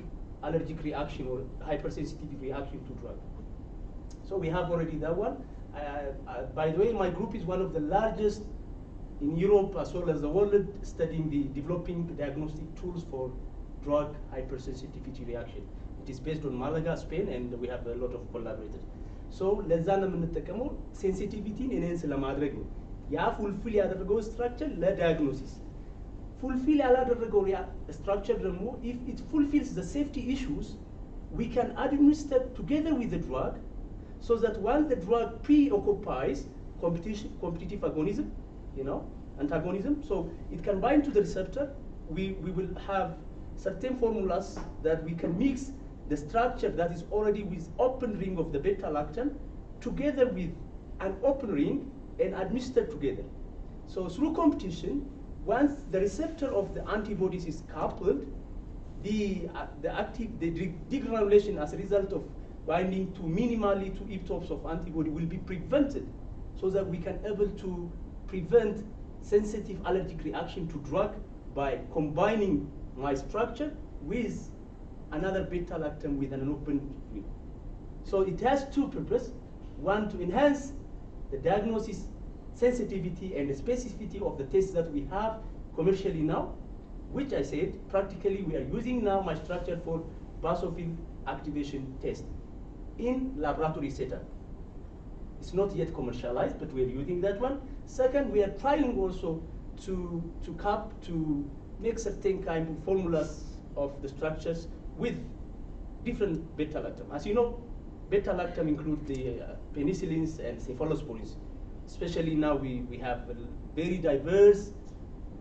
allergic reaction or hypersensitivity reaction to drug. So we have already that one. By the way, my group is one of the largest in Europe as well as the world studying the developing diagnostic tools for drug hypersensitivity reaction. It is based on Malaga, Spain, and we have a lot of collaborators. So ለዛ ነው የምንጠቀመው ሴንሲቲቪቲን ኢንሃንስ ለማድረግ ነው ያ ፉልፊል ያደረገው ስትራክቸር ለዳያግኖሲስ fulfill ያላደረገው structure ደግሞ if it fulfills the safety issues we can administer together with the drug, so that once the drug preoccupies competitive agonism, antagonism, so it can bind to the receptor. We will have certain formulas that we can mix the structure that is already with open ring of the beta-lactam together with an open ring and administer together. So through competition, once the receptor of the antibodies is coupled, the degranulation as a result of binding to minimally 2 epitopes of antibody will be prevented, so that we can able to prevent sensitive allergic reaction to drug by combining my structure with another beta-lactam with an open ring. So it has 2 purposes. One, to enhance the diagnosis sensitivity and the specificity of the tests that we have commercially now, which I said practically we are using now my structure for basophil activation test in laboratory setup. It's not yet commercialized, but we are using that one. Second, we are trying also to make certain kind of formulas of the structures with different beta-lactam. As you know, beta-lactam include the penicillins and cephalosporins. Especially now we have a very diverse,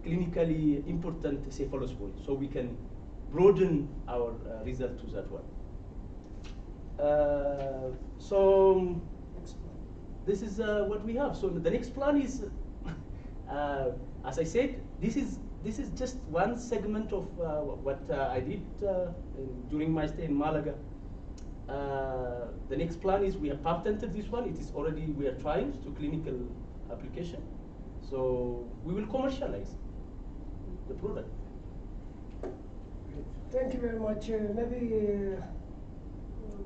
clinically important cephalosporins, so we can broaden our result to that one. So this is what we have. So the next plan is, as I said, this is just one segment of what I did during my stay in Malaga. The next plan is we have patented this one. It is already, we are trying to clinical application. So we will commercialize the product. Thank you very much. Maybe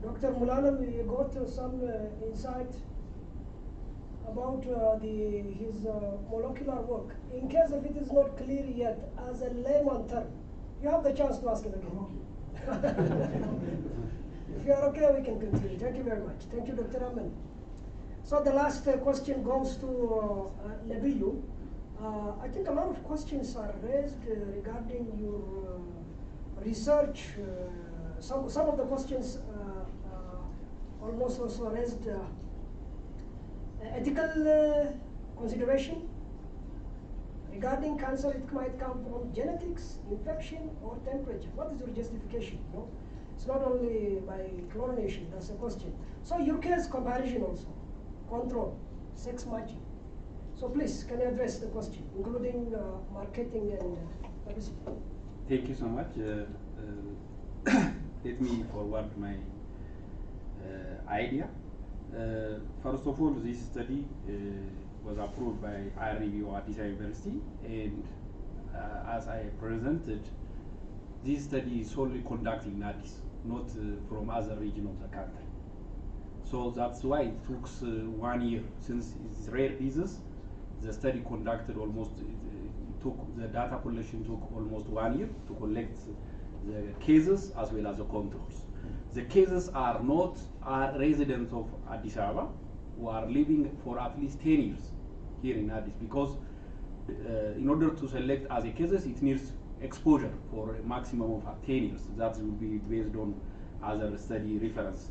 Dr. Mulanam, you got some insight about his molecular work. In case if it is not clear yet, as a layman term, you have the chance to ask it again. If you are okay, we can continue. Thank you very much. Thank you, Dr. Amen. So the last question goes to Nabilu. I think a lot of questions are raised regarding your research. Some of the questions almost also raised ethical consideration. Regarding cancer, it might come from genetics, infection, or temperature. What is your justification? No? It's not only by chlorination, that's a question. So your case comparison also, control, sex matching. So please, can you address the question, including marketing and publicity? Thank you so much. Let me forward my idea. First of all, this study was approved by IRBO at Addis University, and as I presented, this study is solely conducted in Addis, not from other region of the country. So that's why it took 1 year. Since it's rare disease, the study conducted almost, the data collection took almost 1 year to collect the cases as well as the controls. The cases are residents of Addis Ababa who are living for at least 10 years here in Addis, because in order to select as a cases, it needs exposure for a maximum of 10 years. That will be based on other study reference.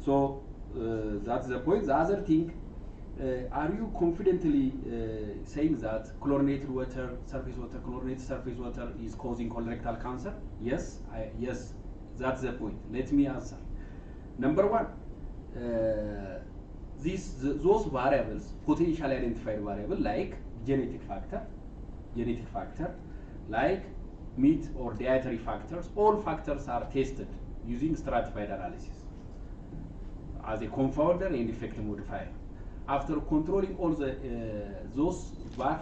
So that's the point. The other thing, are you confidently saying that chlorinated water, chlorinated surface water is causing colorectal cancer? Yes, yes, that's the point. Let me answer. Number one, those variables, potentially identified variable like genetic factor, like meat or dietary factors, all factors are tested using stratified analysis as a confounder and effect modifier. After controlling all those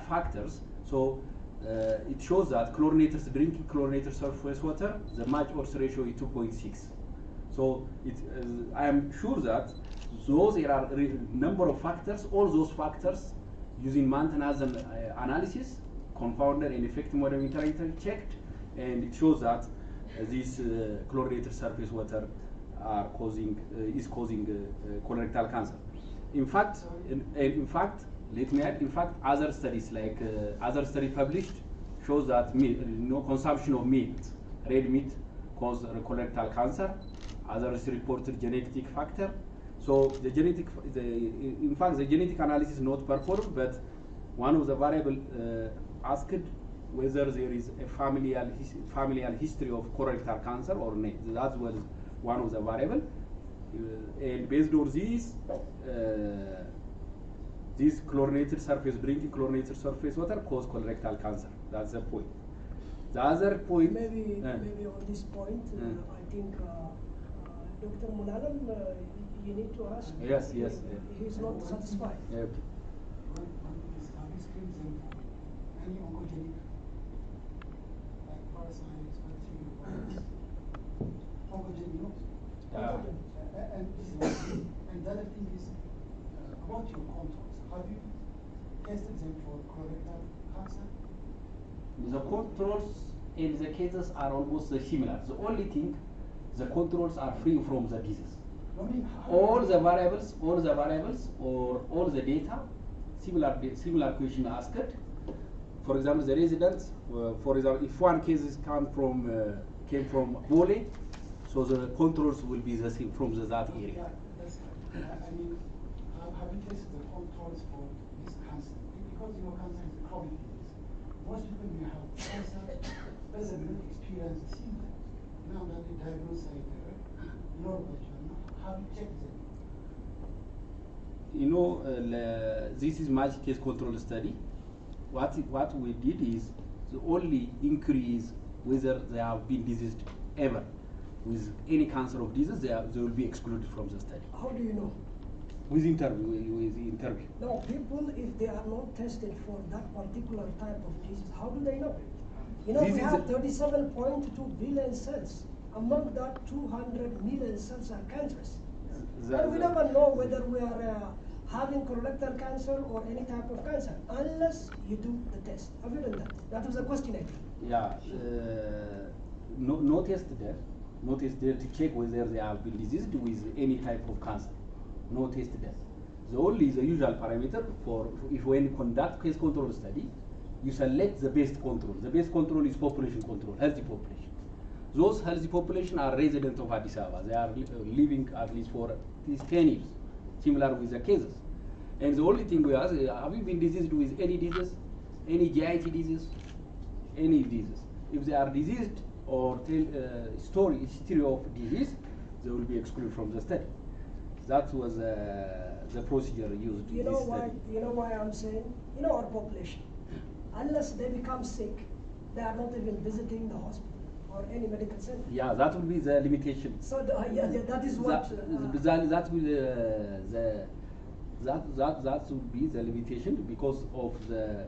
factors, so it shows that drinking chlorinated surface water, the match odds ratio is 2.6. So I am sure that there are number of factors, all those factors using maintenance analysis, confounder and effect modifier checked, and it shows that this chlorinated surface water is causing colorectal cancer. In fact, let me add, in fact, other studies like other study published shows that consumption of meat, red meat, causes colorectal cancer, others reported genetic factor. So the genetic, in fact, the genetic analysis is not performed, but one of the variable asked whether there is a familial history of colorectal cancer or not. That was one of the variable, and based on this chlorinated surface, drinking chlorinated surface water cause colorectal cancer. That's the point. The other point, maybe on this point, I think Dr. Munalam, you need to ask. Yes. He's not satisfied. Yep. One is, have you screened them for any oncogenic, like parasites, bacteria, oncogenic, no? And this is one thing. And the other thing is about your controls. Have you tested them for colorectal cancer? The controls in the cases are almost similar. The only thing, the controls are free from the disease. All the variables, or all the data, similar question asked. For example, the residents, for example, if one case came from Bole, so the controls will be the same from that area. Yeah, that's right. I mean, have you tested the controls for this cancer? Because cancer is a chronic disease. Most people may have cancer, but they don't experience the symptoms. Now that the diagnosis is there, you know that you are not. Have you checked them? This is match case control study. What we did is the only increase whether they have been diseased ever with any cancer of disease, they will be excluded from the study. How do you know? With interview. No, people, if they are not tested for that particular type of disease, how do they know? We have 37.2 billion cells. Among that, 200 million cells are cancerous. And we never know whether we are having colorectal cancer or any type of cancer, unless you do the test. Have you done that? That was a question, I think. Yeah, no test there. No test there to check whether they have been diseased with any type of cancer. No test there. The usual parameter when you conduct case control study, you select the best control. The best control is population control, healthy population. Those healthy population are residents of Addis Ababa. They are living at least for at least 10 years, similar with the cases. And the only thing we ask is, have you been diseased with any disease, any GIT disease, any disease? If they are diseased or tell history of disease, they will be excluded from the study. That was the procedure used in this study. You know why I'm saying? Our population, unless they become sick, they are not even visiting the hospital or any medical center. Yeah, that will be the limitation. So that is what. That will be the limitation because of the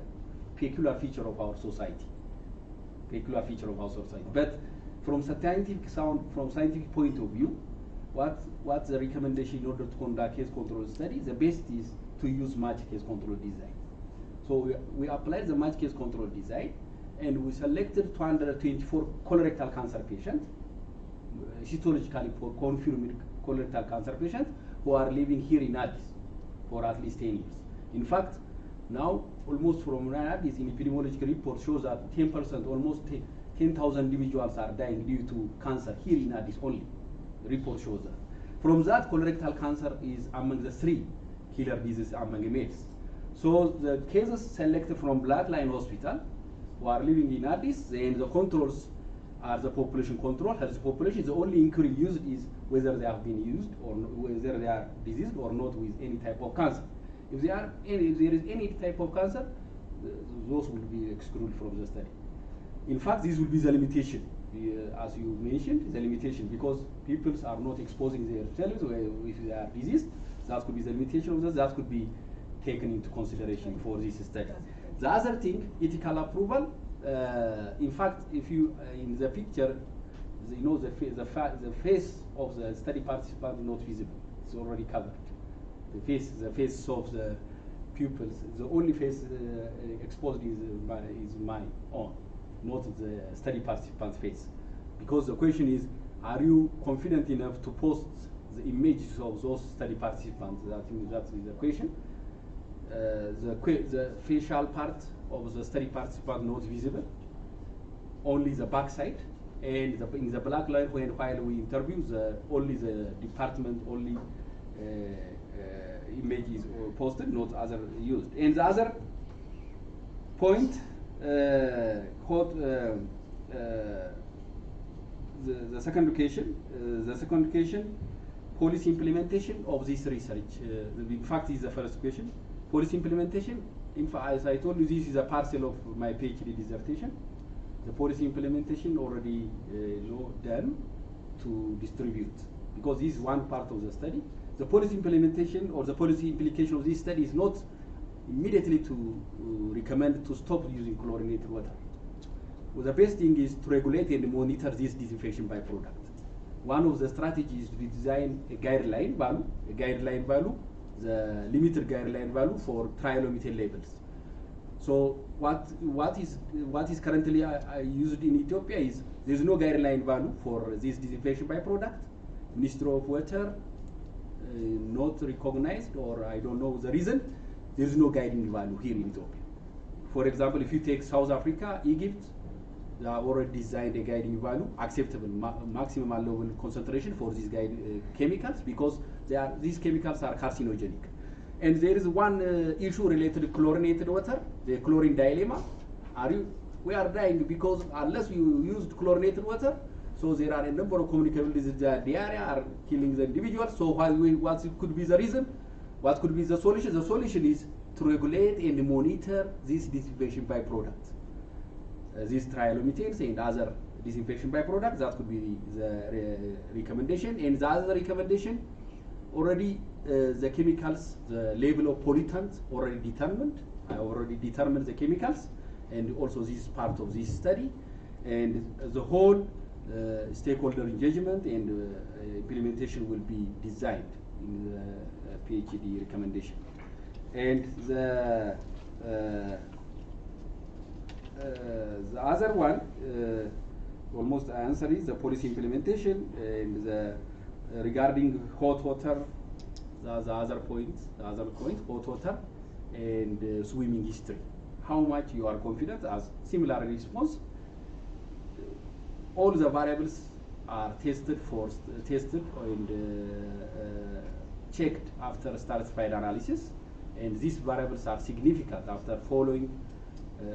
peculiar feature of our society. But from scientific point of view, what's the recommendation in order to conduct case control study? The best is to use match case control design. So we applied the match case control design, and we selected 224 colorectal cancer patients, histologically confirmed colorectal cancer patients who are living here in Addis for at least 10 years. In fact, now almost from Addis, in epidemiological report shows that 10%, almost 10,000 individuals are dying due to cancer here in Addis only. The report shows that. From that, colorectal cancer is among the 3 killer diseases among males. So the cases selected from Black Lion Hospital who are living in Addis, then the controls are the population control, health population. The only inquiry used is whether they have been used or whether they are diseased or not with any type of cancer. If there is any type of cancer, those will be excluded from the study. In fact, this will be the limitation, as you mentioned, the limitation, because people are not exposing themselves if they are diseased. That could be the limitation of that could be taken into consideration for this study. The other thing, ethical approval. In fact, if you in the picture, the face of the study participant is not visible. It's already covered. The face of the pupils, the only face exposed is my own, not the study participant's face. Because the question is, are you confident enough to post the images of those study participants? That is the question. The facial part of the study participant not visible, only the back side, And in the black line, while we interview, only the department, only image is posted, not other used. And the other point, the second question, policy implementation of this research. In fact, is the first question. Policy implementation, in fact, as I told you, this is a parcel of my PhD dissertation. The policy implementation already done to distribute, because this is one part of the study. The policy implementation or the policy implication of this study is not immediately to recommend to stop using chlorinated water. Well, the best thing is to regulate and monitor this disinfection byproduct. One of the strategies is to design a guideline value, the limited guideline value for trialomethane labels. So what is currently used in Ethiopia is there's no guideline value for this disinfection byproduct. Ministry of Water not recognized, or I don't know the reason. There is no guiding value here in Ethiopia. For example, if you take South Africa, Egypt, they have already designed a guiding value, acceptable maximum allowable concentration for these chemicals, because these chemicals are carcinogenic. And there is one issue related to chlorinated water, the chlorine dilemma. We are dying because unless you used chlorinated water, so there are a number of communicable diseases. The diarrhea are killing the individuals. So what could be the reason? What could be the solution? The solution is to regulate and monitor this disinfection byproducts. These trialomethanes and other disinfection byproducts, that could be the recommendation. And the other recommendation, already the chemicals, the level of pollutant already determined. I already determined the chemicals, and also this is part of this study. And the whole stakeholder engagement and implementation will be designed in the PhD recommendation. And the other one, almost answer is the policy implementation, and the regarding hot water, the other point, hot water and swimming history. How much you are confident as similar response? All the variables are tested and checked after stratified analysis, and these variables are significant after following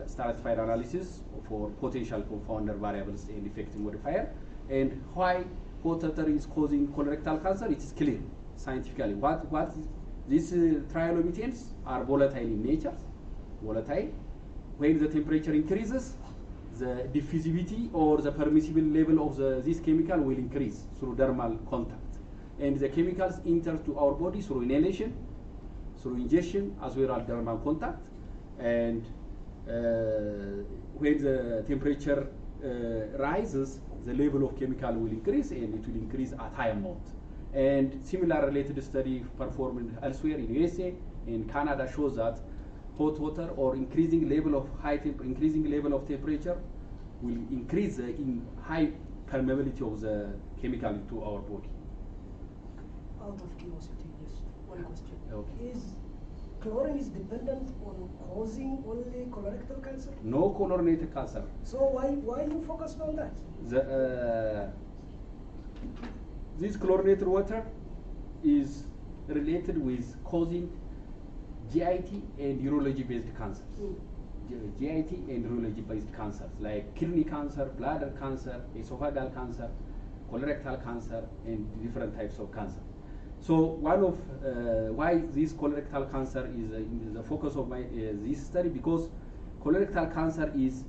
stratified analysis for potential confounder variables and effective modifier. And why hot water is causing colorectal cancer? It is clear scientifically. What these trialomethanes are volatile in nature. Volatile. When the temperature increases, the diffusivity or the permissible level of this chemical will increase through dermal contact. And the chemicals enter to our body through inhalation, through ingestion, as well as dermal contact. And when the temperature rises, the level of chemical will increase, and it will increase at high amount. And similar related study performed elsewhere in USA and Canada shows that hot water or increasing level of temperature will increase the high permeability of the chemical to our body. Out of curiosity, just one question. Okay. Is chlorine is dependent on causing only colorectal cancer? No chlorinated cancer. So why you focused on that? This chlorinated water is related with causing GIT and urology-based cancers. GIT and urology-based cancers like kidney cancer, bladder cancer, esophageal cancer, colorectal cancer, and different types of cancer. So one of why this colorectal cancer is the focus of my this study, because colorectal cancer is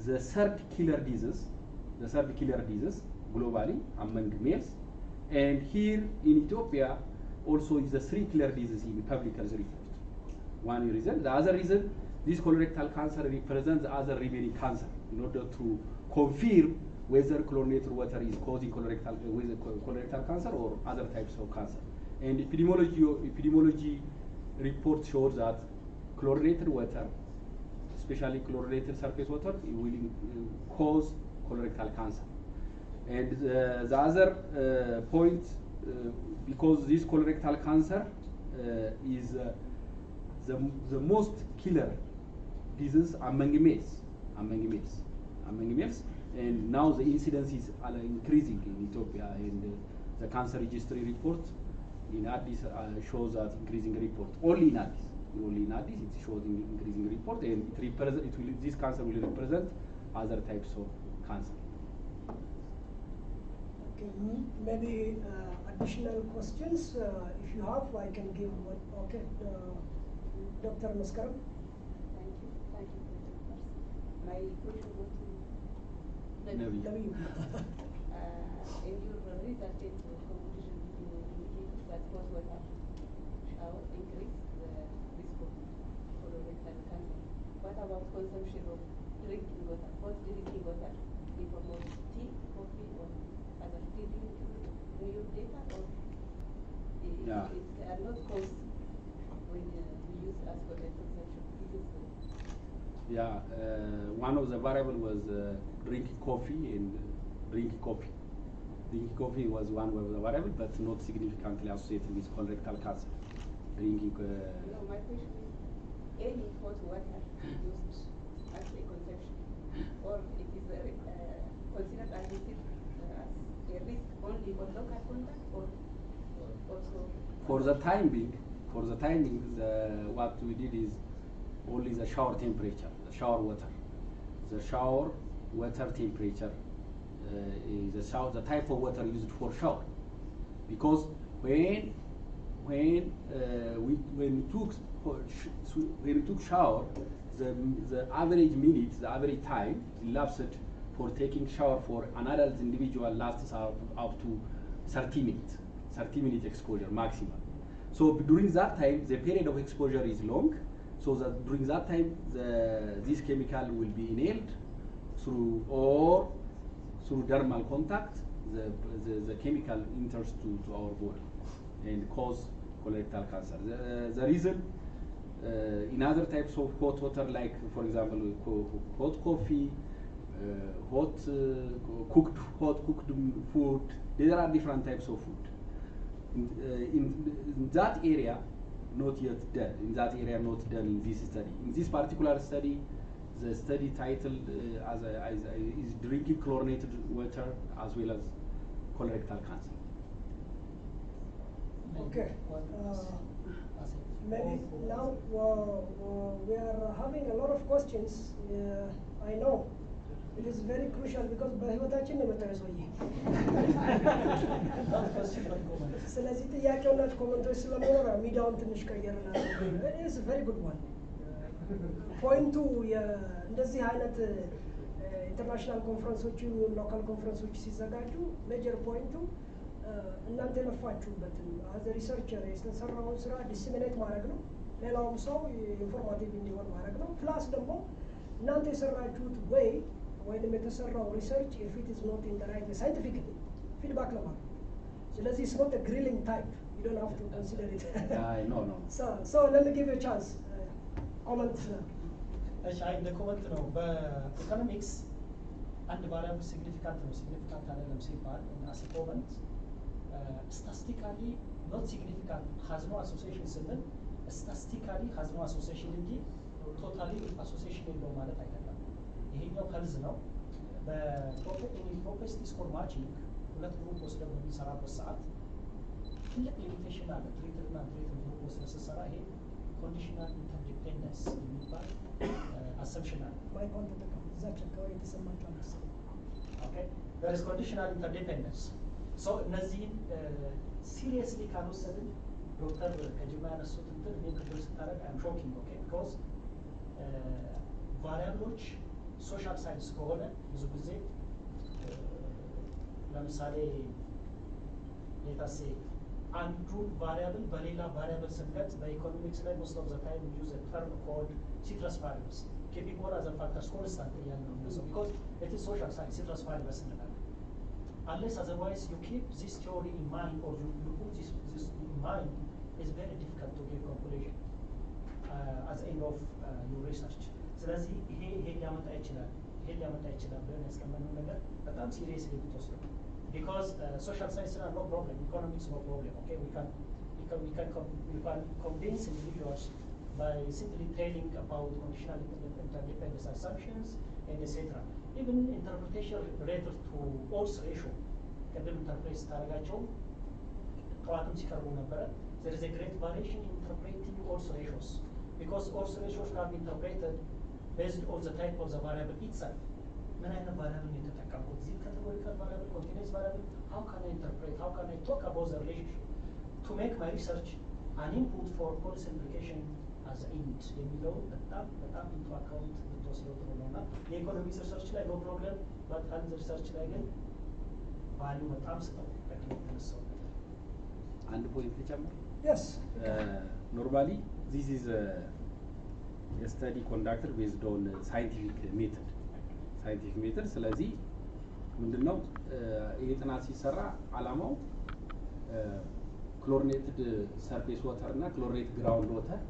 the third killer disease globally among males, and here in Ethiopia also is the three killer disease in public health report. One reason. The other reason, this colorectal cancer represents the other remaining cancer in order to confirm whether chlorinated water is causing colorectal cancer or other types of cancer. And epidemiology report shows that chlorinated water, especially chlorinated surface water, it will cause colorectal cancer. And the other point, because this colorectal cancer is the most killer disease among males. And now the incidences are increasing in Ethiopia, and the cancer registry report in Addis shows that increasing report. Only in Addis it shows increasing report, and this cancer will represent other types of cancer. Okay, maybe additional questions, if you have, I can give one. Okay, Dr. Maskaram. Thank you, Professor. My question was to Nabi. In your research conclusion, you indicated that hot water shower increase the risk of colorectal cancer. What about consumption of drinking water, hot drinking water, in form of tea, coffee, or other tea? Do you know your data, or Yeah. it cannot cause when we use as for the consumption? Yeah, one of the variable was drinking coffee and drinking coffee. Drinking coffee was one of the variable, but not significantly associated with colorectal cancer. Drinking. No, my question is, any hot water used as a consumption, or it is considered as a risk only for local contact, or also? For the time being, what we did is only the shower temperature, the shower water. The shower water temperature is the type of water used for shower. Because when we took shower, the average minutes, the average time elapsed for taking shower for an adult individual lasts up to 30 minutes, 30-minute exposure maximum. So during that time, the period of exposure is long. So that during that time, this chemical will be inhaled through dermal contact. The chemical enters to our body and cause colorectal cancer. The reason in other types of hot water, like for example, hot coffee, hot cooked food, there are different types of food. In that area, not yet done. In that area, not done in this study. In this particular study, the study title is drinking chlorinated water as well as colorectal cancer. Okay. Maybe now we are having a lot of questions. I know it is very crucial because በህይወታችን ነው የምትረሳው ይሄ ስለዚህ ጥያቄውና ኮመንቶች ስለሚኖር ሚዲያውን ትንሽ ቀየርና ኢትስ ቬሪ ጉድ ዋን ፖይንቱ እንደዚህ አይነት ኢንተርናሽናል ኮንፈረንሶች ሎካል ኮንፈረንሶች ሲዘጋጁ ሜጀር ፖይንቱ እናንተ የለፋችሁበትን አዘ ሪሰርቸር የተሰራውን ስራ ዲስሚኔት ማድረግ ነው። ሌላውም ሰው ኢንፎርማቲቭ እንዲሆን ማድረግ ነው። ፕላስ ደግሞ እናንተ የሰራችሁት ወይ ወይንም የተሰራው ሪሰርች if it is not in the right scientifically feedback ለማድረግ ስለዚህ it's not a grilling type, you don't have to consider it. No. So let me give you a chance. Comment. እሺ አይ እንደ ኮመንት ነው በኢኮኖሚክስ አንድ ቫሪያብል ሲግኒፊካንት ነው ሲግኒፊካንት አይደለም ሲባል as a comment statistically not significant has no association ስንል statistically has no association እንጂ totally association የለውም ማለት አይደለም። ይሄኛው ሄልዝ ነው። በፕሮፐርቲ ስኮር ማቺንግ ሁለት ግሩፕ ወስደን በሚሰራበት ሰዓት ትልቅ ሊሚቴሽን አለ። ትሪትድ እና ትሪትድ ግሩፕ ወስደን ስሰራ ይሄ ኮንዲሽናል ኢንተርዲፔንደንስ የሚባል አሰምሽን አለ። ማይኮን ተጠቀሙ እዛች አካባቢ የተሰማቸው መሰለኝ። ኦኬ there is conditional interdependence so እነዚህን ሲሪየስሊ ካልወሰድን ዶክተር ከጅማ ያነሱት እንትን እኔ ክፍል ስታደርግ አም ሾኪንግ ኦኬ ቢኮዝ ቫሪያብሎች ሶሻል ሳይንስ ከሆነ ብዙ ጊዜ ለምሳሌ ሌታሴ አንዱን ቫሪያብል በሌላ ቫሪያብል ስንገጥ በኢኮኖሚክስ ላይ ሞስት ኦፍ ዘ ታይም ዩዝ ተርም ኮድ ሲትረስ ቫሪያብልስ ኬፒንግ ኦል አዘር ፋክተርስ ኮንስታንት እያልን ነው እነሱ ቢኮዝ ኢት ኢዝ ሶሻል ሳይንስ ሲትረስ ቫሪያብልስ እንላለን unless otherwise you keep this theory in mind or you put this in mind is very difficult to give conclusion as end of your research. ስለዚህ ይሄ ሊያመጣ ይችላል ብለን ያስቀመጥነው ነገር በጣም ሲሪየስሊ ብትወስደው because social science are no problem, economics no problem. Okay, we can convince individuals by simply telling about conditional interdependence assumptions and etc. even interpretation related to odds ratio ቅድም ኢንተርፕሬት ስታደርጋቸው ጠዋትም ሲቀርቡ ነበረ there is a great variation in interpreting odds ratios because odds ratios can be interpreted based on the type of the variable itself ምን አይነት variable ነው የተጠቀምኩት እዚህ categorical variable continuous variable how can I interpret how can I talk about the relationship to make my research an input for policy implication as end የሚለው በጣም into account ብትወስደው ጥሩ ነው እና የኢኮኖሚክስ ሪሰርች ላይ no problem but health research ላይ ግን ቫልዩ በጣም ስጠው ለተነሳው አንድ ፖይንት ልጨምር Yes. Normally this is a study conducted based on scientific method ስለዚህ ምንድነው ይሄ ጥናት ሲሰራ አላማው ክሎሪኔትድ ሰርፌስ ዋተር እና ክሎሪኔትድ ግራውንድ ዋተር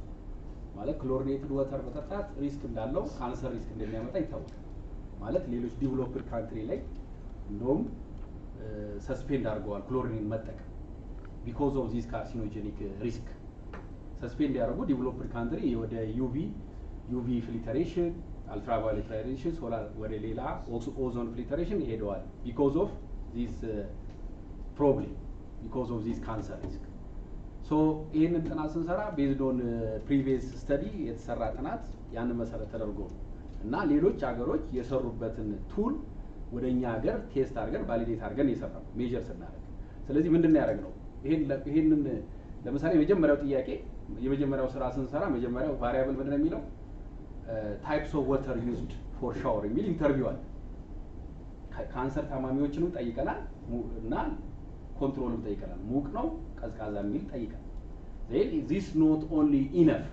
ማለት ክሎሪኔትድ ዋተር መጠጣት ሪስክ እንዳለው ካንሰር ሪስክ እንደሚያመጣ ይታወቃል ማለት ሌሎች ዲቨሎፕድ ካንትሪ ላይ እንደውም ሰስፔንድ አድርገዋል ክሎሪንን መጠቀም because of this carcinogenic risk suspend ያደረጉ developed country ወደ UV filtration ultraviolet radiation solar ወደ ሌላ ozone filtration ይሄደዋል because of this problem because of this cancer risk so ይሄንን ጥናት ስንሰራ based on previous study የተሰራ ጥናት ያን መሰረት ተደርጎ እና ሌሎች ሀገሮች የሰሩበትን ቱል ወደኛ ሀገር ቴስት አድርገን ቫሊዴት አድርገን የሰራው ሜጀር ስናደርግ ስለዚህ ምንድነው ያደረግነው ይሄንን ለምሳሌ የመጀመሪያው ጥያቄ የመጀመሪያው ስራ ስንሰራ መጀመሪያው ቫሪያብል ምንድነው የሚለው ታይፕስ ኦፍ ዋተር ዩዝድ ፎር ሻወር የሚል ኢንተርቪው አለ ካንሰር ታማሚዎችንም ጠይቀናል እና ኮንትሮልም ጠይቀናል ሙቅ ነው ቀዝቃዛ የሚል ጠይቀናል then this not only enough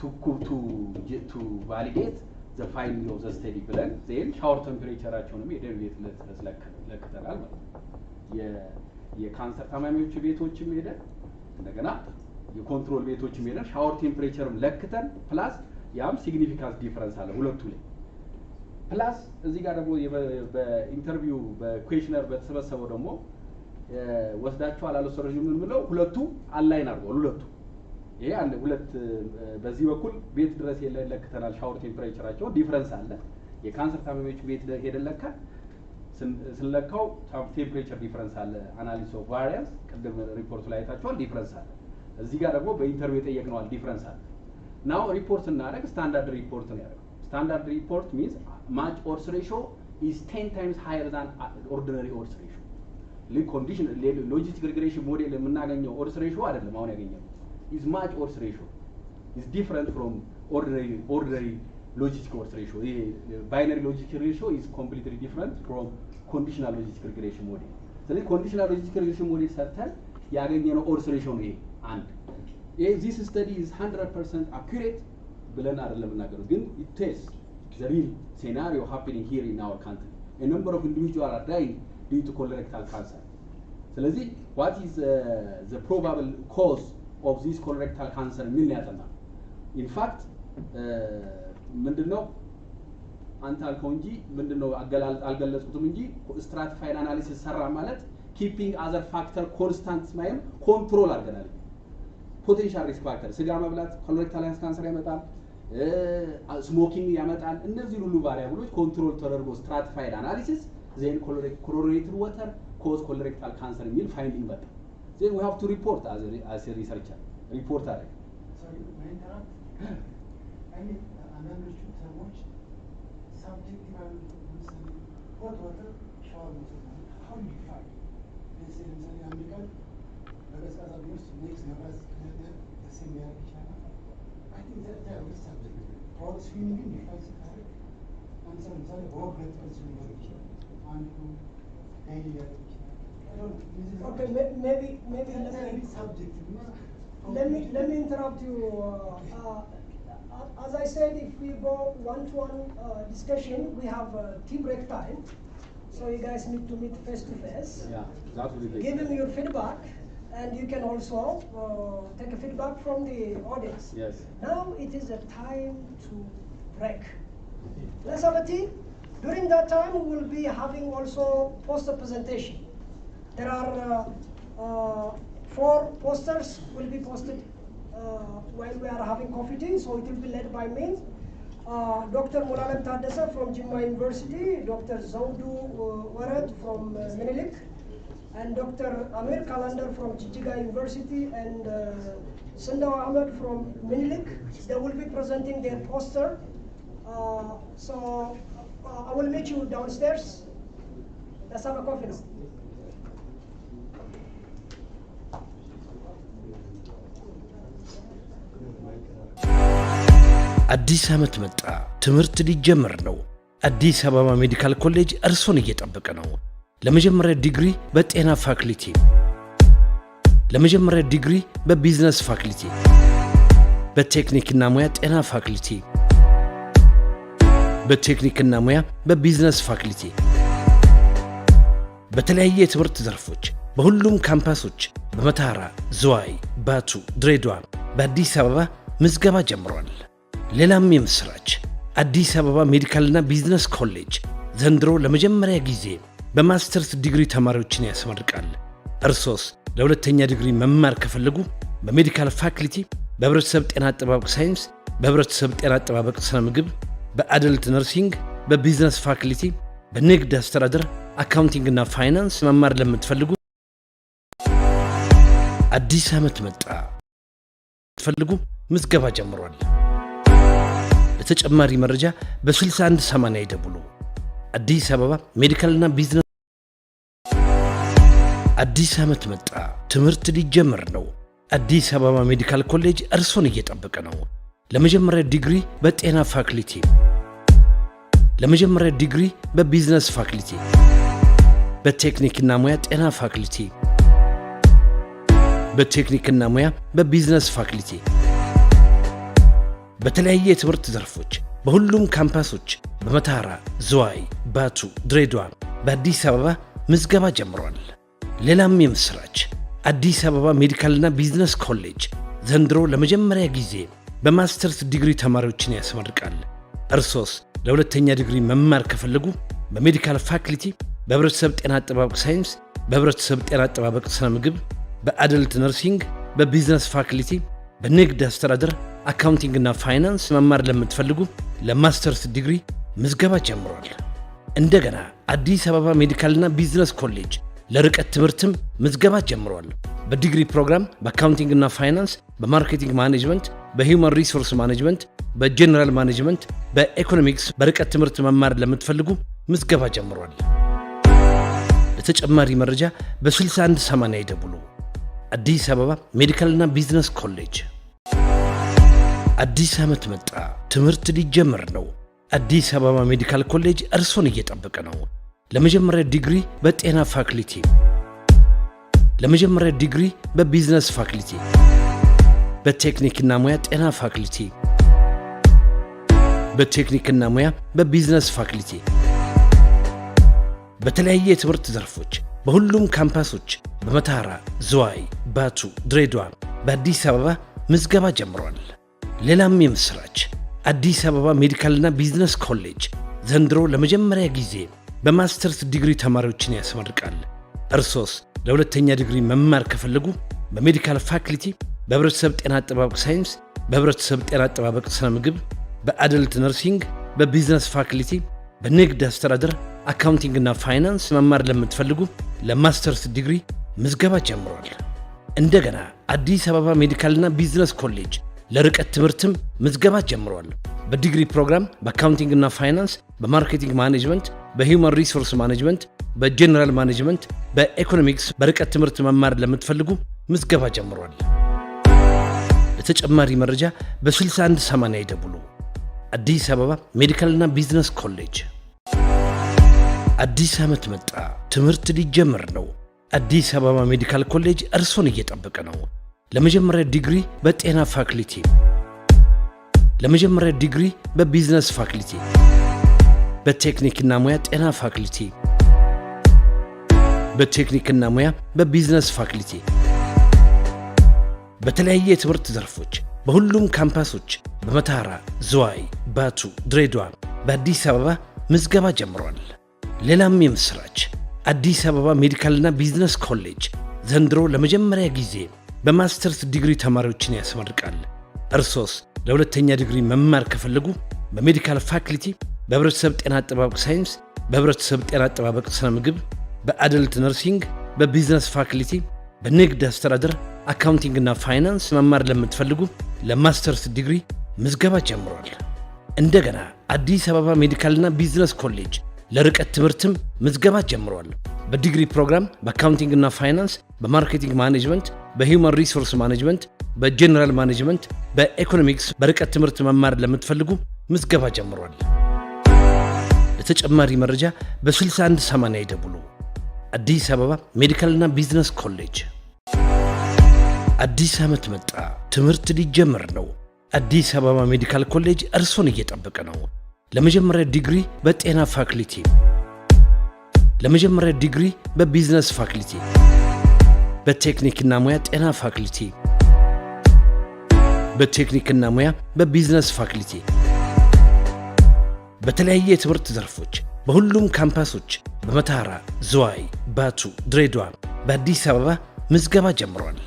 to validate the finding of the study ብለን then ሻወር ቴምፕሬቸራቸውንም የደብየት ለክተናል ማለት ነው የካንሰር ታማሚዎች ቤቶችም ሄደ እንደገና የኮንትሮል ቤቶችም ሄደ ሻወር ቴምፕሬቸርም ለክተን ፕላስ ያም ሲግኒፊካንት ዲፈረንስ አለ ሁለቱ ላይ ፕላስ እዚህ ጋር ደግሞ በኢንተርቪው በኩዌሽነር በተሰበሰበው ደግሞ ወስዳቸዋል አልወሰደሽም ምንለው ሁለቱ አላይን አድርገዋል ሁለቱ ይሄ አንድ ሁለት በዚህ በኩል ቤት ድረስ ለክተናል ሻወር ቴምፕሬቸራቸው ዲፈረንስ አለ የካንሰር ታማሚዎች ቤት ሄደን ለካ ስለካው ቴምፕሬቸር ዲፈረንስ አለ አናሊሲስ ኦፍ ቫሪያንስ ቅድም ሪፖርት ላይ አይታችኋል ዲፈረንስ አለ እዚህ ጋር ደግሞ በኢንተርቪው የጠየቅነው ዲፈረንስ አለ ናው ሪፖርት እናደርግ ስታንዳርድ ሪፖርት ነው ያደረገው ስታንዳርድ ሪፖርት ሚንስ match odds ratio is 10 times higher than ordinary odds ratio condition logistic regression model የምናገኘው odds ratio አይደለም አሁን ያገኘው is match odds ratio is different from ordinary logistic odds ratio binary logistic ratio is completely different from conditional logistic regression model ስለዚህ conditional logistic regression model ሰርተን ያገኘነው odds ratio ነው ይሄ አንድ this study is 100% accurate ብለን አይደለም እናገረው ግን it tests the real scenario happening here in our country a number of individuals are dying due to colorectal cancer ስለዚህ what is the probable cause of this colorectal cancer ምን ያጠና in fact ምንድነው አንተ አልከው እንጂ ምንድነው አልገለጽኩትም እንጂ ስትራቲፋይድ አናሊሲስ ሰራ ማለት keeping other factor constant ማይም ኮንትሮል አድርገናል ፖቴንሻል ሪስክ ፋክተር ስጋ መብላት ኮሎሬክታል ካንሰር ያመጣል ስሞኪንግ ያመጣል እነዚህ ሁሉ ቫሪያብሎች ኮንትሮል ተደርጎ ስትራቲፋይድ አናሊሲስ then chlorinated water cause colorectal cancer የሚል ፋይንዲንግ መጣ then we have to report as a researcher report አለ sorry እኔ አንዳንዶቹ ሰዎች subjective ለምሳሌ hot water shower how do you find ለምሳሌ አሜሪካን በቀዝቃዛ ቢወስድ ኔክስት ነብራስ ደሴም ያደርግ ይችላል I think that there is something. Or swimming in the ice, and sometimes or great swimming and daily. I don't. Okay, maybe subject. Let me interrupt you. As I said, if we go one-to-one discussion, we have tea break time, so you guys need to meet face to face. Yeah, that would be great. Give them your feedback. And you can also take a feedback from the audience. Yes. Now it is a time to break. Let's have a tea. During that time, we will be having also poster presentation. There are 4 posters will be posted while we are having coffee tea, so it will be led by me. Dr. Mulalam Tadessa from Jimma University, Dr. Zaudu Warat from Minilik, and Dr. Amir Kalander from Jijjiga University, and Sandaw Ahmed from Minilik. They will be presenting their poster. So I will meet you downstairs. Let's have a coffee now. አዲስ ዓመት መጣ። ትምህርት ሊጀምር ነው። አዲስ አበባ ሜዲካል ኮሌጅ እርሶን እየጠበቀ ነው። ለመጀመሪያ ዲግሪ በጤና ፋክልቲ፣ ለመጀመሪያ ዲግሪ በቢዝነስ ፋክልቲ፣ በቴክኒክና ሙያ ጤና ፋክልቲ፣ በቴክኒክና ሙያ በቢዝነስ ፋክልቲ፣ በተለያየ የትምህርት ዘርፎች በሁሉም ካምፓሶች በመታራ፣ ዝዋይ፣ ባቱ፣ ድሬዳዋ፣ በአዲስ አበባ ምዝገባ ጀምሯል። ሌላም የምስራች አዲስ አበባ ሜዲካልና ቢዝነስ ኮሌጅ ዘንድሮ ለመጀመሪያ ጊዜ በማስተርስ ዲግሪ ተማሪዎችን ያስመርቃል። እርሶስ ለሁለተኛ ዲግሪ መማር ከፈለጉ በሜዲካል ፋክልቲ፣ በህብረተሰብ ጤና አጠባበቅ ሳይንስ፣ በህብረተሰብ ጤና አጠባበቅ ስነ ምግብ፣ በአደልት ነርሲንግ፣ በቢዝነስ ፋክልቲ፣ በንግድ አስተዳደር፣ አካውንቲንግና ፋይናንስ መማር ለምትፈልጉ አዲስ ዓመት መጣ ትፈልጉ ምዝገባ ጀምሯል። ለተጨማሪ መረጃ በ6180 ይደውሉ። አዲስ አበባ ሜዲካልና ቢዝነስ። አዲስ ዓመት መጣ። ትምህርት ሊጀምር ነው። አዲስ አበባ ሜዲካል ኮሌጅ እርሶን እየጠበቀ ነው። ለመጀመሪያ ዲግሪ በጤና ፋክልቲ፣ ለመጀመሪያ ዲግሪ በቢዝነስ ፋክልቲ፣ በቴክኒክና ሙያ ጤና ፋክልቲ፣ በቴክኒክና ሙያ በቢዝነስ ፋክልቲ፣ በተለያየ የትምህርት ዘርፎች በሁሉም ካምፓሶች በመታራ፣ ዝዋይ፣ ባቱ፣ ድሬዳዋ፣ በአዲስ አበባ ምዝገባ ጀምሯል። ሌላም የምስራች አዲስ አበባ ሜዲካልና ቢዝነስ ኮሌጅ ዘንድሮ ለመጀመሪያ ጊዜ በማስተርስ ዲግሪ ተማሪዎችን ያስመርቃል። እርሶስ ለሁለተኛ ዲግሪ መማር ከፈለጉ በሜዲካል ፋክልቲ፣ በህብረተሰብ ጤና አጠባበቅ ሳይንስ፣ በህብረተሰብ ጤና አጠባበቅ ስነ ምግብ፣ በአደልት ነርሲንግ፣ በቢዝነስ ፋክልቲ፣ በንግድ አስተዳደር፣ አካውንቲንግና ፋይናንስ መማር ለምትፈልጉ ለማስተርስ ዲግሪ ምዝገባ ጀምሯል። እንደገና አዲስ አበባ ሜዲካልና ቢዝነስ ኮሌጅ ለርቀት ትምህርትም ምዝገባ ጀምሯል። በዲግሪ ፕሮግራም በአካውንቲንግና ፋይናንስ፣ በማርኬቲንግ ማኔጅመንት፣ በሂውማን ሪሶርስ ማኔጅመንት፣ በጀነራል ማኔጅመንት፣ በኢኮኖሚክስ በርቀት ትምህርት መማር ለምትፈልጉ ምዝገባ ጀምሯል። ለተጨማሪ መረጃ በ6180 ይደውሉ። አዲስ አበባ ሜዲካልና ቢዝነስ ኮሌጅ። አዲስ ዓመት መጣ። ትምህርት ሊጀምር ነው። አዲስ አበባ ሜዲካል ኮሌጅ እርሶን እየጠበቀ ነው። ለመጀመሪያ ዲግሪ በጤና ፋክልቲ፣ ለመጀመሪያ ዲግሪ በቢዝነስ ፋክልቲ፣ በቴክኒክና ሙያ ጤና ፋክልቲ፣ በቴክኒክና ሙያ በቢዝነስ ፋክልቲ፣ በተለያየ የትምህርት ዘርፎች በሁሉም ካምፓሶች በመታራ፣ ዝዋይ፣ ባቱ፣ ድሬዳዋ፣ በአዲስ አበባ ምዝገባ ጀምሯል። ሌላም የምስራች አዲስ አበባ ሜዲካልና ቢዝነስ ኮሌጅ ዘንድሮ ለመጀመሪያ ጊዜ በማስተርስ ዲግሪ ተማሪዎችን ያስመርቃል። እርሶስ ለሁለተኛ ዲግሪ መማር ከፈለጉ በሜዲካል ፋክልቲ፣ በህብረተሰብ ጤና አጠባበቅ ሳይንስ፣ በህብረተሰብ ጤና አጠባበቅ ስነ ምግብ፣ በአደልት ነርሲንግ፣ በቢዝነስ ፋክልቲ፣ በንግድ አስተዳደር፣ አካውንቲንግና ፋይናንስ መማር ለምትፈልጉ ለማስተርስ ዲግሪ ምዝገባ ጀምሯል። እንደገና አዲስ አበባ ሜዲካልና ቢዝነስ ኮሌጅ ለርቀት ትምህርትም ምዝገባ ጀምሯል። በዲግሪ ፕሮግራም በአካውንቲንግና ፋይናንስ፣ በማርኬቲንግ ማኔጅመንት፣ በሂውማን ሪሶርስ ማኔጅመንት፣ በጀነራል ማኔጅመንት፣ በኢኮኖሚክስ በርቀት ትምህርት መማር ለምትፈልጉ ምዝገባ ጀምሯል። ለተጨማሪ መረጃ በ6180 ይደውሉ። አዲስ አበባ ሜዲካልና ቢዝነስ ኮሌጅ። አዲስ ዓመት መጣ። ትምህርት ሊጀምር ነው። አዲስ አበባ ሜዲካል ኮሌጅ እርሶን እየጠበቀ ነው። ለመጀመሪያ ዲግሪ በጤና ፋክልቲ፣ ለመጀመሪያ ዲግሪ በቢዝነስ ፋክልቲ፣ በቴክኒክና ሙያ ጤና ፋክልቲ፣ በቴክኒክና ሙያ በቢዝነስ ፋክልቲ፣ በተለያየ የትምህርት ዘርፎች በሁሉም ካምፓሶች በመታራ፣ ዝዋይ፣ ባቱ፣ ድሬዳዋ፣ በአዲስ አበባ ምዝገባ ጀምሯል። ሌላም የምስራች አዲስ አበባ ሜዲካልና ቢዝነስ ኮሌጅ ዘንድሮ ለመጀመሪያ ጊዜ በማስተርስ ዲግሪ ተማሪዎችን ያስመርቃል። እርሶስ ለሁለተኛ ዲግሪ መማር ከፈለጉ በሜዲካል ፋክልቲ፣ በህብረተሰብ ጤና አጠባበቅ ሳይንስ፣ በህብረተሰብ ጤና አጠባበቅ ስነ ምግብ፣ በአደልት ነርሲንግ፣ በቢዝነስ ፋክልቲ፣ በንግድ አስተዳደር፣ አካውንቲንግ እና ፋይናንስ መማር ለምትፈልጉ ለማስተርስ ዲግሪ ምዝገባ ጀምሯል። እንደገና አዲስ አበባ ሜዲካልና ቢዝነስ ኮሌጅ ለርቀት ትምህርትም ምዝገባ ጀምሯል። በዲግሪ ፕሮግራም በአካውንቲንግ እና ፋይናንስ፣ በማርኬቲንግ ማኔጅመንት፣ በሂውማን ሪሶርስ ማኔጅመንት፣ በጀነራል ማኔጅመንት፣ በኢኮኖሚክስ በርቀት ትምህርት መማር ለምትፈልጉ ምዝገባ ጀምሯል። ለተጨማሪ መረጃ በ6180 ይደውሉ። አዲስ አበባ ሜዲካልና ቢዝነስ ኮሌጅ። አዲስ ዓመት መጣ፣ ትምህርት ሊጀምር ነው። አዲስ አበባ ሜዲካል ኮሌጅ እርሶን እየጠበቀ ነው። ለመጀመሪያ ዲግሪ በጤና ፋክልቲ፣ ለመጀመሪያ ዲግሪ በቢዝነስ ፋክልቲ፣ በቴክኒክና ሙያ ጤና ፋክልቲ፣ በቴክኒክና ሙያ በቢዝነስ ፋክልቲ፣ በተለያየ የትምህርት ዘርፎች በሁሉም ካምፓሶች በመተሐራ፣ ዝዋይ፣ ባቱ፣ ድሬዳዋ፣ በአዲስ አበባ ምዝገባ ጀምሯል።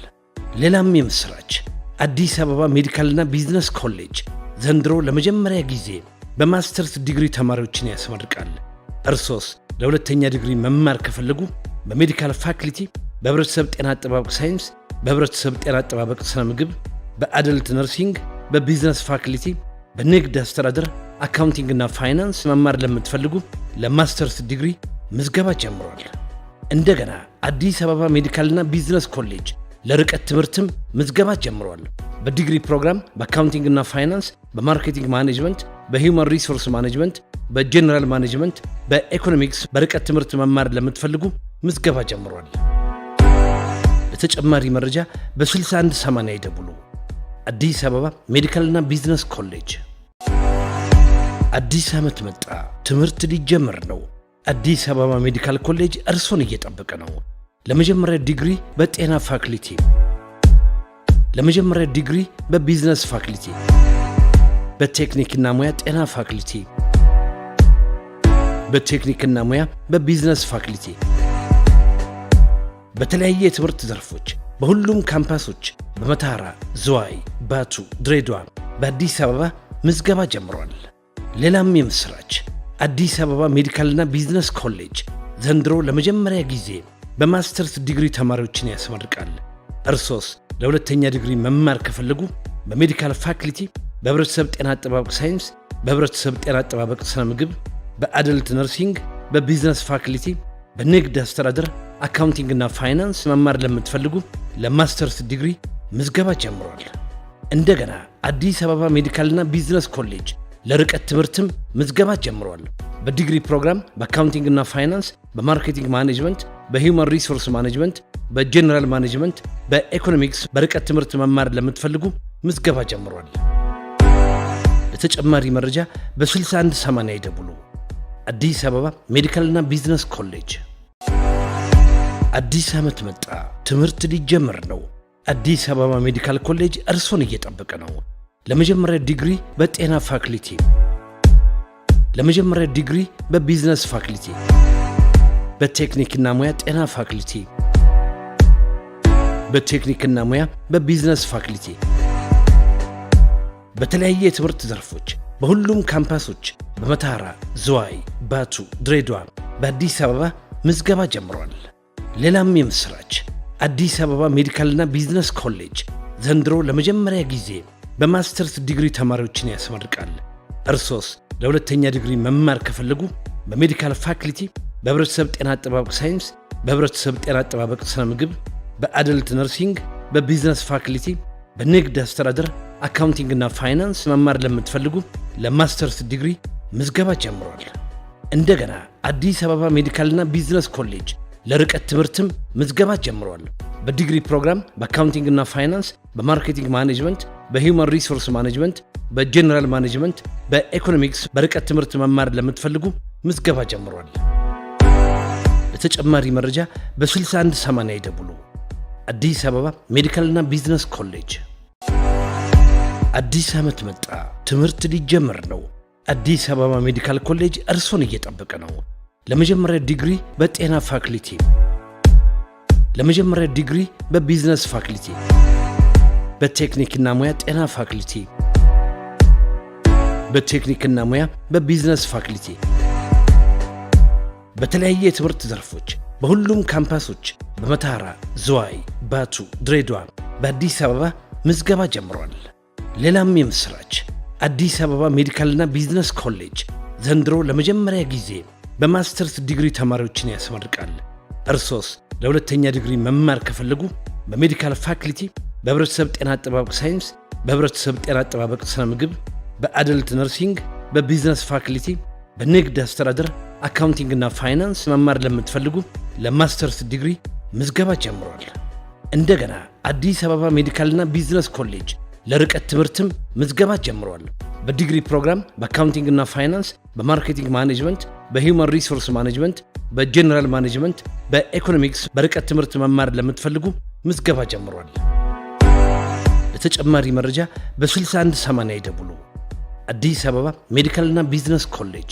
ሌላም የምስራች፣ አዲስ አበባ ሜዲካልና ቢዝነስ ኮሌጅ ዘንድሮ ለመጀመሪያ ጊዜ በማስተርስ ዲግሪ ተማሪዎችን ያስመርቃል። እርሶስ ለሁለተኛ ዲግሪ መማር ከፈለጉ በሜዲካል ፋክልቲ፣ በህብረተሰብ ጤና አጠባበቅ ሳይንስ፣ በህብረተሰብ ጤና አጠባበቅ ስነ ምግብ፣ በአደልት ነርሲንግ፣ በቢዝነስ ፋክልቲ፣ በንግድ አስተዳደር፣ አካውንቲንግ እና ፋይናንስ መማር ለምትፈልጉ ለማስተርስ ዲግሪ ምዝገባ ጀምሯል። እንደገና አዲስ አበባ ሜዲካልና ቢዝነስ ኮሌጅ ለርቀት ትምህርትም ምዝገባ ጀምሯል። በዲግሪ ፕሮግራም በአካውንቲንግ እና ፋይናንስ፣ በማርኬቲንግ ማኔጅመንት፣ በሂውማን ሪሶርስ ማኔጅመንት፣ በጀነራል ማኔጅመንት፣ በኢኮኖሚክስ በርቀት ትምህርት መማር ለምትፈልጉ ምዝገባ ጀምሯል። ለተጨማሪ መረጃ በ6180 ይደውሉ። አዲስ አበባ ሜዲካልና ቢዝነስ ኮሌጅ። አዲስ ዓመት መጣ፣ ትምህርት ሊጀምር ነው። አዲስ አበባ ሜዲካል ኮሌጅ እርሶን እየጠበቀ ነው። ለመጀመሪያ ዲግሪ በጤና ፋክልቲ፣ ለመጀመሪያ ዲግሪ በቢዝነስ ፋክልቲ፣ በቴክኒክና ሙያ ጤና ፋክልቲ፣ በቴክኒክና ሙያ በቢዝነስ ፋክልቲ፣ በተለያየ የትምህርት ዘርፎች በሁሉም ካምፓሶች በመተሐራ፣ ዝዋይ፣ ባቱ፣ ድሬዳዋ፣ በአዲስ አበባ ምዝገባ ጀምሯል። ሌላም የምስራች፣ አዲስ አበባ ሜዲካልና ቢዝነስ ኮሌጅ ዘንድሮ ለመጀመሪያ ጊዜ በማስተርስ ዲግሪ ተማሪዎችን ያስመርቃል። እርሶስ ለሁለተኛ ዲግሪ መማር ከፈለጉ በሜዲካል ፋክልቲ፣ በህብረተሰብ ጤና አጠባበቅ ሳይንስ፣ በህብረተሰብ ጤና አጠባበቅ ስነ ምግብ፣ በአደልት ነርሲንግ፣ በቢዝነስ ፋክልቲ፣ በንግድ አስተዳደር፣ አካውንቲንግ እና ፋይናንስ መማር ለምትፈልጉ ለማስተርስ ዲግሪ ምዝገባ ጀምሯል። እንደገና አዲስ አበባ ሜዲካልና ቢዝነስ ኮሌጅ ለርቀት ትምህርትም ምዝገባ ጀምሯል። በዲግሪ ፕሮግራም በአካውንቲንግ እና ፋይናንስ፣ በማርኬቲንግ ማኔጅመንት፣ በሂውማን ሪሶርስ ማኔጅመንት፣ በጀነራል ማኔጅመንት፣ በኢኮኖሚክስ በርቀት ትምህርት መማር ለምትፈልጉ ምዝገባ ጀምሯል። ለተጨማሪ መረጃ በ6180 ይደውሉ። አዲስ አበባ ሜዲካልና ቢዝነስ ኮሌጅ። አዲስ ዓመት መጣ፣ ትምህርት ሊጀምር ነው። አዲስ አበባ ሜዲካል ኮሌጅ እርሶን እየጠበቀ ነው። ለመጀመሪያ ዲግሪ በጤና ፋክልቲ፣ ለመጀመሪያ ዲግሪ በቢዝነስ ፋክልቲ፣ በቴክኒክና ሙያ ጤና ፋክልቲ፣ በቴክኒክና ሙያ በቢዝነስ ፋክልቲ፣ በተለያየ የትምህርት ዘርፎች በሁሉም ካምፓሶች በመተሐራ፣ ዝዋይ፣ ባቱ፣ ድሬዳዋ፣ በአዲስ አበባ ምዝገባ ጀምሯል። ሌላም የምስራች፣ አዲስ አበባ ሜዲካልና ቢዝነስ ኮሌጅ ዘንድሮ ለመጀመሪያ ጊዜ በማስተርስ ዲግሪ ተማሪዎችን ያስመርቃል። እርሶስ ለሁለተኛ ዲግሪ መማር ከፈለጉ በሜዲካል ፋክልቲ፣ በህብረተሰብ ጤና አጠባበቅ ሳይንስ፣ በህብረተሰብ ጤና አጠባበቅ ስነ ምግብ፣ በአደልት ነርሲንግ፣ በቢዝነስ ፋክልቲ፣ በንግድ አስተዳደር፣ አካውንቲንግ እና ፋይናንስ መማር ለምትፈልጉ ለማስተርስ ዲግሪ ምዝገባ ጀምሯል። እንደገና አዲስ አበባ ሜዲካልና ቢዝነስ ኮሌጅ ለርቀት ትምህርትም ምዝገባ ጀምሯል። በዲግሪ ፕሮግራም በአካውንቲንግ እና ፋይናንስ፣ በማርኬቲንግ ማኔጅመንት፣ በሂውማን ሪሶርስ ማኔጅመንት፣ በጀነራል ማኔጅመንት፣ በኢኮኖሚክስ በርቀት ትምህርት መማር ለምትፈልጉ ምዝገባ ጀምሯል። ለተጨማሪ መረጃ በ6180 ይደውሉ። አዲስ አበባ ሜዲካልና ቢዝነስ ኮሌጅ። አዲስ ዓመት መጣ፣ ትምህርት ሊጀምር ነው። አዲስ አበባ ሜዲካል ኮሌጅ እርሶን እየጠበቀ ነው። ለመጀመሪያ ዲግሪ በጤና ፋክልቲ፣ ለመጀመሪያ ዲግሪ በቢዝነስ ፋክልቲ፣ በቴክኒክና ሙያ ጤና ፋክልቲ፣ በቴክኒክና ሙያ በቢዝነስ ፋክልቲ በተለያየ የትምህርት ዘርፎች በሁሉም ካምፓሶች በመታራ፣ ዝዋይ፣ ባቱ፣ ድሬዳዋ፣ በአዲስ አበባ ምዝገባ ጀምሯል። ሌላም የምስራች አዲስ አበባ ሜዲካልና ቢዝነስ ኮሌጅ ዘንድሮ ለመጀመሪያ ጊዜ በማስተርስ ዲግሪ ተማሪዎችን ያስመርቃል። እርሶስ ለሁለተኛ ዲግሪ መማር ከፈለጉ በሜዲካል ፋክልቲ፣ በህብረተሰብ ጤና አጠባበቅ ሳይንስ፣ በህብረተሰብ ጤና አጠባበቅ ስነ ምግብ፣ በአደልት ነርሲንግ፣ በቢዝነስ ፋክልቲ፣ በንግድ አስተዳደር፣ አካውንቲንግ እና ፋይናንስ መማር ለምትፈልጉ ለማስተርስ ዲግሪ ምዝገባ ጀምሯል። እንደገና አዲስ አበባ ሜዲካልና ቢዝነስ ኮሌጅ ለርቀት ትምህርትም ምዝገባ ጀምሯል። በዲግሪ ፕሮግራም በአካውንቲንግ እና ፋይናንስ፣ በማርኬቲንግ ማኔጅመንት፣ በሂውማን ሪሶርስ ማኔጅመንት፣ በጀነራል ማኔጅመንት፣ በኢኮኖሚክስ በርቀት ትምህርት መማር ለምትፈልጉ ምዝገባ ጀምሯል። ለተጨማሪ መረጃ በ6180 ይደውሉ። አዲስ አበባ ሜዲካልና ቢዝነስ ኮሌጅ።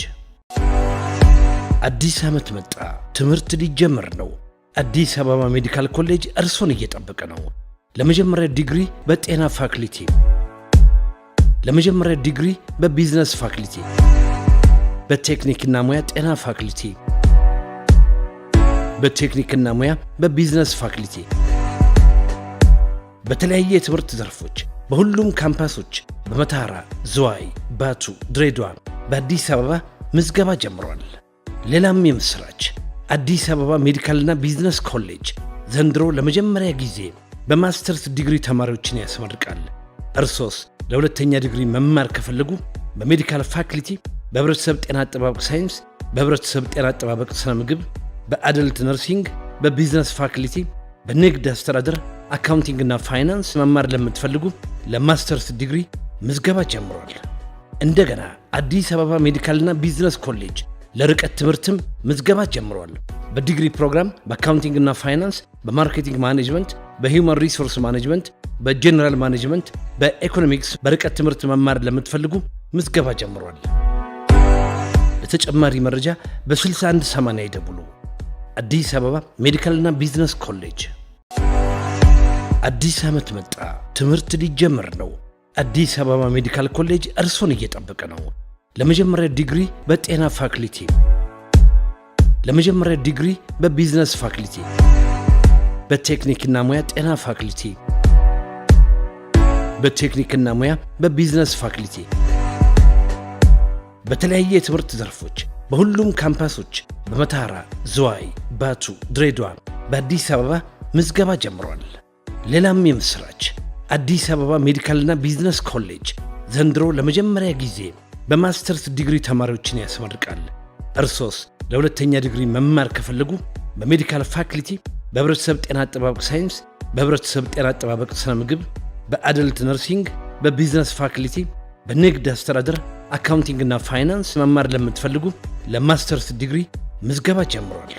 አዲስ ዓመት መጣ፣ ትምህርት ሊጀምር ነው። አዲስ አበባ ሜዲካል ኮሌጅ እርሶን እየጠበቀ ነው። ለመጀመሪያ ዲግሪ በጤና ፋክልቲ፣ ለመጀመሪያ ዲግሪ በቢዝነስ ፋክልቲ፣ በቴክኒክና ሙያ ጤና ፋክልቲ፣ በቴክኒክና ሙያ በቢዝነስ ፋክልቲ በተለያየ የትምህርት ዘርፎች በሁሉም ካምፓሶች በመታራ፣ ዝዋይ፣ ባቱ፣ ድሬዳዋ፣ በአዲስ አበባ ምዝገባ ጀምሯል። ሌላም የምስራች አዲስ አበባ ሜዲካልና ቢዝነስ ኮሌጅ ዘንድሮ ለመጀመሪያ ጊዜ በማስተርስ ዲግሪ ተማሪዎችን ያስመርቃል። እርሶስ ለሁለተኛ ዲግሪ መማር ከፈለጉ በሜዲካል ፋክልቲ፣ በህብረተሰብ ጤና አጠባበቅ ሳይንስ፣ በህብረተሰብ ጤና አጠባበቅ ስነ ምግብ፣ በአደልት ነርሲንግ፣ በቢዝነስ ፋክልቲ፣ በንግድ አስተዳደር፣ አካውንቲንግ እና ፋይናንስ መማር ለምትፈልጉ ለማስተርስ ዲግሪ ምዝገባ ጀምሯል። እንደገና አዲስ አበባ ሜዲካልና ቢዝነስ ኮሌጅ ለርቀት ትምህርትም ምዝገባ ጀምሯል። በዲግሪ ፕሮግራም በአካውንቲንግ እና ፋይናንስ፣ በማርኬቲንግ ማኔጅመንት፣ በሂውማን ሪሶርስ ማኔጅመንት፣ በጀነራል ማኔጅመንት፣ በኢኮኖሚክስ በርቀት ትምህርት መማር ለምትፈልጉ ምዝገባ ጀምሯል። ለተጨማሪ መረጃ በ6180 ይደውሉ። አዲስ አበባ ሜዲካልና ቢዝነስ ኮሌጅ። አዲስ ዓመት መጣ፣ ትምህርት ሊጀምር ነው። አዲስ አበባ ሜዲካል ኮሌጅ እርሶን እየጠበቀ ነው። ለመጀመሪያ ዲግሪ በጤና ፋክልቲ፣ ለመጀመሪያ ዲግሪ በቢዝነስ ፋክልቲ፣ በቴክኒክና ሙያ ጤና ፋክልቲ፣ በቴክኒክና ሙያ በቢዝነስ ፋክልቲ በተለያየ የትምህርት ዘርፎች በሁሉም ካምፓሶች በመታራ፣ ዝዋይ፣ ባቱ፣ ድሬዳዋ፣ በአዲስ አበባ ምዝገባ ጀምሯል። ሌላም የምስራች አዲስ አበባ ሜዲካልና ቢዝነስ ኮሌጅ ዘንድሮ ለመጀመሪያ ጊዜ በማስተርስ ዲግሪ ተማሪዎችን ያስመርቃል። እርሶስ ለሁለተኛ ዲግሪ መማር ከፈለጉ በሜዲካል ፋክልቲ፣ በህብረተሰብ ጤና አጠባበቅ ሳይንስ፣ በህብረተሰብ ጤና አጠባበቅ ስነ ምግብ፣ በአደልት ነርሲንግ፣ በቢዝነስ ፋክልቲ፣ በንግድ አስተዳደር፣ አካውንቲንግ እና ፋይናንስ መማር ለምትፈልጉ ለማስተርስ ዲግሪ ምዝገባ ጀምሯል።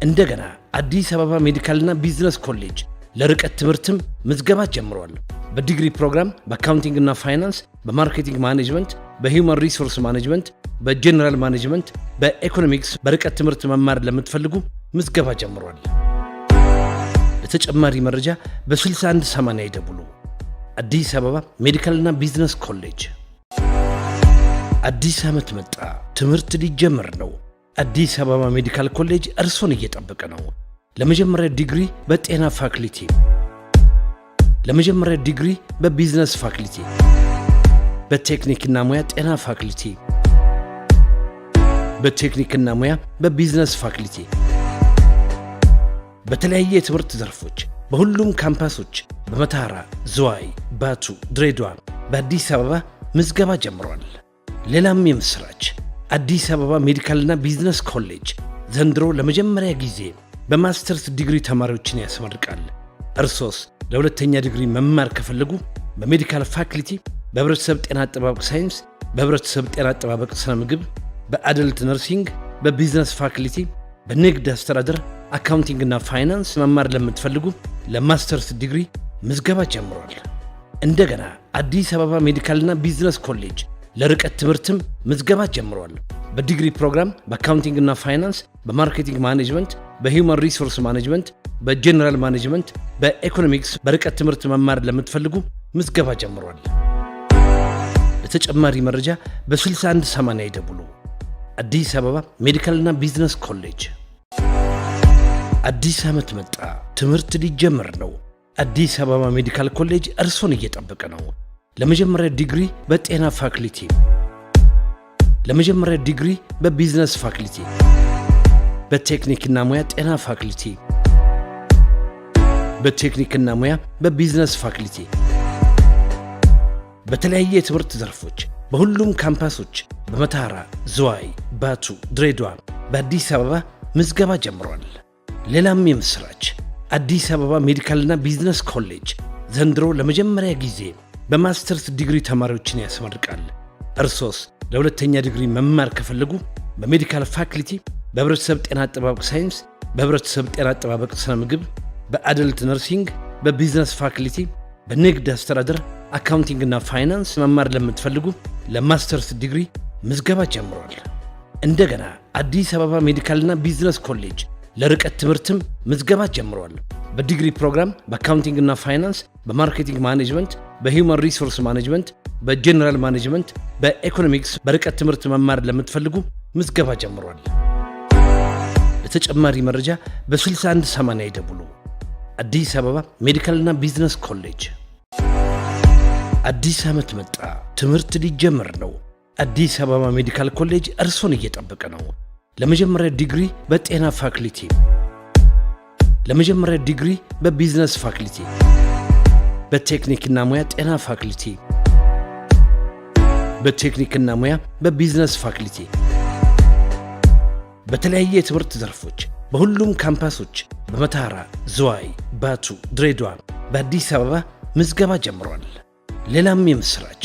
እንደገና አዲስ አበባ ሜዲካልና ቢዝነስ ኮሌጅ ለርቀት ትምህርትም ምዝገባ ጀምሯል። በዲግሪ ፕሮግራም በአካውንቲንግ እና ፋይናንስ፣ በማርኬቲንግ ማኔጅመንት፣ በሂውማን ሪሶርስ ማኔጅመንት፣ በጀነራል ማኔጅመንት፣ በኢኮኖሚክስ በርቀት ትምህርት መማር ለምትፈልጉ ምዝገባ ጀምሯል። ለተጨማሪ መረጃ በ6180 ይደውሉ። አዲስ አበባ ሜዲካልና ቢዝነስ ኮሌጅ። አዲስ ዓመት መጣ፣ ትምህርት ሊጀምር ነው። አዲስ አበባ ሜዲካል ኮሌጅ እርሶን እየጠበቀ ነው። ለመጀመሪያ ዲግሪ በጤና ፋክልቲ፣ ለመጀመሪያ ዲግሪ በቢዝነስ ፋክልቲ፣ በቴክኒክና ሙያ ጤና ፋክልቲ፣ በቴክኒክና ሙያ በቢዝነስ ፋክልቲ በተለያየ የትምህርት ዘርፎች በሁሉም ካምፓሶች በመታራ፣ ዝዋይ፣ ባቱ፣ ድሬዳዋ፣ በአዲስ አበባ ምዝገባ ጀምሯል። ሌላም የምስራች አዲስ አበባ ሜዲካልና ቢዝነስ ኮሌጅ ዘንድሮ ለመጀመሪያ ጊዜ በማስተርስ ዲግሪ ተማሪዎችን ያስመርቃል። እርሶስ ለሁለተኛ ዲግሪ መማር ከፈለጉ በሜዲካል ፋክልቲ፣ በህብረተሰብ ጤና አጠባበቅ ሳይንስ፣ በህብረተሰብ ጤና አጠባበቅ ስነ ምግብ፣ በአደልት ነርሲንግ፣ በቢዝነስ ፋክልቲ፣ በንግድ አስተዳደር፣ አካውንቲንግ እና ፋይናንስ መማር ለምትፈልጉ ለማስተርስ ዲግሪ ምዝገባ ጀምሯል። እንደገና አዲስ አበባ ሜዲካልና ቢዝነስ ኮሌጅ ለርቀት ትምህርትም ምዝገባ ጀምሯል። በዲግሪ ፕሮግራም በአካውንቲንግ እና ፋይናንስ፣ በማርኬቲንግ ማኔጅመንት፣ በሂውማን ሪሶርስ ማኔጅመንት፣ በጀነራል ማኔጅመንት፣ በኢኮኖሚክስ በርቀት ትምህርት መማር ለምትፈልጉ ምዝገባ ጀምሯል። ለተጨማሪ መረጃ በ6180 ይደውሉ። አዲስ አበባ ሜዲካልና ቢዝነስ ኮሌጅ። አዲስ ዓመት መጣ፣ ትምህርት ሊጀምር ነው። አዲስ አበባ ሜዲካል ኮሌጅ እርሶን እየጠበቀ ነው። ለመጀመሪያ ዲግሪ በጤና ፋክልቲ፣ ለመጀመሪያ ዲግሪ በቢዝነስ ፋክልቲ፣ በቴክኒክና ሙያ ጤና ፋክልቲ፣ በቴክኒክና ሙያ በቢዝነስ ፋክልቲ፣ በተለያየ የትምህርት ዘርፎች በሁሉም ካምፓሶች በመታራ፣ ዝዋይ፣ ባቱ፣ ድሬዳዋ፣ በአዲስ አበባ ምዝገባ ጀምሯል። ሌላም የምስራች አዲስ አበባ ሜዲካልና ቢዝነስ ኮሌጅ ዘንድሮ ለመጀመሪያ ጊዜ በማስተርስ ዲግሪ ተማሪዎችን ያስመርቃል። እርሶስ ለሁለተኛ ዲግሪ መማር ከፈለጉ በሜዲካል ፋክልቲ፣ በህብረተሰብ ጤና አጠባበቅ ሳይንስ፣ በህብረተሰብ ጤና አጠባበቅ ስነ ምግብ፣ በአደልት ነርሲንግ፣ በቢዝነስ ፋክልቲ፣ በንግድ አስተዳደር፣ አካውንቲንግና ፋይናንስ መማር ለምትፈልጉ ለማስተርስ ዲግሪ ምዝገባ ጀምሯል። እንደገና አዲስ አበባ ሜዲካልና ቢዝነስ ኮሌጅ ለርቀት ትምህርትም ምዝገባ ጀምሯል። በዲግሪ ፕሮግራም በአካውንቲንግና ፋይናንስ፣ በማርኬቲንግ ማኔጅመንት፣ በሂውማን ሪሶርስ ማኔጅመንት፣ በጀነራል ማኔጅመንት፣ በኢኮኖሚክስ በርቀት ትምህርት መማር ለምትፈልጉ ምዝገባ ጀምሯል። ለተጨማሪ መረጃ በ6180 ይደውሉ። አዲስ አበባ ሜዲካልና ቢዝነስ ኮሌጅ። አዲስ ዓመት መጣ፣ ትምህርት ሊጀምር ነው። አዲስ አበባ ሜዲካል ኮሌጅ እርሶን እየጠበቀ ነው። ለመጀመሪያ ዲግሪ በጤና ፋክልቲ፣ ለመጀመሪያ ዲግሪ በቢዝነስ ፋክልቲ፣ በቴክኒክና ሙያ ጤና ፋክልቲ፣ በቴክኒክና ሙያ በቢዝነስ ፋክልቲ፣ በተለያየ የትምህርት ዘርፎች በሁሉም ካምፓሶች በመታራ፣ ዝዋይ፣ ባቱ፣ ድሬዳዋ፣ በአዲስ አበባ ምዝገባ ጀምሯል። ሌላም የምስራች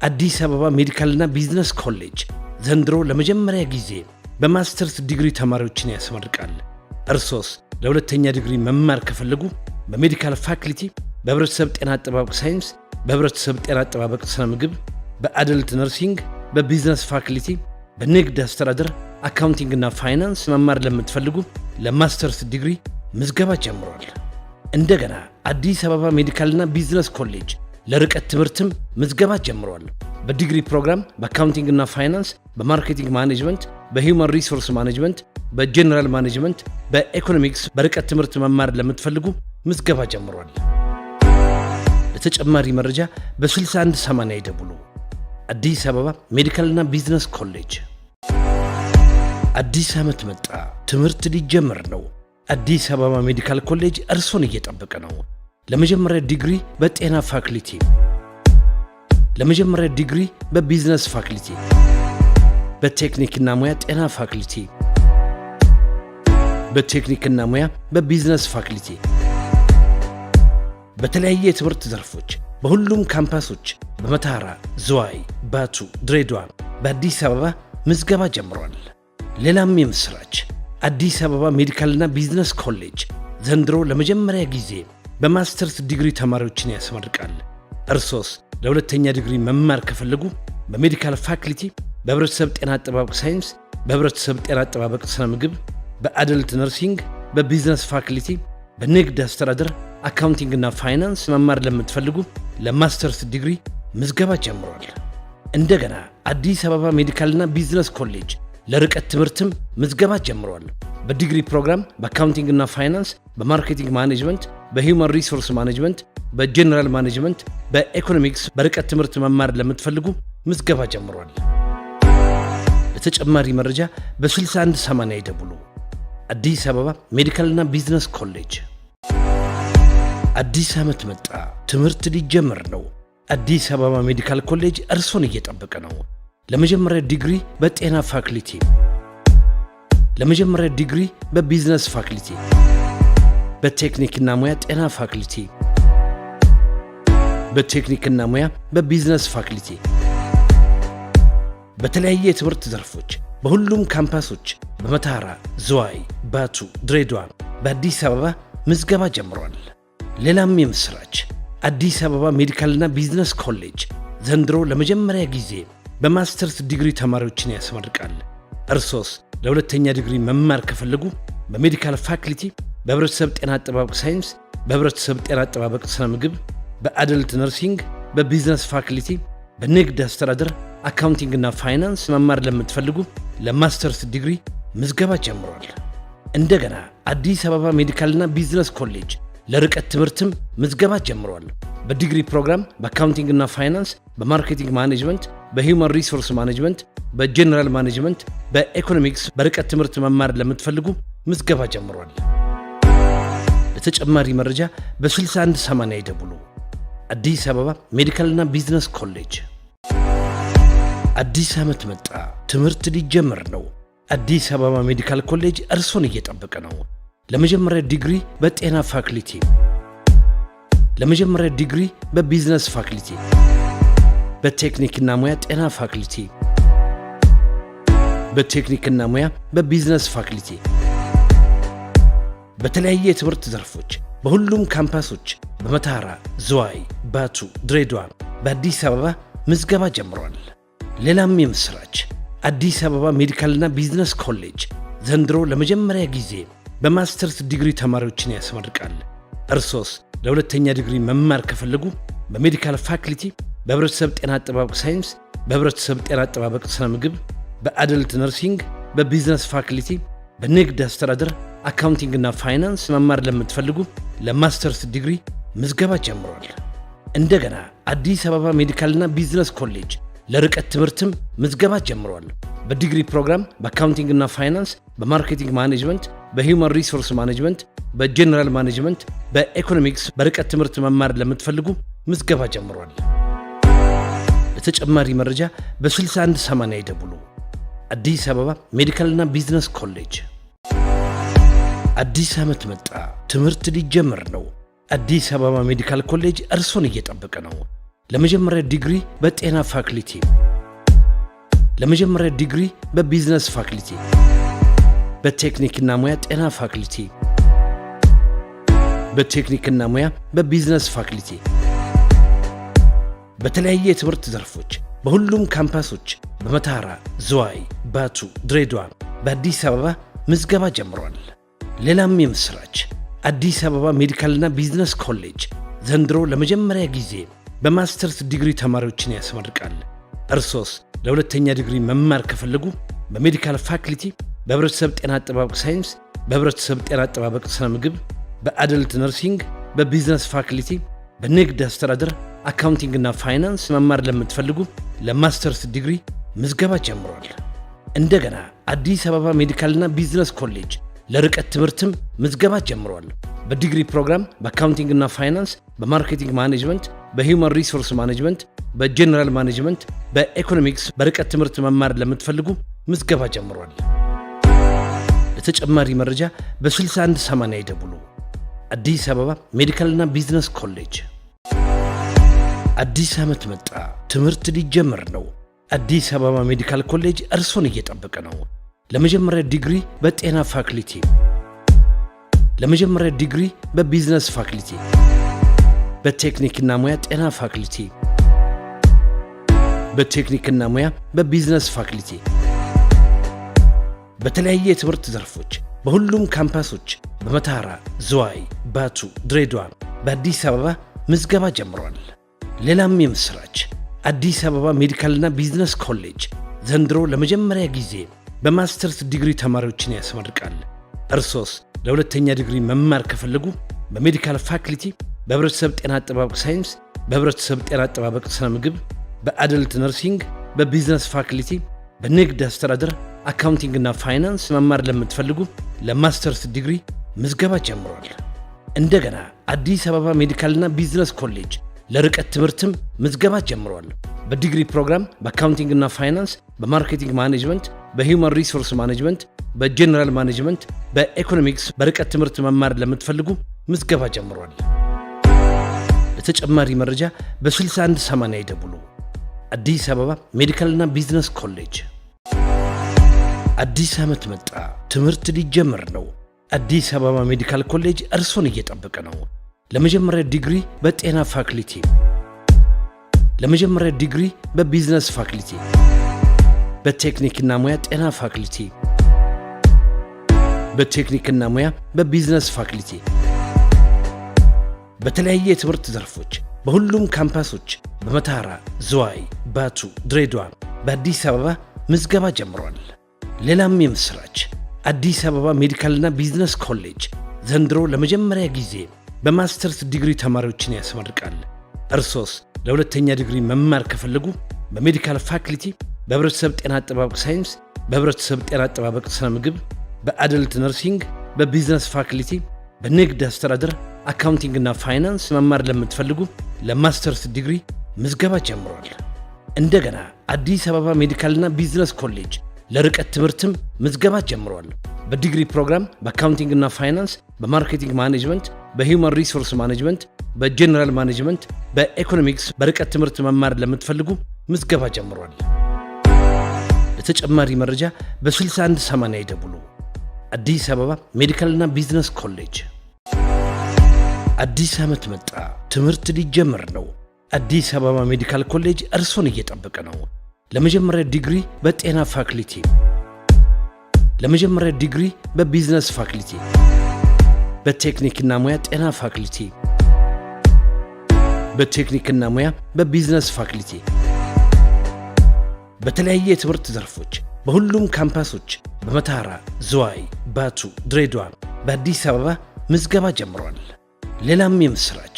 አዲስ አበባ ሜዲካልና ቢዝነስ ኮሌጅ ዘንድሮ ለመጀመሪያ ጊዜ በማስተርስ ዲግሪ ተማሪዎችን ያስመርቃል። እርሶስ ለሁለተኛ ዲግሪ መማር ከፈለጉ በሜዲካል ፋክልቲ፣ በህብረተሰብ ጤና አጠባበቅ ሳይንስ፣ በህብረተሰብ ጤና አጠባበቅ ስነ ምግብ፣ በአደልት ነርሲንግ፣ በቢዝነስ ፋክልቲ፣ በንግድ አስተዳደር፣ አካውንቲንግና ፋይናንስ መማር ለምትፈልጉ ለማስተርስ ዲግሪ ምዝገባ ጀምሯል። እንደገና አዲስ አበባ ሜዲካልና ቢዝነስ ኮሌጅ ለርቀት ትምህርትም ምዝገባ ጀምሯል። በዲግሪ ፕሮግራም በአካውንቲንግና ፋይናንስ፣ በማርኬቲንግ ማኔጅመንት፣ በሂውማን ሪሶርስ ማኔጅመንት፣ በጀነራል ማኔጅመንት፣ በኢኮኖሚክስ በርቀት ትምህርት መማር ለምትፈልጉ ምዝገባ ጀምሯል። ለተጨማሪ መረጃ በ6180 ይደውሉ። አዲስ አበባ ሜዲካልና ቢዝነስ ኮሌጅ። አዲስ ዓመት መጣ፣ ትምህርት ሊጀምር ነው። አዲስ አበባ ሜዲካል ኮሌጅ እርሶን እየጠበቀ ነው። ለመጀመሪያ ዲግሪ በጤና ፋክልቲ፣ ለመጀመሪያ ዲግሪ በቢዝነስ ፋክልቲ፣ በቴክኒክና ሙያ ጤና ፋክልቲ፣ በቴክኒክና ሙያ በቢዝነስ ፋክልቲ፣ በተለያየ የትምህርት ዘርፎች በሁሉም ካምፓሶች በመታራ፣ ዝዋይ፣ ባቱ፣ ድሬዳዋ፣ በአዲስ አበባ ምዝገባ ጀምሯል። ሌላም የምስራች አዲስ አበባ ሜዲካልና ቢዝነስ ኮሌጅ ዘንድሮ ለመጀመሪያ ጊዜ በማስተርስ ዲግሪ ተማሪዎችን ያስመርቃል። እርሶስ ለሁለተኛ ዲግሪ መማር ከፈለጉ በሜዲካል ፋክልቲ፣ በህብረተሰብ ጤና አጠባበቅ ሳይንስ፣ በህብረተሰብ ጤና አጠባበቅ ስነ ምግብ፣ በአደልት ነርሲንግ፣ በቢዝነስ ፋክልቲ፣ በንግድ አስተዳደር፣ አካውንቲንግና ፋይናንስ መማር ለምትፈልጉ ለማስተርስ ዲግሪ ምዝገባ ጀምሯል። እንደገና አዲስ አበባ ሜዲካልና ቢዝነስ ኮሌጅ ለርቀት ትምህርትም ምዝገባ ጀምሯል። በዲግሪ ፕሮግራም በአካውንቲንግና ፋይናንስ፣ በማርኬቲንግ ማኔጅመንት፣ በሂውማን ሪሶርስ ማኔጅመንት፣ በጀነራል ማኔጅመንት፣ በኢኮኖሚክስ በርቀት ትምህርት መማር ለምትፈልጉ ምዝገባ ጀምሯል። ለተጨማሪ መረጃ በ6180 ይደውሉ። አዲስ አበባ ሜዲካልና ቢዝነስ ኮሌጅ። አዲስ ዓመት መጣ፣ ትምህርት ሊጀምር ነው። አዲስ አበባ ሜዲካል ኮሌጅ እርሶን እየጠበቀ ነው። ለመጀመሪያ ዲግሪ በጤና ፋክልቲ፣ ለመጀመሪያ ዲግሪ በቢዝነስ ፋክልቲ፣ በቴክኒክና ሙያ ጤና ፋክልቲ፣ በቴክኒክና ሙያ በቢዝነስ ፋክልቲ፣ በተለያየ የትምህርት ዘርፎች በሁሉም ካምፓሶች በመታራ፣ ዝዋይ፣ ባቱ፣ ድሬዳዋ፣ በአዲስ አበባ ምዝገባ ጀምሯል። ሌላም የምስራች አዲስ አበባ ሜዲካልና ቢዝነስ ኮሌጅ ዘንድሮ ለመጀመሪያ ጊዜ በማስተርስ ዲግሪ ተማሪዎችን ያስመርቃል። እርሶስ ለሁለተኛ ዲግሪ መማር ከፈለጉ በሜዲካል ፋክልቲ፣ በህብረተሰብ ጤና አጠባበቅ ሳይንስ፣ በህብረተሰብ ጤና አጠባበቅ ስነ ምግብ፣ በአደልት ነርሲንግ፣ በቢዝነስ ፋክልቲ፣ በንግድ አስተዳደር አካውንቲንግ እና ፋይናንስ መማር ለምትፈልጉ ለማስተርስ ዲግሪ ምዝገባ ጀምሯል። እንደገና አዲስ አበባ ሜዲካልና ቢዝነስ ኮሌጅ ለርቀት ትምህርትም ምዝገባ ጀምሯል። በዲግሪ ፕሮግራም በአካውንቲንግ እና ፋይናንስ፣ በማርኬቲንግ ማኔጅመንት፣ በሂውማን ሪሶርስ ማኔጅመንት፣ በጀነራል ማኔጅመንት፣ በኢኮኖሚክስ በርቀት ትምህርት መማር ለምትፈልጉ ምዝገባ ጀምሯል። ለተጨማሪ መረጃ በ6180 ይደውሉ። አዲስ አበባ ሜዲካልና ቢዝነስ ኮሌጅ። አዲስ ዓመት መጣ፣ ትምህርት ሊጀመር ነው። አዲስ አበባ ሜዲካል ኮሌጅ እርሶን እየጠበቀ ነው። ለመጀመሪያ ዲግሪ በጤና ፋክልቲ፣ ለመጀመሪያ ዲግሪ በቢዝነስ ፋክልቲ፣ በቴክኒክና ሙያ ጤና ፋክልቲ፣ በቴክኒክና ሙያ በቢዝነስ ፋክልቲ፣ በተለያየ የትምህርት ዘርፎች በሁሉም ካምፓሶች በመታራ፣ ዝዋይ፣ ባቱ፣ ድሬዳዋ፣ በአዲስ አበባ ምዝገባ ጀምሯል። ሌላም የምስራች አዲስ አበባ ሜዲካልና ቢዝነስ ኮሌጅ ዘንድሮ ለመጀመሪያ ጊዜ በማስተርስ ዲግሪ ተማሪዎችን ያስመርቃል። እርሶስ ለሁለተኛ ዲግሪ መማር ከፈለጉ በሜዲካል ፋክልቲ፣ በህብረተሰብ ጤና አጠባበቅ ሳይንስ፣ በህብረተሰብ ጤና አጠባበቅ ስነ ምግብ፣ በአደልት ነርሲንግ፣ በቢዝነስ ፋክልቲ፣ በንግድ አስተዳደር አካውንቲንግ እና ፋይናንስ መማር ለምትፈልጉ ለማስተርስ ዲግሪ ምዝገባ ጀምሯል። እንደገና አዲስ አበባ ሜዲካልና ቢዝነስ ኮሌጅ ለርቀት ትምህርትም ምዝገባ ጀምሯል። በዲግሪ ፕሮግራም በአካውንቲንግ እና ፋይናንስ፣ በማርኬቲንግ ማኔጅመንት፣ በሂውማን ሪሶርስ ማኔጅመንት፣ በጀነራል ማኔጅመንት፣ በኢኮኖሚክስ በርቀት ትምህርት መማር ለምትፈልጉ ምዝገባ ጀምሯል። ለተጨማሪ መረጃ በ6180 ይደውሉ። አዲስ አበባ ሜዲካልና ቢዝነስ ኮሌጅ። አዲስ ዓመት መጣ፣ ትምህርት ሊጀመር ነው። አዲስ አበባ ሜዲካል ኮሌጅ እርሶን እየጠበቀ ነው። ለመጀመሪያ ዲግሪ በጤና ፋክልቲ፣ ለመጀመሪያ ዲግሪ በቢዝነስ ፋክልቲ፣ በቴክኒክና ሙያ ጤና ፋክልቲ፣ በቴክኒክና ሙያ በቢዝነስ ፋክልቲ፣ በተለያየ የትምህርት ዘርፎች በሁሉም ካምፓሶች በመታራ፣ ዝዋይ፣ ባቱ፣ ድሬዳዋ፣ በአዲስ አበባ ምዝገባ ጀምሯል። ሌላም የምስራች አዲስ አበባ ሜዲካልና ቢዝነስ ኮሌጅ ዘንድሮ ለመጀመሪያ ጊዜ በማስተርስ ዲግሪ ተማሪዎችን ያስመርቃል። እርሶስ ለሁለተኛ ዲግሪ መማር ከፈለጉ በሜዲካል ፋክልቲ፣ በህብረተሰብ ጤና አጠባበቅ ሳይንስ፣ በህብረተሰብ ጤና አጠባበቅ ስነ ምግብ፣ በአደልት ነርሲንግ፣ በቢዝነስ ፋክልቲ፣ በንግድ አስተዳደር አካውንቲንግ እና ፋይናንስ መማር ለምትፈልጉ ለማስተርስ ዲግሪ ምዝገባ ጀምሯል። እንደገና አዲስ አበባ ሜዲካልና ቢዝነስ ኮሌጅ ለርቀት ትምህርትም ምዝገባ ጀምሯል። በዲግሪ ፕሮግራም በአካውንቲንግ እና ፋይናንስ፣ በማርኬቲንግ ማኔጅመንት፣ በሂውማን ሪሶርስ ማኔጅመንት፣ በጀነራል ማኔጅመንት፣ በኢኮኖሚክስ በርቀት ትምህርት መማር ለምትፈልጉ ምዝገባ ጀምሯል። ለተጨማሪ መረጃ በ6180 ይደውሉ። አዲስ አበባ ሜዲካልና ቢዝነስ ኮሌጅ። አዲስ ዓመት መጣ፣ ትምህርት ሊጀመር ነው። አዲስ አበባ ሜዲካል ኮሌጅ እርሶን እየጠበቀ ነው። ለመጀመሪያ ዲግሪ በጤና ፋክልቲ፣ ለመጀመሪያ ዲግሪ በቢዝነስ ፋክልቲ፣ በቴክኒክና ሙያ ጤና ፋክልቲ፣ በቴክኒክና ሙያ በቢዝነስ ፋክልቲ፣ በተለያየ የትምህርት ዘርፎች በሁሉም ካምፓሶች በመታራ፣ ዝዋይ፣ ባቱ፣ ድሬዳዋ፣ በአዲስ አበባ ምዝገባ ጀምሯል። ሌላም የምስራች አዲስ አበባ ሜዲካልና ቢዝነስ ኮሌጅ ዘንድሮ ለመጀመሪያ ጊዜ በማስተርስ ዲግሪ ተማሪዎችን ያስመርቃል። እርሶስ ለሁለተኛ ዲግሪ መማር ከፈለጉ በሜዲካል ፋክልቲ፣ በህብረተሰብ ጤና አጠባበቅ ሳይንስ፣ በህብረተሰብ ጤና አጠባበቅ ስነ ምግብ፣ በአደልት ነርሲንግ፣ በቢዝነስ ፋክልቲ፣ በንግድ አስተዳደር አካውንቲንግ እና ፋይናንስ መማር ለምትፈልጉ ለማስተርስ ዲግሪ ምዝገባ ጀምሯል። እንደገና አዲስ አበባ ሜዲካልና ቢዝነስ ኮሌጅ ለርቀት ትምህርትም ምዝገባ ጀምሯል። በዲግሪ ፕሮግራም በአካውንቲንግ እና ፋይናንስ፣ በማርኬቲንግ ማኔጅመንት፣ በሂውማን ሪሶርስ ማኔጅመንት፣ በጀነራል ማኔጅመንት፣ በኢኮኖሚክስ በርቀት ትምህርት መማር ለምትፈልጉ ምዝገባ ጀምሯል። ለተጨማሪ መረጃ በ6180 ይደውሉ። አዲስ አበባ ሜዲካልና ቢዝነስ ኮሌጅ። አዲስ ዓመት መጣ፣ ትምህርት ሊጀመር ነው። አዲስ አበባ ሜዲካል ኮሌጅ እርሶን እየጠበቀ ነው። ለመጀመሪያ ዲግሪ በጤና ፋክልቲ፣ ለመጀመሪያ ዲግሪ በቢዝነስ ፋክልቲ፣ በቴክኒክና ሙያ ጤና ፋክልቲ፣ በቴክኒክና ሙያ በቢዝነስ ፋክልቲ፣ በተለያየ የትምህርት ዘርፎች በሁሉም ካምፓሶች በመታራ፣ ዝዋይ፣ ባቱ፣ ድሬዳዋ፣ በአዲስ አበባ ምዝገባ ጀምሯል። ሌላም የምስራች አዲስ አበባ ሜዲካልና ቢዝነስ ኮሌጅ ዘንድሮ ለመጀመሪያ ጊዜ በማስተርስ ዲግሪ ተማሪዎችን ያስመርቃል። እርሶስ ለሁለተኛ ዲግሪ መማር ከፈለጉ በሜዲካል ፋክልቲ፣ በህብረተሰብ ጤና አጠባበቅ ሳይንስ፣ በህብረተሰብ ጤና አጠባበቅ ስነ ምግብ፣ በአደልት ነርሲንግ፣ በቢዝነስ ፋክልቲ፣ በንግድ አስተዳደር፣ አካውንቲንግ እና ፋይናንስ መማር ለምትፈልጉ ለማስተርስ ዲግሪ ምዝገባ ጀምሯል። እንደገና አዲስ አበባ ሜዲካልና ቢዝነስ ኮሌጅ ለርቀት ትምህርትም ምዝገባ ጀምሯል። በዲግሪ ፕሮግራም በአካውንቲንግ እና ፋይናንስ፣ በማርኬቲንግ ማኔጅመንት፣ በሂውማን ሪሶርስ ማኔጅመንት፣ በጀነራል ማኔጅመንት፣ በኢኮኖሚክስ በርቀት ትምህርት መማር ለምትፈልጉ ምዝገባ ጀምሯል። ለተጨማሪ መረጃ በ6180 ይደውሉ። አዲስ አበባ ሜዲካልና ቢዝነስ ኮሌጅ። አዲስ ዓመት መጣ፣ ትምህርት ሊጀምር ነው። አዲስ አበባ ሜዲካል ኮሌጅ እርሶን እየጠበቀ ነው። ለመጀመሪያ ዲግሪ በጤና ፋክልቲ፣ ለመጀመሪያ ዲግሪ በቢዝነስ ፋክልቲ፣ በቴክኒክና ሙያ ጤና ፋክልቲ፣ በቴክኒክና ሙያ በቢዝነስ ፋክልቲ፣ በተለያየ የትምህርት ዘርፎች በሁሉም ካምፓሶች በመታራ፣ ዝዋይ፣ ባቱ፣ ድሬዳዋ፣ በአዲስ አበባ ምዝገባ ጀምሯል። ሌላም የምስራች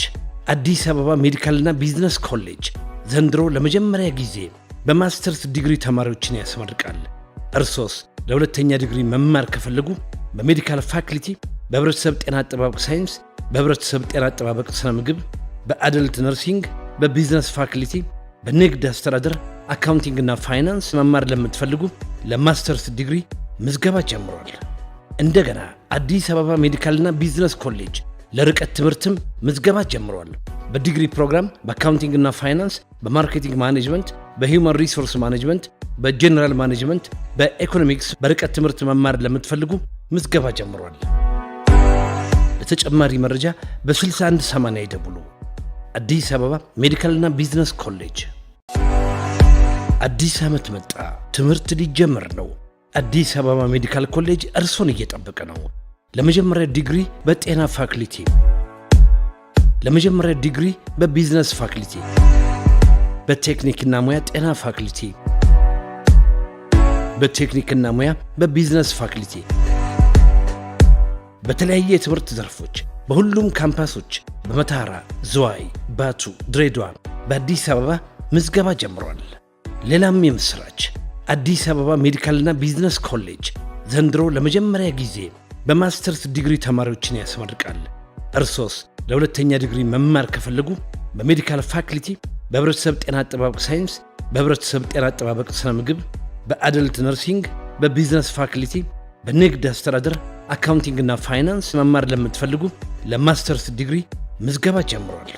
አዲስ አበባ ሜዲካልና ቢዝነስ ኮሌጅ ዘንድሮ ለመጀመሪያ ጊዜ በማስተርስ ዲግሪ ተማሪዎችን ያስመርቃል። እርሶስ ለሁለተኛ ዲግሪ መማር ከፈለጉ በሜዲካል ፋክልቲ፣ በህብረተሰብ ጤና አጠባበቅ ሳይንስ፣ በህብረተሰብ ጤና አጠባበቅ ስነ ምግብ፣ በአደልት ነርሲንግ፣ በቢዝነስ ፋክልቲ፣ በንግድ አስተዳደር፣ አካውንቲንግ እና ፋይናንስ መማር ለምትፈልጉ ለማስተርስ ዲግሪ ምዝገባ ጀምሯል። እንደገና አዲስ አበባ ሜዲካልና ቢዝነስ ኮሌጅ ለርቀት ትምህርትም ምዝገባ ጀምሯል። በዲግሪ ፕሮግራም በአካውንቲንግ እና ፋይናንስ፣ በማርኬቲንግ ማኔጅመንት፣ በሂውማን ሪሶርስ ማኔጅመንት፣ በጀነራል ማኔጅመንት፣ በኢኮኖሚክስ በርቀት ትምህርት መማር ለምትፈልጉ ምዝገባ ጀምሯል። ለተጨማሪ መረጃ በ6180 ይደውሉ። አዲስ አበባ ሜዲካልና ቢዝነስ ኮሌጅ። አዲስ ዓመት መጣ፣ ትምህርት ሊጀምር ነው። አዲስ አበባ ሜዲካል ኮሌጅ እርሶን እየጠበቀ ነው። ለመጀመሪያ ዲግሪ በጤና ፋክልቲ፣ ለመጀመሪያ ዲግሪ በቢዝነስ ፋክልቲ፣ በቴክኒክና ሙያ ጤና ፋክልቲ፣ በቴክኒክና ሙያ በቢዝነስ ፋክልቲ፣ በተለያየ የትምህርት ዘርፎች በሁሉም ካምፓሶች በመታራ፣ ዝዋይ፣ ባቱ፣ ድሬዳዋ፣ በአዲስ አበባ ምዝገባ ጀምሯል። ሌላም የምስራች አዲስ አበባ ሜዲካልና ቢዝነስ ኮሌጅ ዘንድሮ ለመጀመሪያ ጊዜ በማስተርስ ዲግሪ ተማሪዎችን ያስመርቃል። እርሶስ ለሁለተኛ ዲግሪ መማር ከፈለጉ በሜዲካል ፋክልቲ፣ በህብረተሰብ ጤና አጠባበቅ ሳይንስ፣ በህብረተሰብ ጤና አጠባበቅ ስነ ምግብ፣ በአደልት ነርሲንግ፣ በቢዝነስ ፋክልቲ፣ በንግድ አስተዳደር፣ አካውንቲንግ እና ፋይናንስ መማር ለምትፈልጉ ለማስተርስ ዲግሪ ምዝገባ ጀምሯል።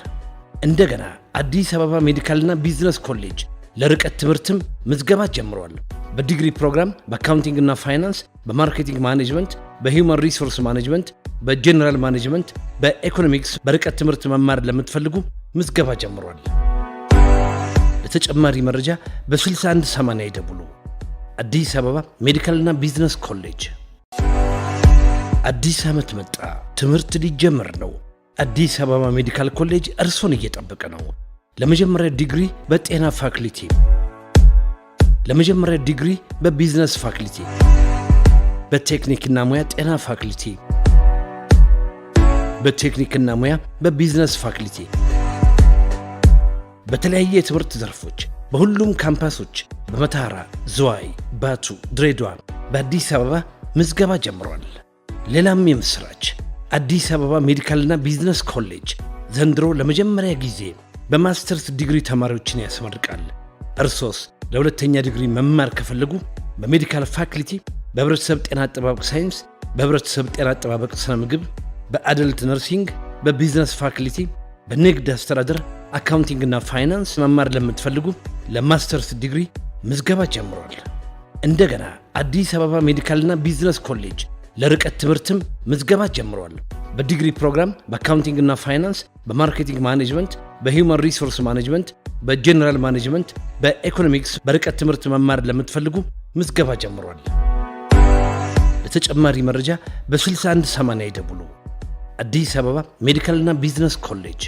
እንደገና አዲስ አበባ ሜዲካልና ቢዝነስ ኮሌጅ ለርቀት ትምህርትም ምዝገባ ጀምሯል። በዲግሪ ፕሮግራም በአካውንቲንግ እና ፋይናንስ፣ በማርኬቲንግ ማኔጅመንት፣ በሂውማን ሪሶርስ ማኔጅመንት፣ በጀነራል ማኔጅመንት፣ በኢኮኖሚክስ በርቀት ትምህርት መማር ለምትፈልጉ ምዝገባ ጀምሯል። ለተጨማሪ መረጃ በ6180 ይደውሉ። አዲስ አበባ ሜዲካልና ቢዝነስ ኮሌጅ። አዲስ ዓመት መጣ፣ ትምህርት ሊጀምር ነው። አዲስ አበባ ሜዲካል ኮሌጅ እርሶን እየጠበቀ ነው። ለመጀመሪያ ዲግሪ በጤና ፋክልቲ፣ ለመጀመሪያ ዲግሪ በቢዝነስ ፋክልቲ፣ በቴክኒክና ሙያ ጤና ፋክልቲ፣ በቴክኒክና ሙያ በቢዝነስ ፋክልቲ፣ በተለያየ የትምህርት ዘርፎች በሁሉም ካምፓሶች በመታራ፣ ዝዋይ፣ ባቱ፣ ድሬዳዋ፣ በአዲስ አበባ ምዝገባ ጀምሯል። ሌላም የምስራች አዲስ አበባ ሜዲካልና ቢዝነስ ኮሌጅ ዘንድሮ ለመጀመሪያ ጊዜ በማስተርስ ዲግሪ ተማሪዎችን ያስመርቃል። እርሶስ ለሁለተኛ ዲግሪ መማር ከፈለጉ በሜዲካል ፋክልቲ፣ በህብረተሰብ ጤና አጠባበቅ ሳይንስ፣ በህብረተሰብ ጤና አጠባበቅ ስነ ምግብ፣ በአደልት ነርሲንግ፣ በቢዝነስ ፋክልቲ፣ በንግድ አስተዳደር፣ አካውንቲንግ እና ፋይናንስ መማር ለምትፈልጉ ለማስተርስ ዲግሪ ምዝገባ ጀምሯል። እንደገና አዲስ አበባ ሜዲካልና ቢዝነስ ኮሌጅ ለርቀት ትምህርትም ምዝገባ ጀምሯል። በዲግሪ ፕሮግራም በአካውንቲንግ እና ፋይናንስ፣ በማርኬቲንግ ማኔጅመንት፣ በሂውማን ሪሶርስ ማኔጅመንት፣ በጀነራል ማኔጅመንት፣ በኢኮኖሚክስ በርቀት ትምህርት መማር ለምትፈልጉ ምዝገባ ጀምሯል። ለተጨማሪ መረጃ በ6180 ይደውሉ። አዲስ አበባ ሜዲካልና ቢዝነስ ኮሌጅ።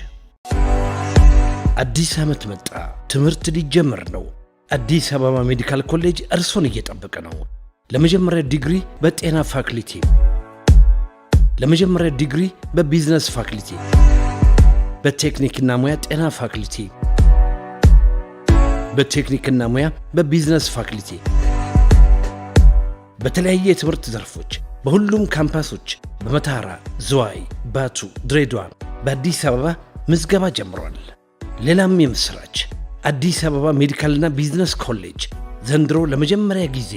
አዲስ ዓመት መጣ። ትምህርት ሊጀምር ነው። አዲስ አበባ ሜዲካል ኮሌጅ እርሶን እየጠበቀ ነው። ለመጀመሪያ ዲግሪ በጤና ፋክልቲ፣ ለመጀመሪያ ዲግሪ በቢዝነስ ፋክልቲ፣ በቴክኒክና ሙያ ጤና ፋክልቲ፣ በቴክኒክና ሙያ በቢዝነስ ፋክልቲ፣ በተለያየ የትምህርት ዘርፎች በሁሉም ካምፓሶች በመታራ፣ ዝዋይ፣ ባቱ፣ ድሬዳዋ፣ በአዲስ አበባ ምዝገባ ጀምሯል። ሌላም የምስራች አዲስ አበባ ሜዲካልና ቢዝነስ ኮሌጅ ዘንድሮ ለመጀመሪያ ጊዜ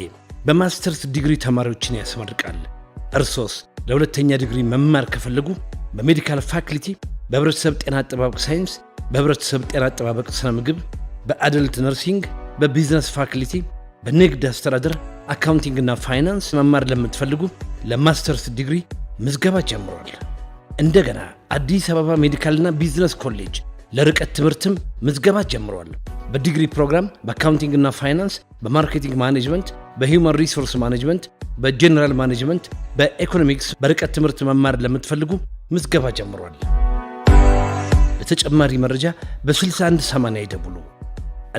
በማስተርስ ዲግሪ ተማሪዎችን ያስመርቃል። እርሶስ ለሁለተኛ ዲግሪ መማር ከፈለጉ በሜዲካል ፋክልቲ፣ በህብረተሰብ ጤና አጠባበቅ ሳይንስ፣ በህብረተሰብ ጤና አጠባበቅ ስነ ምግብ፣ በአደልት ነርሲንግ፣ በቢዝነስ ፋክልቲ፣ በንግድ አስተዳደር፣ አካውንቲንግና ፋይናንስ መማር ለምትፈልጉ ለማስተርስ ዲግሪ ምዝገባ ጀምሯል። እንደገና አዲስ አበባ ሜዲካልና ቢዝነስ ኮሌጅ ለርቀት ትምህርትም ምዝገባ ጀምሯል። በዲግሪ ፕሮግራም በአካውንቲንግና ፋይናንስ፣ በማርኬቲንግ ማኔጅመንት፣ በሂውማን ሪሶርስ ማኔጅመንት፣ በጀነራል ማኔጅመንት፣ በኢኮኖሚክስ በርቀት ትምህርት መማር ለምትፈልጉ ምዝገባ ጀምሯል። ለተጨማሪ መረጃ በ6180 ይደውሉ።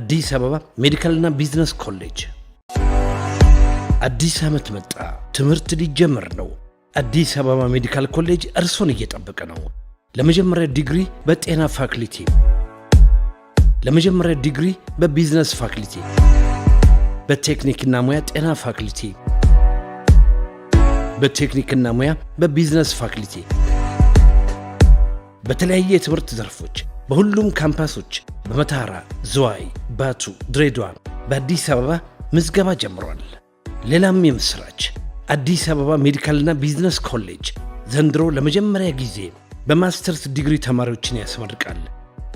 አዲስ አበባ ሜዲካልና ቢዝነስ ኮሌጅ። አዲስ ዓመት መጣ። ትምህርት ሊጀምር ነው። አዲስ አበባ ሜዲካል ኮሌጅ እርሶን እየጠበቀ ነው። ለመጀመሪያ ዲግሪ በጤና ፋክልቲ፣ ለመጀመሪያ ዲግሪ በቢዝነስ ፋክልቲ፣ በቴክኒክና ሙያ ጤና ፋክልቲ፣ በቴክኒክና ሙያ በቢዝነስ ፋክልቲ፣ በተለያየ የትምህርት ዘርፎች በሁሉም ካምፓሶች በመታራ፣ ዝዋይ፣ ባቱ፣ ድሬዳዋ፣ በአዲስ አበባ ምዝገባ ጀምሯል። ሌላም የምስራች አዲስ አበባ ሜዲካልና ቢዝነስ ኮሌጅ ዘንድሮ ለመጀመሪያ ጊዜ በማስተርስ ዲግሪ ተማሪዎችን ያስመርቃል።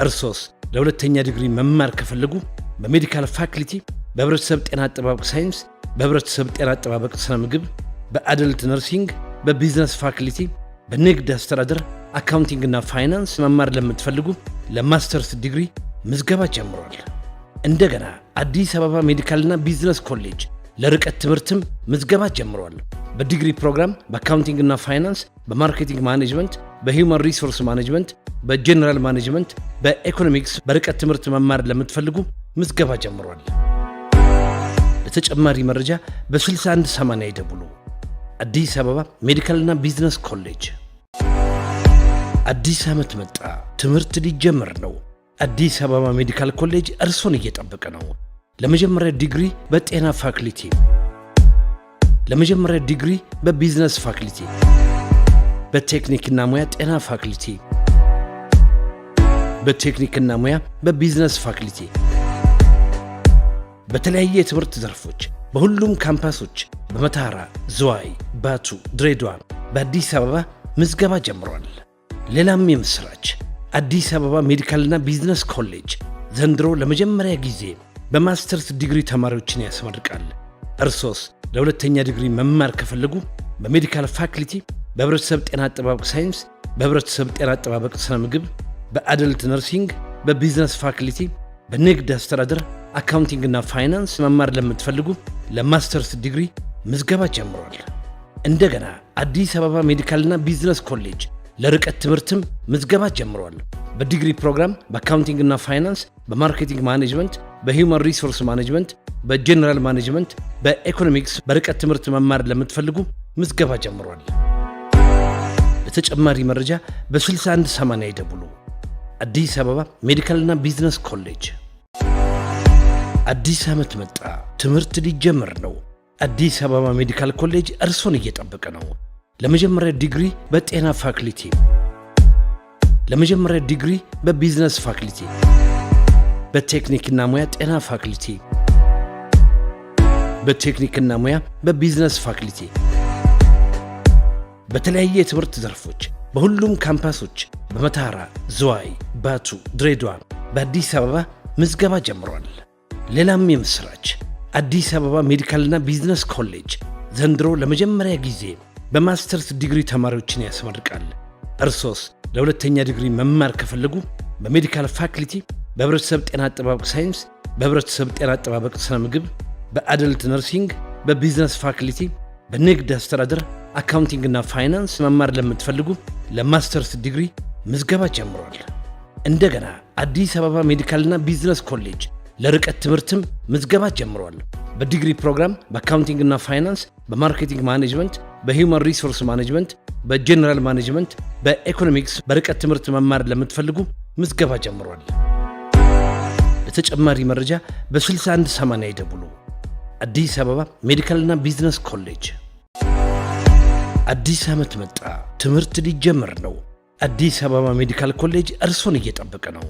እርሶስ ለሁለተኛ ዲግሪ መማር ከፈለጉ በሜዲካል ፋክልቲ፣ በህብረተሰብ ጤና አጠባበቅ ሳይንስ፣ በህብረተሰብ ጤና አጠባበቅ ስነ ምግብ፣ በአደልት ነርሲንግ፣ በቢዝነስ ፋክልቲ፣ በንግድ አስተዳደር፣ አካውንቲንግና ፋይናንስ መማር ለምትፈልጉ ለማስተርስ ዲግሪ ምዝገባ ጀምሯል። እንደገና አዲስ አበባ ሜዲካልና ቢዝነስ ኮሌጅ ለርቀት ትምህርትም ምዝገባ ጀምሯል። በዲግሪ ፕሮግራም በአካውንቲንግና ፋይናንስ፣ በማርኬቲንግ ማኔጅመንት፣ በሂውማን ሪሶርስ ማኔጅመንት፣ በጀነራል ማኔጅመንት፣ በኢኮኖሚክስ በርቀት ትምህርት መማር ለምትፈልጉ ምዝገባ ጀምሯል። ለተጨማሪ መረጃ በ6180 ይደውሉ። አዲስ አበባ ሜዲካልና ቢዝነስ ኮሌጅ። አዲስ ዓመት መጣ። ትምህርት ሊጀምር ነው። አዲስ አበባ ሜዲካል ኮሌጅ እርሶን እየጠበቀ ነው። ለመጀመሪያ ዲግሪ በጤና ፋክልቲ፣ ለመጀመሪያ ዲግሪ በቢዝነስ ፋክልቲ፣ በቴክኒክና ሙያ ጤና ፋክልቲ፣ በቴክኒክና ሙያ በቢዝነስ ፋክልቲ፣ በተለያየ የትምህርት ዘርፎች በሁሉም ካምፓሶች በመታራ፣ ዝዋይ፣ ባቱ፣ ድሬዳዋ፣ በአዲስ አበባ ምዝገባ ጀምሯል። ሌላም የምስራች አዲስ አበባ ሜዲካልና ቢዝነስ ኮሌጅ ዘንድሮ ለመጀመሪያ ጊዜ በማስተርስ ዲግሪ ተማሪዎችን ያስመርቃል። እርሶስ ለሁለተኛ ዲግሪ መማር ከፈለጉ በሜዲካል ፋክልቲ፣ በህብረተሰብ ጤና አጠባበቅ ሳይንስ፣ በህብረተሰብ ጤና አጠባበቅ ስነ ምግብ፣ በአደልት ነርሲንግ፣ በቢዝነስ ፋክልቲ፣ በንግድ አስተዳደር፣ አካውንቲንግና ፋይናንስ መማር ለምትፈልጉ ለማስተርስ ዲግሪ ምዝገባ ጀምሯል። እንደገና አዲስ አበባ ሜዲካልና ቢዝነስ ኮሌጅ ለርቀት ትምህርትም ምዝገባ ጀምሯል። በዲግሪ ፕሮግራም በአካውንቲንግና ፋይናንስ፣ በማርኬቲንግ ማኔጅመንት፣ በሂውማን ሪሶርስ ማኔጅመንት፣ በጀነራል ማኔጅመንት፣ በኢኮኖሚክስ በርቀት ትምህርት መማር ለምትፈልጉ ምዝገባ ጀምሯል። ለተጨማሪ መረጃ በ6180 ይደውሉ። አዲስ አበባ ሜዲካልና ቢዝነስ ኮሌጅ። አዲስ ዓመት መጣ። ትምህርት ሊጀምር ነው። አዲስ አበባ ሜዲካል ኮሌጅ እርሶን እየጠበቀ ነው። ለመጀመሪያ ዲግሪ በጤና ፋክልቲ፣ ለመጀመሪያ ዲግሪ በቢዝነስ ፋክልቲ፣ በቴክኒክና ሙያ ጤና ፋክልቲ፣ በቴክኒክና ሙያ በቢዝነስ ፋክልቲ፣ በተለያየ የትምህርት ዘርፎች በሁሉም ካምፓሶች በመታራ፣ ዝዋይ፣ ባቱ፣ ድሬዳዋ፣ በአዲስ አበባ ምዝገባ ጀምሯል። ሌላም የምስራች አዲስ አበባ ሜዲካልና ቢዝነስ ኮሌጅ ዘንድሮ ለመጀመሪያ ጊዜ በማስተርስ ዲግሪ ተማሪዎችን ያስመርቃል። እርሶስ ለሁለተኛ ዲግሪ መማር ከፈለጉ በሜዲካል ፋክልቲ፣ በህብረተሰብ ጤና አጠባበቅ ሳይንስ፣ በህብረተሰብ ጤና አጠባበቅ ስነ ምግብ፣ በአደልት ነርሲንግ፣ በቢዝነስ ፋክልቲ፣ በንግድ አስተዳደር፣ አካውንቲንግና ፋይናንስ መማር ለምትፈልጉ ለማስተርስ ዲግሪ ምዝገባ ጀምሯል። እንደገና አዲስ አበባ ሜዲካልና ቢዝነስ ኮሌጅ ለርቀት ትምህርትም ምዝገባ ጀምሯል። በዲግሪ ፕሮግራም በአካውንቲንግ እና ፋይናንስ፣ በማርኬቲንግ ማኔጅመንት፣ በሂውማን ሪሶርስ ማኔጅመንት፣ በጀነራል ማኔጅመንት፣ በኢኮኖሚክስ በርቀት ትምህርት መማር ለምትፈልጉ ምዝገባ ጀምሯል። ለተጨማሪ መረጃ በ6180 ይደውሉ። አዲስ አበባ ሜዲካልና ቢዝነስ ኮሌጅ። አዲስ ዓመት መጣ፣ ትምህርት ሊጀምር ነው። አዲስ አበባ ሜዲካል ኮሌጅ እርሶን እየጠበቀ ነው።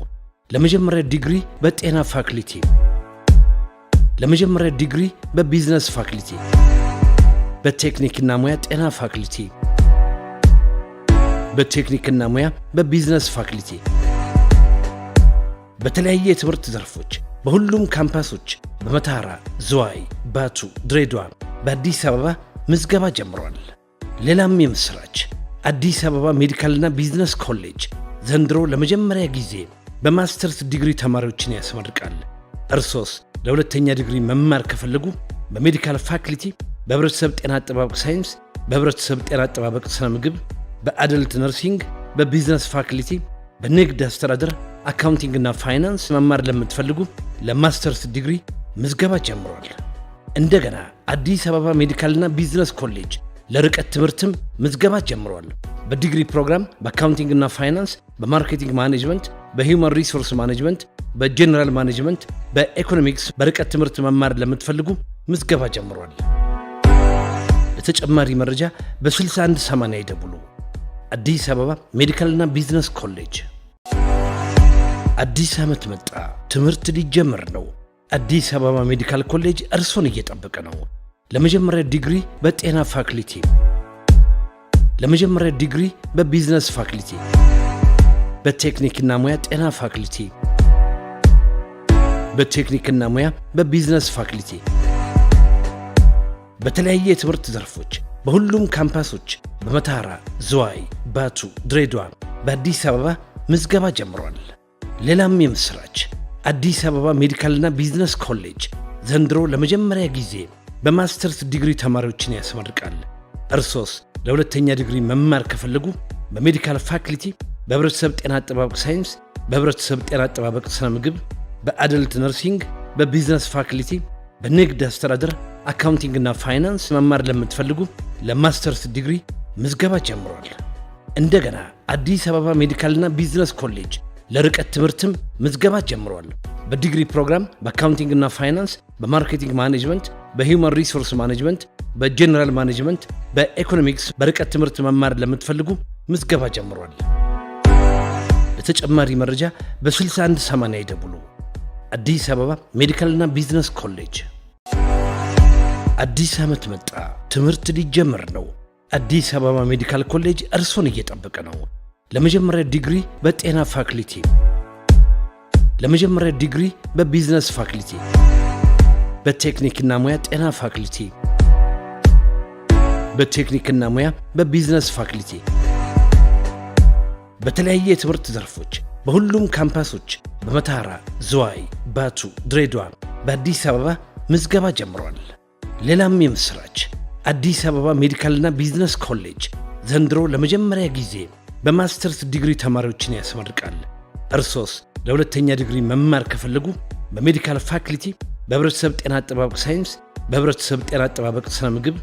ለመጀመሪያ ዲግሪ በጤና ፋክልቲ፣ ለመጀመሪያ ዲግሪ በቢዝነስ ፋክልቲ፣ በቴክኒክና ሙያ ጤና ፋክልቲ፣ በቴክኒክና ሙያ በቢዝነስ ፋክልቲ፣ በተለያየ የትምህርት ዘርፎች በሁሉም ካምፓሶች በመተሐራ፣ ዝዋይ፣ ባቱ፣ ድሬዳዋ፣ በአዲስ አበባ ምዝገባ ጀምሯል። ሌላም የምስራች አዲስ አበባ ሜዲካልና ቢዝነስ ኮሌጅ ዘንድሮ ለመጀመሪያ ጊዜ በማስተርስ ዲግሪ ተማሪዎችን ያስመርቃል። እርሶስ ለሁለተኛ ዲግሪ መማር ከፈለጉ በሜዲካል ፋክልቲ፣ በህብረተሰብ ጤና አጠባበቅ ሳይንስ፣ በህብረተሰብ ጤና አጠባበቅ ስነ ምግብ፣ በአደልት ነርሲንግ፣ በቢዝነስ ፋክልቲ፣ በንግድ አስተዳደር፣ አካውንቲንግና ፋይናንስ መማር ለምትፈልጉ ለማስተርስ ዲግሪ ምዝገባ ጀምሯል። እንደገና አዲስ አበባ ሜዲካልና ቢዝነስ ኮሌጅ ለርቀት ትምህርትም ምዝገባ ጀምሯል። በዲግሪ ፕሮግራም በአካውንቲንግና ፋይናንስ፣ በማርኬቲንግ ማኔጅመንት፣ በሂውማን ሪሶርስ ማኔጅመንት፣ በጀነራል ማኔጅመንት፣ በኢኮኖሚክስ በርቀት ትምህርት መማር ለምትፈልጉ ምዝገባ ጀምሯል። ለተጨማሪ መረጃ በ6180 ይደውሉ። አዲስ አበባ ሜዲካልና ቢዝነስ ኮሌጅ። አዲስ ዓመት መጣ፣ ትምህርት ሊጀምር ነው። አዲስ አበባ ሜዲካል ኮሌጅ እርሶን እየጠበቀ ነው። ለመጀመሪያ ዲግሪ በጤና ፋክልቲ፣ ለመጀመሪያ ዲግሪ በቢዝነስ ፋክልቲ፣ በቴክኒክና ሙያ ጤና ፋክልቲ፣ በቴክኒክና ሙያ በቢዝነስ ፋክልቲ፣ በተለያየ የትምህርት ዘርፎች በሁሉም ካምፓሶች በመተሐራ፣ ዝዋይ፣ ባቱ፣ ድሬዳዋ፣ በአዲስ አበባ ምዝገባ ጀምሯል። ሌላም የምስራች አዲስ አበባ ሜዲካልና ቢዝነስ ኮሌጅ ዘንድሮ ለመጀመሪያ ጊዜ በማስተርስ ዲግሪ ተማሪዎችን ያስመርቃል። እርሶስ ለሁለተኛ ዲግሪ መማር ከፈለጉ በሜዲካል ፋክልቲ፣ በህብረተሰብ ጤና አጠባበቅ ሳይንስ፣ በህብረተሰብ ጤና አጠባበቅ ስነ ምግብ፣ በአደልት ነርሲንግ፣ በቢዝነስ ፋክልቲ፣ በንግድ አስተዳደር፣ አካውንቲንግና ፋይናንስ መማር ለምትፈልጉ ለማስተርስ ዲግሪ ምዝገባ ጀምሯል። እንደገና አዲስ አበባ ሜዲካልና ቢዝነስ ኮሌጅ ለርቀት ትምህርትም ምዝገባ ጀምሯል። በዲግሪ ፕሮግራም በአካውንቲንግና ፋይናንስ፣ በማርኬቲንግ ማኔጅመንት፣ በሂውማን ሪሶርስ ማኔጅመንት፣ በጀነራል ማኔጅመንት፣ በኢኮኖሚክስ በርቀት ትምህርት መማር ለምትፈልጉ ምዝገባ ጀምሯል። ለተጨማሪ መረጃ በ6180 ይደውሉ። አዲስ አበባ ሜዲካልና ቢዝነስ ኮሌጅ። አዲስ ዓመት መጣ፣ ትምህርት ሊጀምር ነው። አዲስ አበባ ሜዲካል ኮሌጅ እርሶን እየጠበቀ ነው። ለመጀመሪያ ዲግሪ በጤና ፋክልቲ፣ ለመጀመሪያ ዲግሪ በቢዝነስ ፋክልቲ፣ በቴክኒክና ሙያ ጤና ፋክልቲ፣ በቴክኒክና ሙያ በቢዝነስ ፋክልቲ፣ በተለያየ የትምህርት ዘርፎች በሁሉም ካምፓሶች በመተሐራ፣ ዝዋይ፣ ባቱ፣ ድሬዳዋ፣ በአዲስ አበባ ምዝገባ ጀምሯል። ሌላም የምስራች አዲስ አበባ ሜዲካልና ቢዝነስ ኮሌጅ ዘንድሮ ለመጀመሪያ ጊዜ በማስተርስ ዲግሪ ተማሪዎችን ያስመርቃል። እርሶስ ለሁለተኛ ዲግሪ መማር ከፈለጉ በሜዲካል ፋክልቲ፣ በህብረተሰብ ጤና አጠባበቅ ሳይንስ፣ በህብረተሰብ ጤና አጠባበቅ ስነ ምግብ፣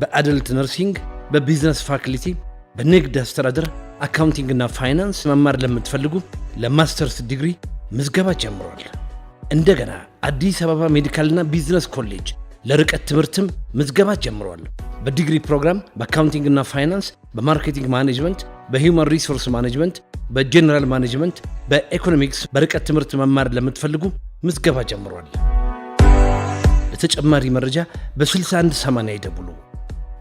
በአደልት ነርሲንግ፣ በቢዝነስ ፋክልቲ፣ በንግድ አስተዳደር፣ አካውንቲንግና ፋይናንስ መማር ለምትፈልጉ ለማስተርስ ዲግሪ ምዝገባ ጀምሯል። እንደገና አዲስ አበባ ሜዲካልና ቢዝነስ ኮሌጅ ለርቀት ትምህርትም ምዝገባ ጀምሯል። በዲግሪ ፕሮግራም በአካውንቲንግና ፋይናንስ፣ በማርኬቲንግ ማኔጅመንት፣ በሂውማን ሪሶርስ ማኔጅመንት፣ በጀነራል ማኔጅመንት፣ በኢኮኖሚክስ በርቀት ትምህርት መማር ለምትፈልጉ ምዝገባ ጀምሯል። ለተጨማሪ መረጃ በ6180 ይደውሉ።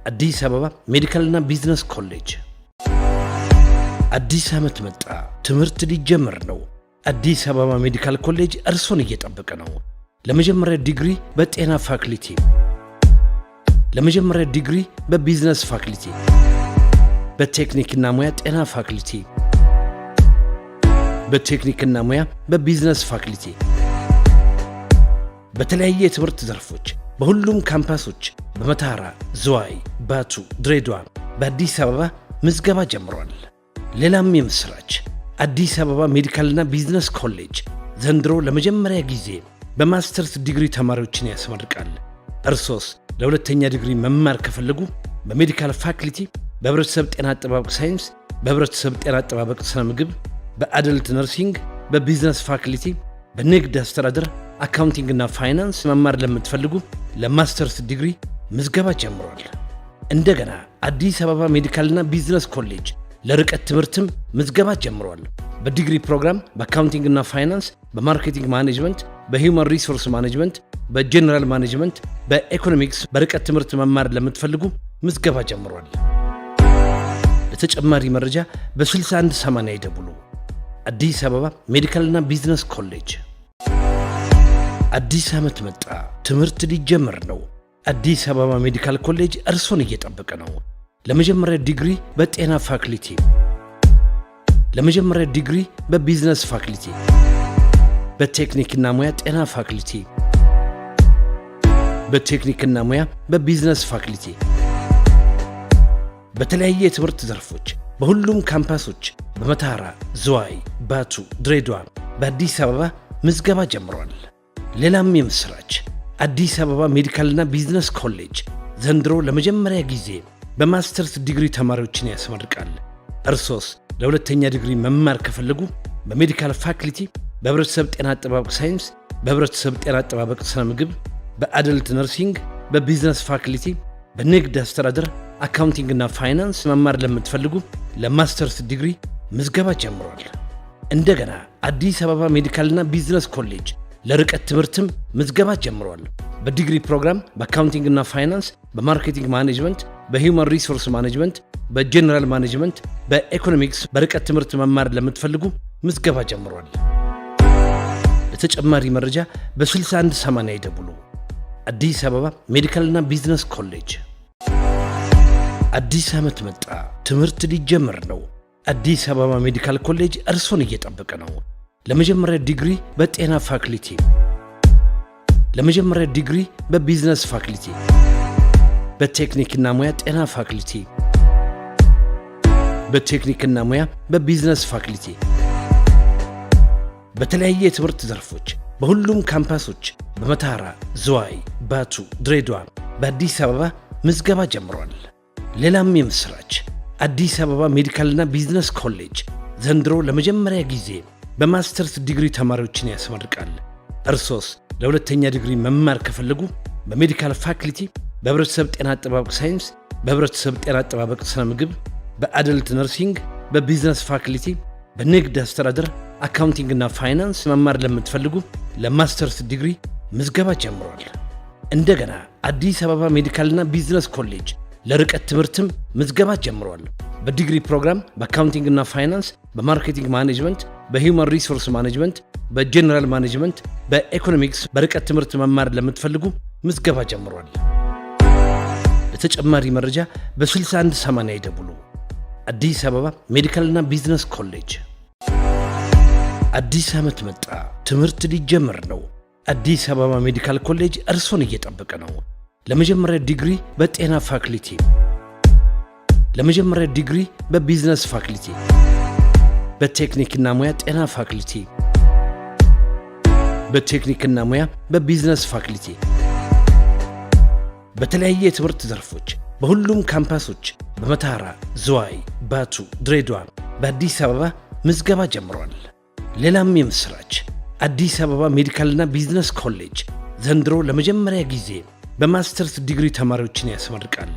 አዲስ አበባ ሜዲካልና ቢዝነስ ኮሌጅ። አዲስ ዓመት መጣ፣ ትምህርት ሊጀምር ነው። አዲስ አበባ ሜዲካል ኮሌጅ እርሶን እየጠበቀ ነው። ለመጀመሪያ ዲግሪ በጤና ፋክልቲ፣ ለመጀመሪያ ዲግሪ በቢዝነስ ፋክልቲ፣ በቴክኒክና ሙያ ጤና ፋክልቲ፣ በቴክኒክና ሙያ በቢዝነስ ፋክልቲ፣ በተለያየ የትምህርት ዘርፎች በሁሉም ካምፓሶች በመተሐራ፣ ዝዋይ፣ ባቱ፣ ድሬዳዋ፣ በአዲስ አበባ ምዝገባ ጀምሯል። ሌላም የምስራች አዲስ አበባ ሜዲካልና ቢዝነስ ኮሌጅ ዘንድሮ ለመጀመሪያ ጊዜ በማስተርስ ዲግሪ ተማሪዎችን ያስመርቃል። እርሶስ ለሁለተኛ ዲግሪ መማር ከፈለጉ በሜዲካል ፋክልቲ፣ በህብረተሰብ ጤና አጠባበቅ ሳይንስ፣ በህብረተሰብ ጤና አጠባበቅ ስነ ምግብ፣ በአደልት ነርሲንግ፣ በቢዝነስ ፋክልቲ፣ በንግድ አስተዳደር፣ አካውንቲንግ እና ፋይናንስ መማር ለምትፈልጉ ለማስተርስ ዲግሪ ምዝገባ ጀምሯል። እንደገና አዲስ አበባ ሜዲካልና ቢዝነስ ኮሌጅ ለርቀት ትምህርትም ምዝገባ ጀምሯል። በዲግሪ ፕሮግራም በአካውንቲንግ እና ፋይናንስ፣ በማርኬቲንግ ማኔጅመንት፣ በሂውማን ሪሶርስ ማኔጅመንት፣ በጀነራል ማኔጅመንት፣ በኢኮኖሚክስ በርቀት ትምህርት መማር ለምትፈልጉ ምዝገባ ጀምሯል። ለተጨማሪ መረጃ በ6180 ይደውሉ። አዲስ አበባ ሜዲካልና ቢዝነስ ኮሌጅ። አዲስ ዓመት መጣ፣ ትምህርት ሊጀመር ነው። አዲስ አበባ ሜዲካል ኮሌጅ እርሶን እየጠበቀ ነው። ለመጀመሪያ ዲግሪ በጤና ፋክልቲ፣ ለመጀመሪያ ዲግሪ በቢዝነስ ፋክልቲ፣ በቴክኒክና ሙያ ጤና ፋክልቲ፣ በቴክኒክና ሙያ በቢዝነስ ፋክልቲ፣ በተለያየ የትምህርት ዘርፎች በሁሉም ካምፓሶች በመተሐራ፣ ዝዋይ፣ ባቱ፣ ድሬዳዋ፣ በአዲስ አበባ ምዝገባ ጀምሯል። ሌላም የምስራች፣ አዲስ አበባ ሜዲካልና ቢዝነስ ኮሌጅ ዘንድሮ ለመጀመሪያ ጊዜ በማስተርስ ዲግሪ ተማሪዎችን ያስመርቃል። እርሶስ ለሁለተኛ ዲግሪ መማር ከፈለጉ በሜዲካል ፋክልቲ፣ በህብረተሰብ ጤና አጠባበቅ ሳይንስ፣ በህብረተሰብ ጤና አጠባበቅ ስነ ምግብ፣ በአደልት ነርሲንግ፣ በቢዝነስ ፋክልቲ፣ በንግድ አስተዳደር፣ አካውንቲንግ እና ፋይናንስ መማር ለምትፈልጉ ለማስተርስ ዲግሪ ምዝገባ ጀምሯል። እንደገና አዲስ አበባ ሜዲካልና ቢዝነስ ኮሌጅ ለርቀት ትምህርትም ምዝገባ ጀምሯል። በዲግሪ ፕሮግራም በአካውንቲንግ እና ፋይናንስ፣ በማርኬቲንግ ማኔጅመንት፣ በሂውማን ሪሶርስ ማኔጅመንት፣ በጀነራል ማኔጅመንት፣ በኢኮኖሚክስ በርቀት ትምህርት መማር ለምትፈልጉ ምዝገባ ጀምሯል። ለተጨማሪ መረጃ በ6180 ይደውሉ። አዲስ አበባ ሜዲካልና ቢዝነስ ኮሌጅ። አዲስ ዓመት መጣ፣ ትምህርት ሊጀመር ነው። አዲስ አበባ ሜዲካል ኮሌጅ እርሶን እየጠበቀ ነው። ለመጀመሪያ ዲግሪ በጤና ፋክልቲ፣ ለመጀመሪያ ዲግሪ በቢዝነስ ፋክልቲ፣ በቴክኒክና ሙያ ጤና ፋክልቲ፣ በቴክኒክና ሙያ በቢዝነስ ፋክልቲ፣ በተለያየ የትምህርት ዘርፎች በሁሉም ካምፓሶች በመተሐራ፣ ዝዋይ፣ ባቱ፣ ድሬዳዋ፣ በአዲስ አበባ ምዝገባ ጀምሯል። ሌላም የምስራች፣ አዲስ አበባ ሜዲካልና ቢዝነስ ኮሌጅ ዘንድሮ ለመጀመሪያ ጊዜ በማስተርስ ዲግሪ ተማሪዎችን ያስመርቃል። እርሶስ ለሁለተኛ ዲግሪ መማር ከፈለጉ በሜዲካል ፋክልቲ፣ በህብረተሰብ ጤና አጠባበቅ ሳይንስ፣ በህብረተሰብ ጤና አጠባበቅ ስነ ምግብ፣ በአደልት ነርሲንግ፣ በቢዝነስ ፋክልቲ፣ በንግድ አስተዳደር፣ አካውንቲንግ እና ፋይናንስ መማር ለምትፈልጉ ለማስተርስ ዲግሪ ምዝገባ ጀምሯል። እንደገና አዲስ አበባ ሜዲካልና ቢዝነስ ኮሌጅ ለርቀት ትምህርትም ምዝገባ ጀምሯል። በዲግሪ ፕሮግራም በአካውንቲንግ እና ፋይናንስ፣ በማርኬቲንግ ማኔጅመንት፣ በሂውማን ሪሶርስ ማኔጅመንት፣ በጀነራል ማኔጅመንት፣ በኢኮኖሚክስ በርቀት ትምህርት መማር ለምትፈልጉ ምዝገባ ጀምሯል። ለተጨማሪ መረጃ በ6180 ይደውሉ። አዲስ አበባ ሜዲካልና ቢዝነስ ኮሌጅ። አዲስ ዓመት መጣ፣ ትምህርት ሊጀመር ነው። አዲስ አበባ ሜዲካል ኮሌጅ እርሶን እየጠበቀ ነው። ለመጀመሪያ ዲግሪ በጤና ፋክልቲ፣ ለመጀመሪያ ዲግሪ በቢዝነስ ፋክልቲ፣ በቴክኒክና ሙያ ጤና ፋክልቲ፣ በቴክኒክና ሙያ በቢዝነስ ፋክልቲ፣ በተለያየ የትምህርት ዘርፎች በሁሉም ካምፓሶች በመተሐራ፣ ዝዋይ፣ ባቱ፣ ድሬዳዋ፣ በአዲስ አበባ ምዝገባ ጀምሯል። ሌላም የምስራች፣ አዲስ አበባ ሜዲካልና ቢዝነስ ኮሌጅ ዘንድሮ ለመጀመሪያ ጊዜ በማስተርስ ዲግሪ ተማሪዎችን ያስመርቃል።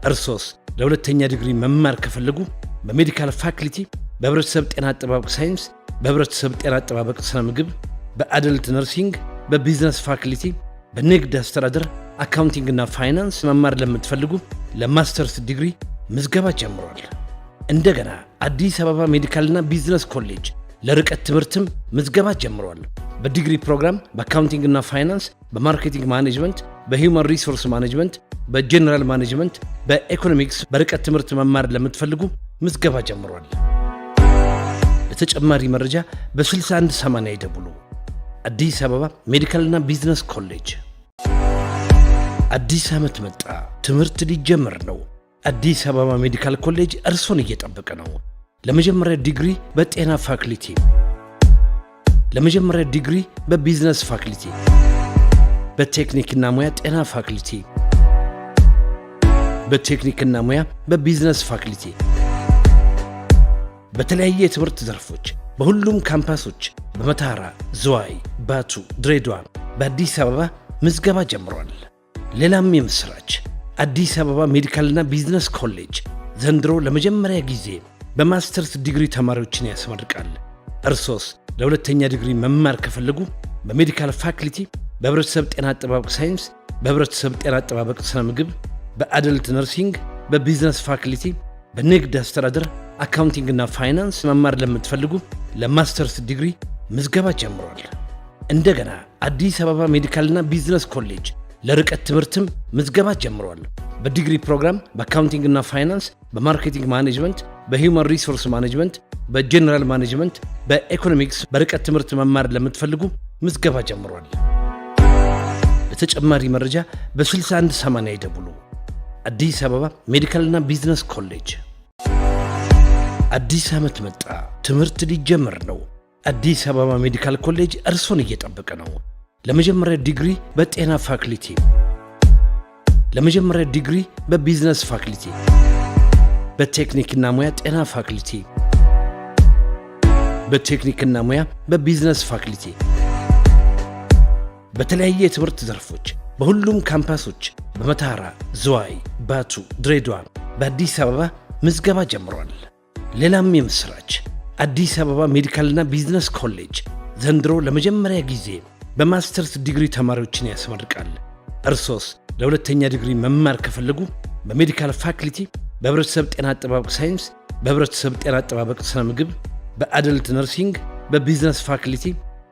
እርሶስ ለሁለተኛ ዲግሪ መማር ከፈለጉ በሜዲካል ፋክልቲ፣ በህብረተሰብ ጤና አጠባበቅ ሳይንስ፣ በህብረተሰብ ጤና አጠባበቅ ስነ ምግብ፣ በአደልት ነርሲንግ፣ በቢዝነስ ፋክልቲ፣ በንግድ አስተዳደር፣ አካውንቲንግ እና ፋይናንስ መማር ለምትፈልጉ ለማስተርስ ዲግሪ ምዝገባ ጀምሯል። እንደገና አዲስ አበባ ሜዲካልና ቢዝነስ ኮሌጅ ለርቀት ትምህርትም ምዝገባ ጀምሯል። በዲግሪ ፕሮግራም በአካውንቲንግ እና ፋይናንስ፣ በማርኬቲንግ ማኔጅመንት፣ በሂውማን ሪሶርስ ማኔጅመንት፣ በጀነራል ማኔጅመንት፣ በኢኮኖሚክስ በርቀት ትምህርት መማር ለምትፈልጉ ምዝገባ ጀምሯል። ለተጨማሪ መረጃ በ6180 ይደውሉ። አዲስ አበባ ሜዲካልና ቢዝነስ ኮሌጅ። አዲስ ዓመት መጣ፣ ትምህርት ሊጀመር ነው። አዲስ አበባ ሜዲካል ኮሌጅ እርሶን እየጠበቀ ነው። ለመጀመሪያ ዲግሪ በጤና ፋክልቲ፣ ለመጀመሪያ ዲግሪ በቢዝነስ ፋክልቲ፣ በቴክኒክና ሙያ ጤና ፋክልቲ፣ በቴክኒክና ሙያ በቢዝነስ ፋክልቲ በተለያየ የትምህርት ዘርፎች በሁሉም ካምፓሶች በመታራ፣ ዝዋይ፣ ባቱ፣ ድሬዳዋ፣ በአዲስ አበባ ምዝገባ ጀምሯል። ሌላም የምስራች አዲስ አበባ ሜዲካልና ቢዝነስ ኮሌጅ ዘንድሮ ለመጀመሪያ ጊዜ በማስተርስ ዲግሪ ተማሪዎችን ያስመርቃል። እርሶስ ለሁለተኛ ዲግሪ መማር ከፈለጉ በሜዲካል ፋክልቲ፣ በህብረተሰብ ጤና አጠባበቅ ሳይንስ፣ በህብረተሰብ ጤና አጠባበቅ ስነ ምግብ፣ በአደልት ነርሲንግ፣ በቢዝነስ ፋክልቲ፣ በንግድ አስተዳደር፣ አካውንቲንግ እና ፋይናንስ መማር ለምትፈልጉ ለማስተርስ ዲግሪ ምዝገባ ጀምሯል። እንደገና አዲስ አበባ ሜዲካልና ቢዝነስ ኮሌጅ ለርቀት ትምህርትም ምዝገባ ጀምሯል። በዲግሪ ፕሮግራም በአካውንቲንግ እና ፋይናንስ፣ በማርኬቲንግ ማኔጅመንት፣ በሂውማን ሪሶርስ ማኔጅመንት፣ በጀነራል ማኔጅመንት፣ በኢኮኖሚክስ በርቀት ትምህርት መማር ለምትፈልጉ ምዝገባ ጀምሯል። ለተጨማሪ መረጃ በ6180 ይደውሉ። አዲስ አበባ ሜዲካልና ቢዝነስ ኮሌጅ። አዲስ ዓመት መጣ፣ ትምህርት ሊጀመር ነው። አዲስ አበባ ሜዲካል ኮሌጅ እርሶን እየጠበቀ ነው። ለመጀመሪያ ዲግሪ በጤና ፋክልቲ፣ ለመጀመሪያ ዲግሪ በቢዝነስ ፋክልቲ፣ በቴክኒክና ሙያ ጤና ፋክልቲ፣ በቴክኒክና ሙያ በቢዝነስ ፋክልቲ በተለያየ የትምህርት ዘርፎች በሁሉም ካምፓሶች በመታራ፣ ዝዋይ፣ ባቱ፣ ድሬዳዋ፣ በአዲስ አበባ ምዝገባ ጀምሯል። ሌላም የምስራች አዲስ አበባ ሜዲካልና ቢዝነስ ኮሌጅ ዘንድሮ ለመጀመሪያ ጊዜ በማስተርስ ዲግሪ ተማሪዎችን ያስመርቃል። እርሶስ ለሁለተኛ ዲግሪ መማር ከፈለጉ በሜዲካል ፋክልቲ፣ በህብረተሰብ ጤና አጠባበቅ ሳይንስ፣ በህብረተሰብ ጤና አጠባበቅ ስነ ምግብ፣ በአደልት ነርሲንግ፣ በቢዝነስ ፋክልቲ፣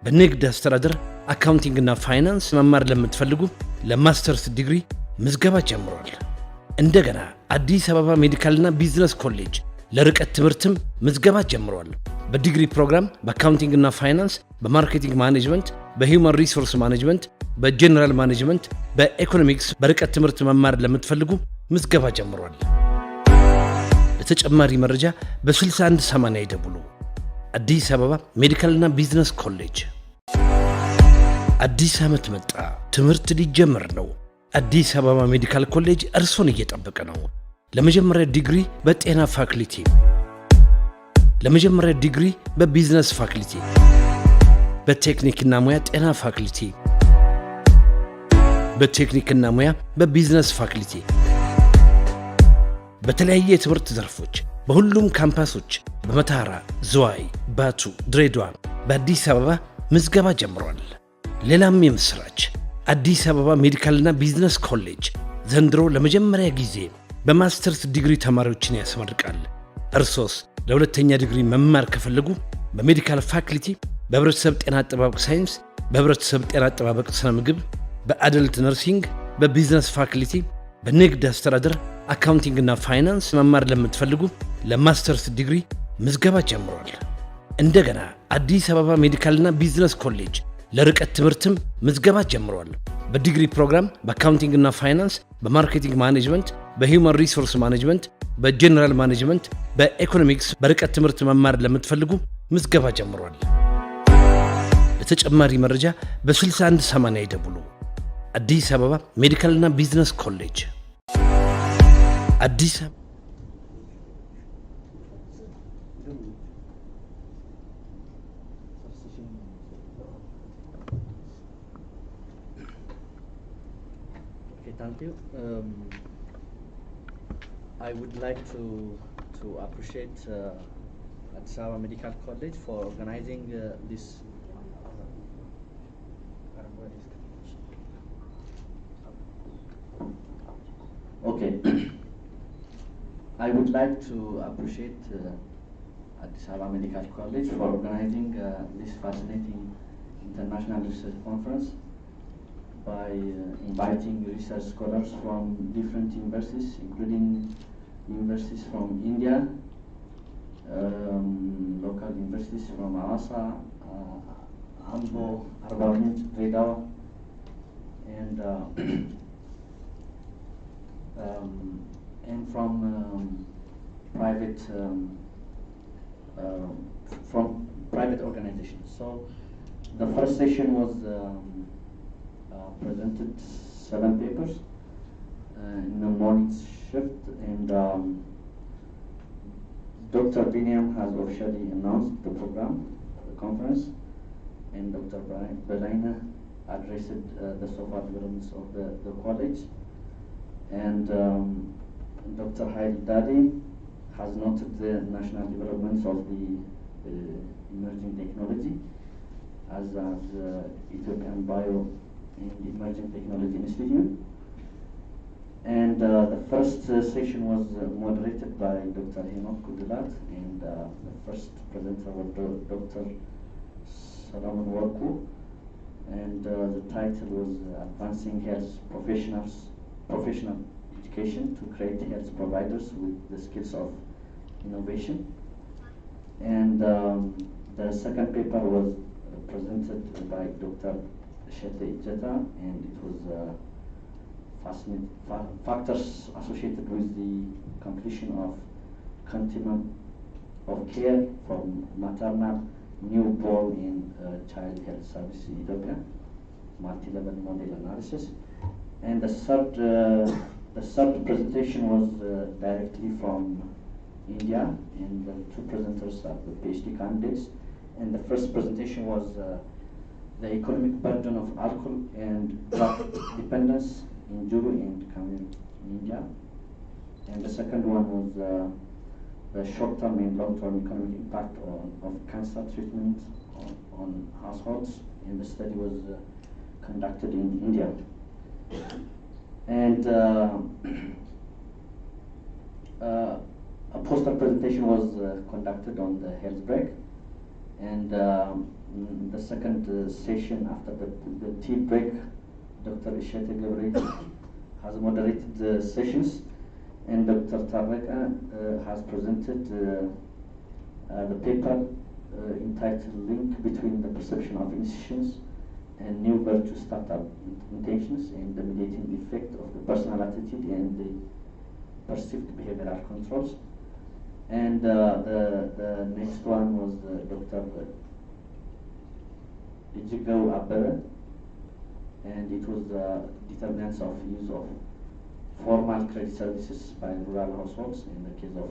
በንግድ አስተዳደር፣ አካውንቲንግ እና ፋይናንስ መማር ለምትፈልጉ ለማስተርስ ዲግሪ ምዝገባ ጀምሯል። እንደገና አዲስ አበባ ሜዲካልና ቢዝነስ ኮሌጅ ለርቀት ትምህርትም ምዝገባ ጀምሯል። በዲግሪ ፕሮግራም በአካውንቲንግ እና ፋይናንስ፣ በማርኬቲንግ ማኔጅመንት፣ በሂውማን ሪሶርስ ማኔጅመንት፣ በጀነራል ማኔጅመንት፣ በኢኮኖሚክስ በርቀት ትምህርት መማር ለምትፈልጉ ምዝገባ ጀምሯል። ለተጨማሪ መረጃ በ6180 ይደውሉ። አዲስ አበባ ሜዲካልና ቢዝነስ ኮሌጅ። አዲስ ዓመት መጣ፣ ትምህርት ሊጀመር ነው። አዲስ አበባ ሜዲካል ኮሌጅ እርሶን እየጠበቀ ነው። ለመጀመሪያ ዲግሪ በጤና ፋክልቲ፣ ለመጀመሪያ ዲግሪ በቢዝነስ ፋክልቲ፣ በቴክኒክና ሙያ ጤና ፋክልቲ፣ በቴክኒክና ሙያ በቢዝነስ ፋክልቲ በተለያየ የትምህርት ዘርፎች በሁሉም ካምፓሶች በመታራ፣ ዝዋይ፣ ባቱ፣ ድሬዳዋ፣ በአዲስ አበባ ምዝገባ ጀምሯል። ሌላም የምስራች አዲስ አበባ ሜዲካልና ቢዝነስ ኮሌጅ ዘንድሮ ለመጀመሪያ ጊዜ በማስተርስ ዲግሪ ተማሪዎችን ያስመርቃል። እርሶስ ለሁለተኛ ዲግሪ መማር ከፈለጉ በሜዲካል ፋክልቲ፣ በህብረተሰብ ጤና አጠባበቅ ሳይንስ፣ በህብረተሰብ ጤና አጠባበቅ ስነ ምግብ፣ በአደልት ነርሲንግ፣ በቢዝነስ ፋክልቲ፣ በንግድ አስተዳደር፣ አካውንቲንግ እና ፋይናንስ መማር ለምትፈልጉ ለማስተርስ ዲግሪ ምዝገባ ጀምሯል። እንደገና አዲስ አበባ ሜዲካልና ቢዝነስ ኮሌጅ ለርቀት ትምህርትም ምዝገባ ጀምሯል። በዲግሪ ፕሮግራም በአካውንቲንግ እና ፋይናንስ፣ በማርኬቲንግ ማኔጅመንት፣ በሂውማን ሪሶርስ ማኔጅመንት፣ በጀነራል ማኔጅመንት፣ በኢኮኖሚክስ በርቀት ትምህርት መማር ለምትፈልጉ ምዝገባ ጀምሯል። ለተጨማሪ መረጃ በ6180 ይደውሉ። አዲስ አበባ ሜዲካልና ቢዝነስ ኮሌጅ። አዲስ አበባ Thank you. I would like to appreciate Addis Ababa Medical College for organizing this. Okay. I would like to appreciate Addis Ababa Medical College for organizing this fascinating international research conference by inviting research scholars from different universities, including universities from India, local universities from Awasa, Ambo, Arbavinj, Redao, and from private from private organizations. So the first session was presented 7 papers in the morning shift, and Dr. Biniam has officially announced the program, the conference, and Dr. Belaina addressed the so far developments of the college, and Dr. Hail Dadi has noted the national developments of the emerging technology as Ethiopian Bio and Emerging Technology Institute. And the first session was moderated by Dr. Henok Kudulat, and the first presenter was Dr. Solomon Warku, and the title was Advancing Health Professional Education to Create Health Providers with the Skills of Innovation. And the second paper was presented by Dr. Shete Jeta, and it was fascinating factors associated with the completion of continuum of care from maternal, newborn, and child health service in Ethiopia, multi-level model analysis. And the third presentation was directly from India, and the 2 presenters are the PhD candidates. And the first presentation was the economic burden of alcohol and drug dependence in Juru and Cameroon in India. And the second one was the short-term and long-term economic impact of cancer treatment on households, and the study was conducted in India. And a poster presentation was conducted on the health break, and the second session after the tea break, Dr. Ishete Gabriel has moderated the sessions, and Dr. Tareka has presented the paper entitled Link Between the Perception of Institutions and New Virtue Startup Intentions and the Mediating Effect of the Personal Attitude and the Perceived Behavioral Controls. And the next one was Dr. Ijigao Abere, and it was determinants of use of formal credit services by rural households in the case of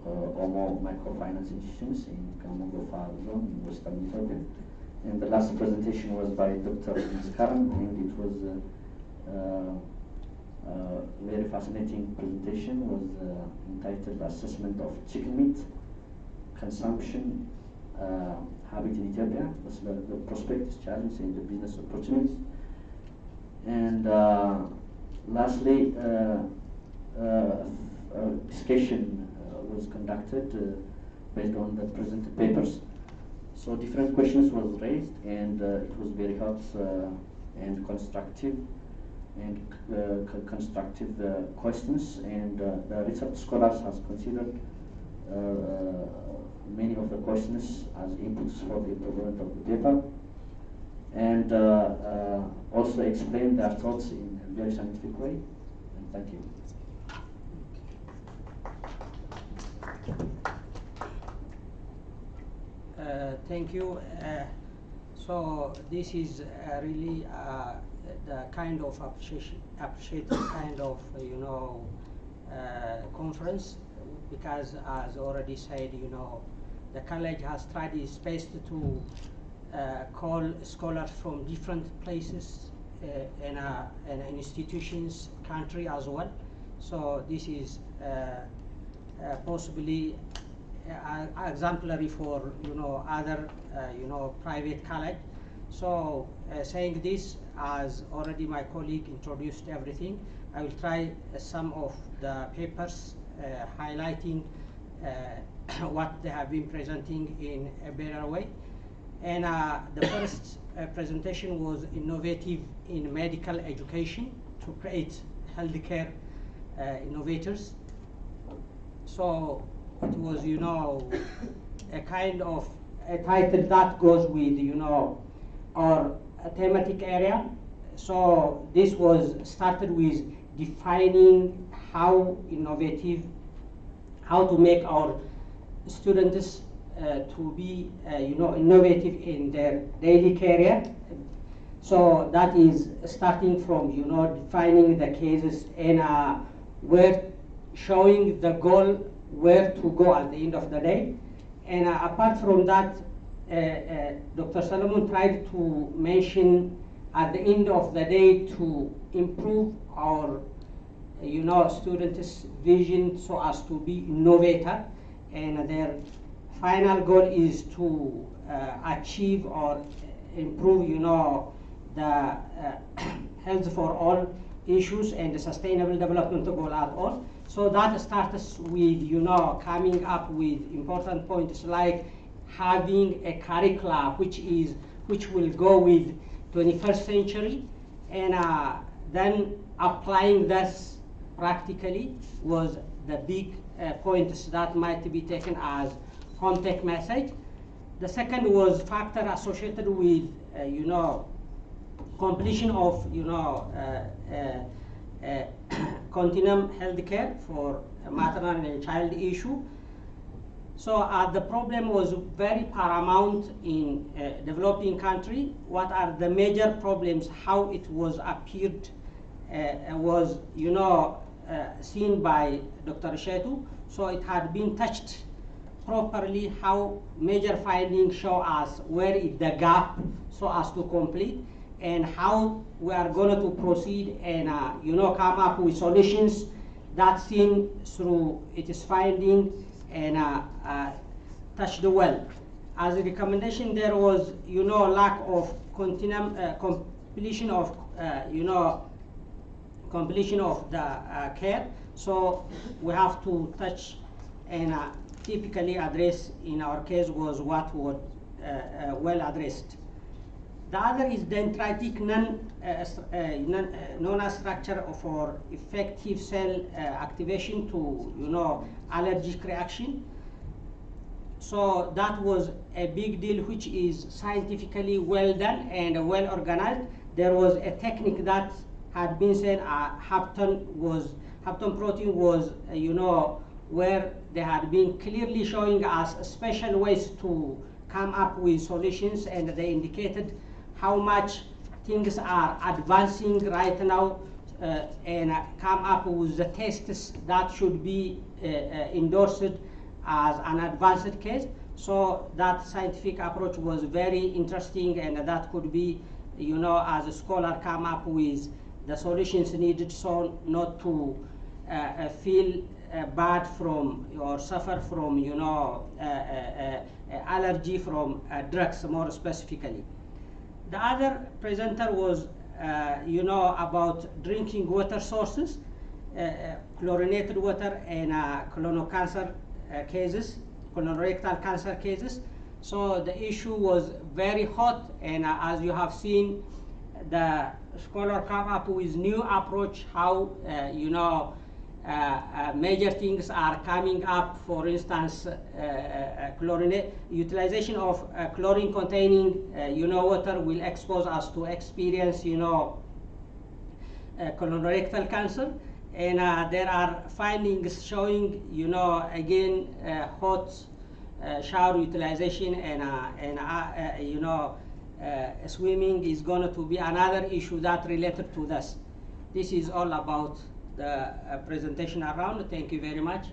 Omo microfinance institutions in Gamogofa zone in Western Ethiopia. And the last presentation was by Dr. Miskaran, and it was a very fascinating presentation, was entitled Assessment of Chicken Meat Consumption Habit in Ethiopia, the Prospects, Challenges, and the Business Opportunities. And lastly, a discussion was conducted based on the presented papers. So different questions was raised, and it was very hot and constructive questions, and the research scholars has considered many of the questions as inputs for the improvement of the paper, and also explained their thoughts in a very scientific way. And thank you. Thank you. So this is really the kind of appreciated kind of conference, because as already said, the college has tried its best to call scholars from different places and institutions, country as well. So this is possibly exemplary for other private college. So saying this, as already my colleague introduced everything, I will try some of the papers highlighting what they have been presenting in a better way. And the first presentation was innovative in medical education to create healthcare innovators. So it was, a kind of a title that goes with, our thematic area. So this was started with defining how innovative, how to make our students to be, innovative in their daily career. So that is starting from, defining the cases and where showing the goal, where to go at the end of the day. And apart from that, Dr. Solomon tried to mention at the end of the day to improve our, students' vision so as to be innovator, and their final goal is to achieve or improve, the health for all issues and the sustainable development goal at all. So that starts with, coming up with important points like having a curricula which will go with 21st century, and then applying this practically was the big points that might be taken as home take message. The second was factor associated with, completion of, continuum healthcare for maternal and child issue. So the problem was very paramount in developing country. What are the major problems? How it was appeared was, seen by Dr. Shetu. So it had been touched properly. How major findings show us where is the gap so as to complete, and how we are going to proceed and come up with solutions that seen through its finding and touched well. As a recommendation, there was lack of continuum completion of completion of the care. So we have to touch and typically address in our case was what was well addressed. The other is dendritic non-structure for effective cell activation to allergic reaction. So that was a big deal, which is scientifically well done and well organized. There was a technique that had been said, Hampton protein was, where they had been clearly showing us special ways to come up with solutions, and they indicated how much things are advancing right now, and come up with the tests that should be endorsed as an advanced case. So that scientific approach was very interesting, and that could be, as a scholar, come up with the solutions needed so not to feel bad from or suffer from, allergy from drugs more specifically. The other presenter was, about drinking water sources, chlorinated water, and colon cancer cases, colorectal cancer cases. So the issue was very hot, and as you have seen, the scholar come up with new approach how, major things are coming up. For instance, utilization of chlorine-containing, water will expose us to experience, colorectal cancer. And there are findings showing, again, hot shower utilization and swimming is going to be another issue that related to this. This is all about the presentation around. Thank you very much.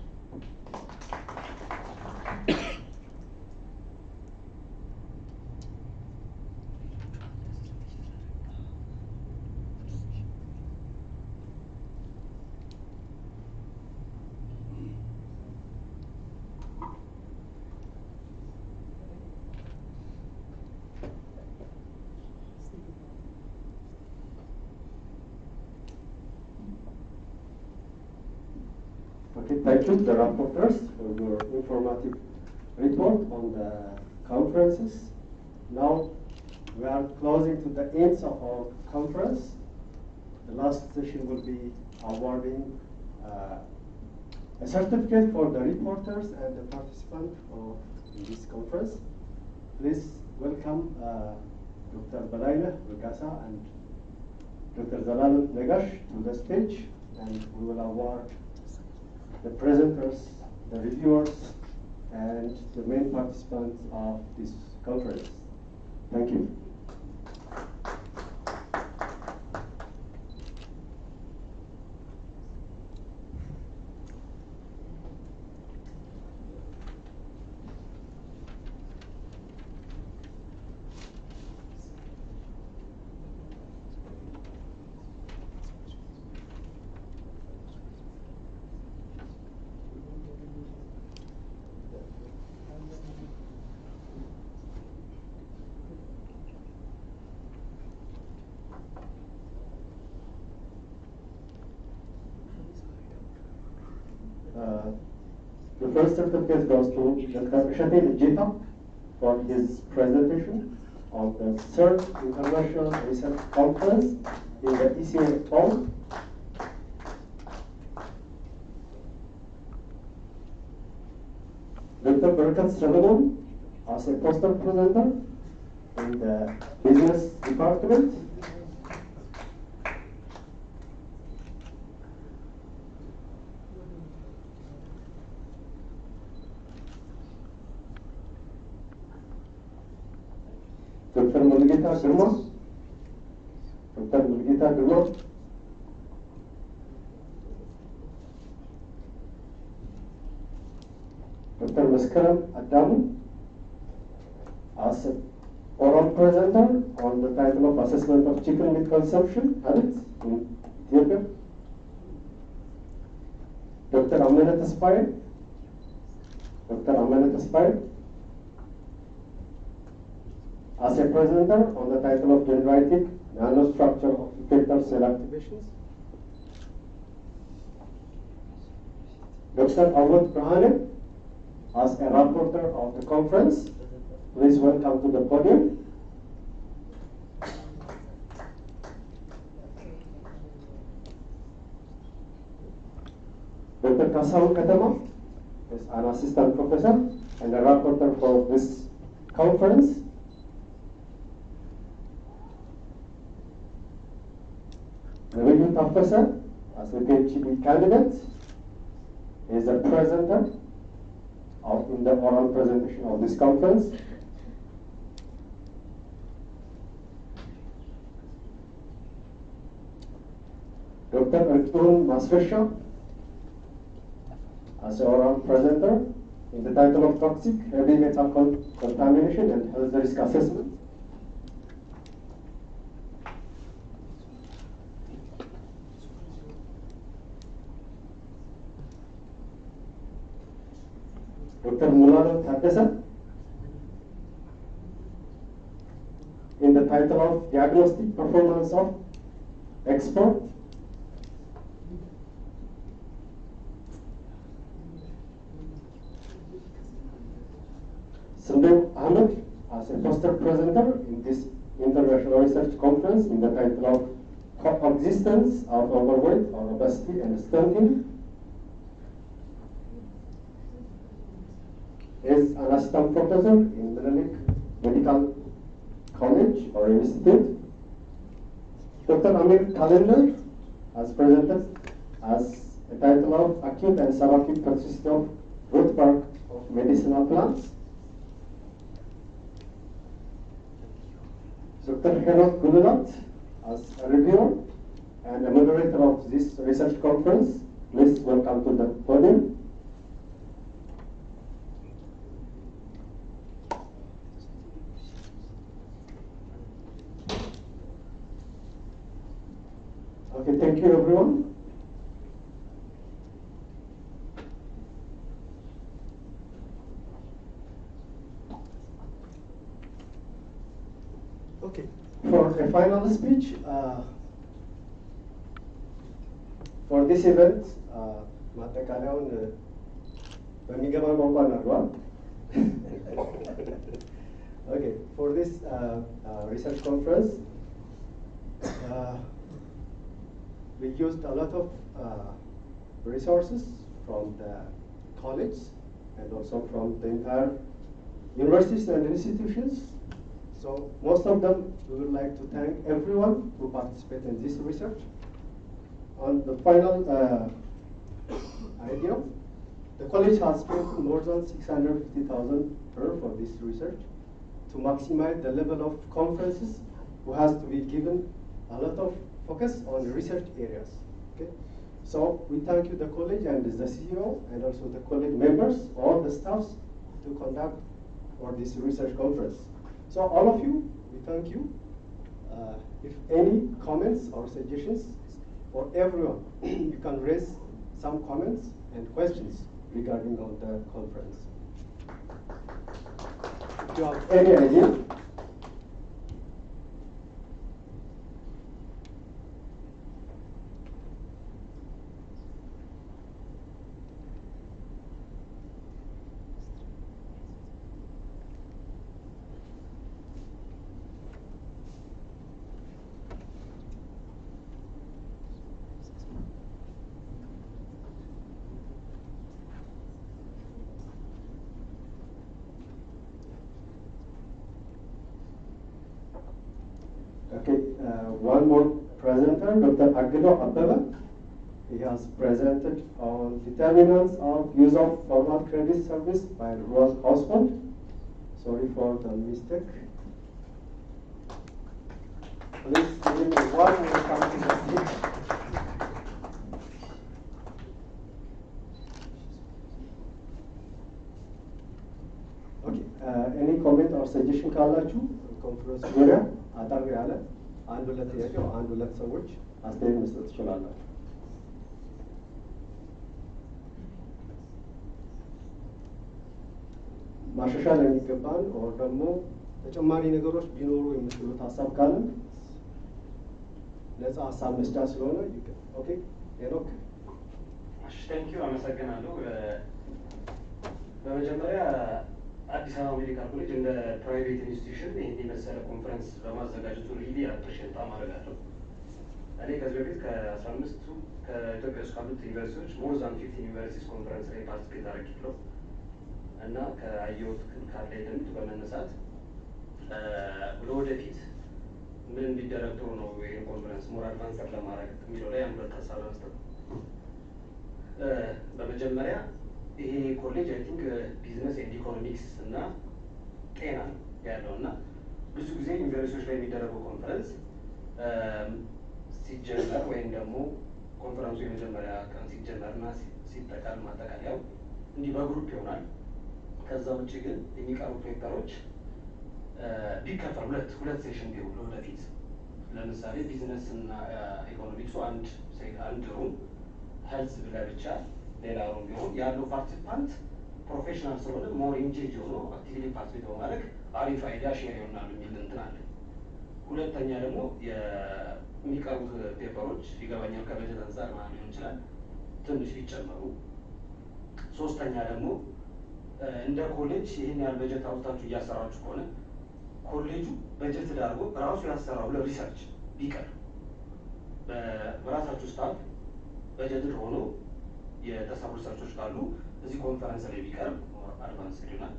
Okay, thank you, the rapporteurs, for your informative report on the conferences. Now we are closing to the ends of our conference. The last session will be awarding a certificate for the reporters and the participants in this conference. Please welcome Dr. Belaina Rugasa and Dr. Zalal Negash to the stage, and we will award the presenters, the reviewers, and the main participants of this conference. Thank you. The first certificate goes to Dr. Shatil Jita for his presentation of the third International Research Conference in the ECA Hall. Dr. Barakat Solomon as a poster presenter in the business department. Dr. Mulgita Gurma. Dr. Mulgita Gurma. Dr. Maskaram Adamu as an oral presenter on the title of Assessment of Chicken Meat Consumption Habits in Ethiopia. Dr. Amenet Aspire. Dr. Amenet Aspire as a presenter on the title of Dendritic Nanostructure of Effector Cell Activations. Dr. Awad Brahane as a rapporteur of the conference. Please welcome to the podium. Dr. Kasam Katama is an assistant professor and a rapporteur for this conference. Revenue Professor as a PhD candidate is a presenter in the oral presentation of this conference. Dr. Ertun Masresha as an oral presenter in the title of Toxic Heavy Metal Contamination and Health Risk Assessment. Dr. Mulana Thadesa in the title of Diagnostic Performance of Export. Sandeep Ahmed as a poster presenter in this international research conference in the title of Coexistence of Overweight or Obesity and Stunting. Is an assistant professor in Menelik Medical College or Institute. Dr. Amir Kalender has presented as a title of Acute and Subacute Toxicity of Root Bark of Medicinal Plants. Dr. Henok Gunulat as a reviewer and a moderator of this research conference. Please welcome to the podium. Okay, thank you everyone. Okay, for a final speech, for this event, ማጠቃለያውን በሚገባ ቋንቋ እናድርገዋል። Okay, for this research conference, we used a lot of resources from the college and also from the entire universities and institutions. So most of them, we would like to thank everyone who participated in this research. On the final idea, The college has spent more than 650,000 for this research to maximize the level of conferences who has to be given a lot of focus on research areas. Okay? So we thank you, the college and the CEO, and also the college members, all the staffs to conduct for this research conference. So all of you, we thank you. If any comments or suggestions for everyone, you can raise some comments and questions regarding on the conference. If you have any idea, okay, one more presenter, Dr. Agido Abeba. He has presented on determinants of use of formal credit service by rural household. Sorry for the mistake. Please give me one more time to speak. Okay, any comment or suggestion ካላችሁ ኮንፈረንስ ዙሪያ አጠር ያለ አንድ ሁለት ጥያቄ አንድ ሁለት ሰዎች አስተያየት መስጠት ትችላላችሁ። ማሻሻል የሚገባን ኦር ደግሞ ተጨማሪ ነገሮች ቢኖሩ የምትሉት ሀሳብ ካለ ነፃ ሀሳብ መስጫ ስለሆነ ኦኬ ሄኖክ ቴንኪዩ አመሰግናለሁ። በመጀመሪያ አዲስ አበባ ሜዲካል ኮሌጅ እንደ ፕራይቬት ኢንስቲትዩሽን ይህን የመሰለ ኮንፈረንስ በማዘጋጀቱ ሪሊ አፕሪሼት አደርጋለሁ። እኔ ከዚህ በፊት ከ15ቱ ከኢትዮጵያ ውስጥ ካሉት ዩኒቨርሲቲዎች ሞር ዛን 15 ዩኒቨርሲቲስ ኮንፈረንስ ላይ ፓርቲሲፔት አድርጌያለሁ እና ከአየሁት ካለ ልምድ በመነሳት ለወደፊት ምን እንዲደረግ ጥሩ ነው ይህን ኮንፈረንስ ሞር አድቫንሰር ለማድረግ የሚለው ላይ አንድ ሁለት ሀሳብ ለመስጠት ነው። በመጀመሪያ ይሄ ኮሌጅ አይ ቲንክ ቢዝነስ ኤንድ ኢኮኖሚክስ እና ጤና ያለው እና ብዙ ጊዜ ዩኒቨርሲቲዎች ላይ የሚደረገው ኮንፈረንስ ሲጀመር ወይም ደግሞ ኮንፈረንሱ የመጀመሪያ ቀን ሲጀመር እና ሲጠቃል ማጠቃለያው እንዲህ በግሩፕ ይሆናል። ከዛ ውጭ ግን የሚቀርቡ ፔፐሮች ቢከፈል ሁለት ሴሽን ቢሆን ወደፊት ለምሳሌ ቢዝነስ እና ኢኮኖሚክሱ አንድ ሩም ሄልዝ ለብቻ ሌላ ሩም ቢሆን ያለው ፓርቲሲፓንት ፕሮፌሽናል ስለሆነ ሞር ኢንጌጅ ሆኖ አክቲቪቲ ፓርቲሲፔት በማድረግ አሪፍ አይዲያ ሼር ይሆናሉ የሚል እንትን አለ። ሁለተኛ ደግሞ የሚቀርቡት ፔፐሮች ይገባኛል ከበጀት አንጻር ማለት ሊሆን ይችላል ትንሽ ቢጨመሩ። ሶስተኛ ደግሞ እንደ ኮሌጅ ይህን ያህል በጀት አውጥታችሁ እያሰራችሁ ከሆነ ኮሌጁ በጀት ዳርጎ ራሱ ያሰራው ለሪሰርች ቢቀር በራሳችሁ ስታፍ በጀት ሆኖ የተሰሩ ሪሰርቾች ካሉ እዚህ ኮንፈረንስ ላይ ቢቀርብ አድቫንስ ይሆናል።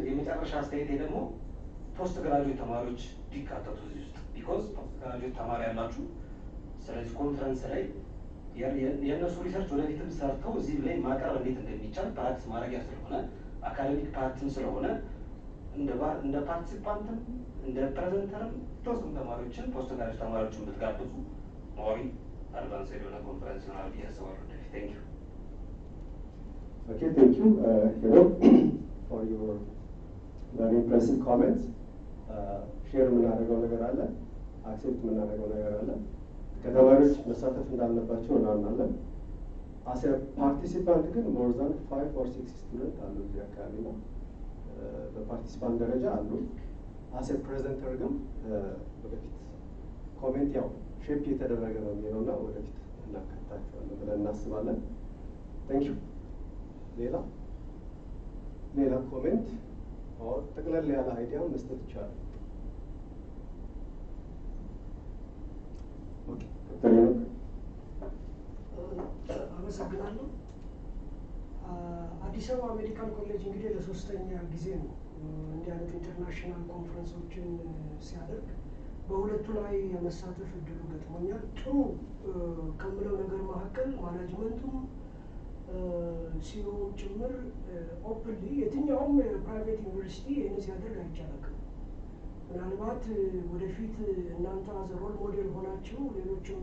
የመጨረሻ አስተያየቴ ደግሞ ፖስት ግራጁዌት ተማሪዎች ቢካተቱ እዚህ ውስጥ ቢኮዝ ፖስት ግራጁዌት ተማሪ ያላችሁ፣ ስለዚህ ኮንፈረንስ ላይ የእነሱ ሪሰርች ወደፊትም ሰርተው እዚህ ላይ ማቅረብ እንዴት እንደሚቻል ፕራክቲስ ማድረግ ስለሆነ አካዴሚክ ፓርትም ስለሆነ እንደ ፓርቲሲፓንትም እንደ ፕሬዘንተርም የተወሰኑ ተማሪዎችን ፖስት ግራጁዌት ተማሪዎችን ብትጋብዙ ሞሪ አድቫንስ የሆነ ኮንፈረንስ ይሆናል ብዬ አስባለሁ። ቴንክ ዩ። Okay, thank you, Hero, for your very impressive comments. ሼር የምናደርገው ነገር አለ፣ አክሴፕት የምናደርገው ነገር አለ። ከተማሪዎች መሳተፍ እንዳለባቸው እናምናለን። አስ ፓርቲሲፓንት ግን ሞር ዛን 5 or 6 ስቱደንት አሉ እዚህ አካባቢ ነው፣ በፓርቲሲፓንት ደረጃ አሉ። አስ ፕሬዘንተር ግን ወደፊት ኮሜንት ያው ሼፕ የተደረገ ነው የሚለው እና ወደፊት እናካታቸዋለን ብለን እናስባለን። ታንክ ዩ። ሌላ ኮሜንት ጠቅለል ያለ አይዲያ መስጠት ይቻላል። አመሰግናለሁ። አዲስ አበባ ሜዲካል ኮሌጅ እንግዲህ ለሶስተኛ ጊዜ ነው እንዲህ አይነት ኢንተርናሽናል ኮንፈረንሶችን ሲያደርግ። በሁለቱ ላይ የመሳተፍ እድሉ ገጥሞኛል። ጥሩ ከምለው ነገር መካከል ማናጅመንቱም ሲኦ ጭምር ኦፕንሊ የትኛውም ፕራይቬት ዩኒቨርሲቲ ይህን ሲያደርግ አይቻልም። ምናልባት ወደፊት እናንተ አዘ ሮል ሞዴል ሆናችሁ ሌሎችም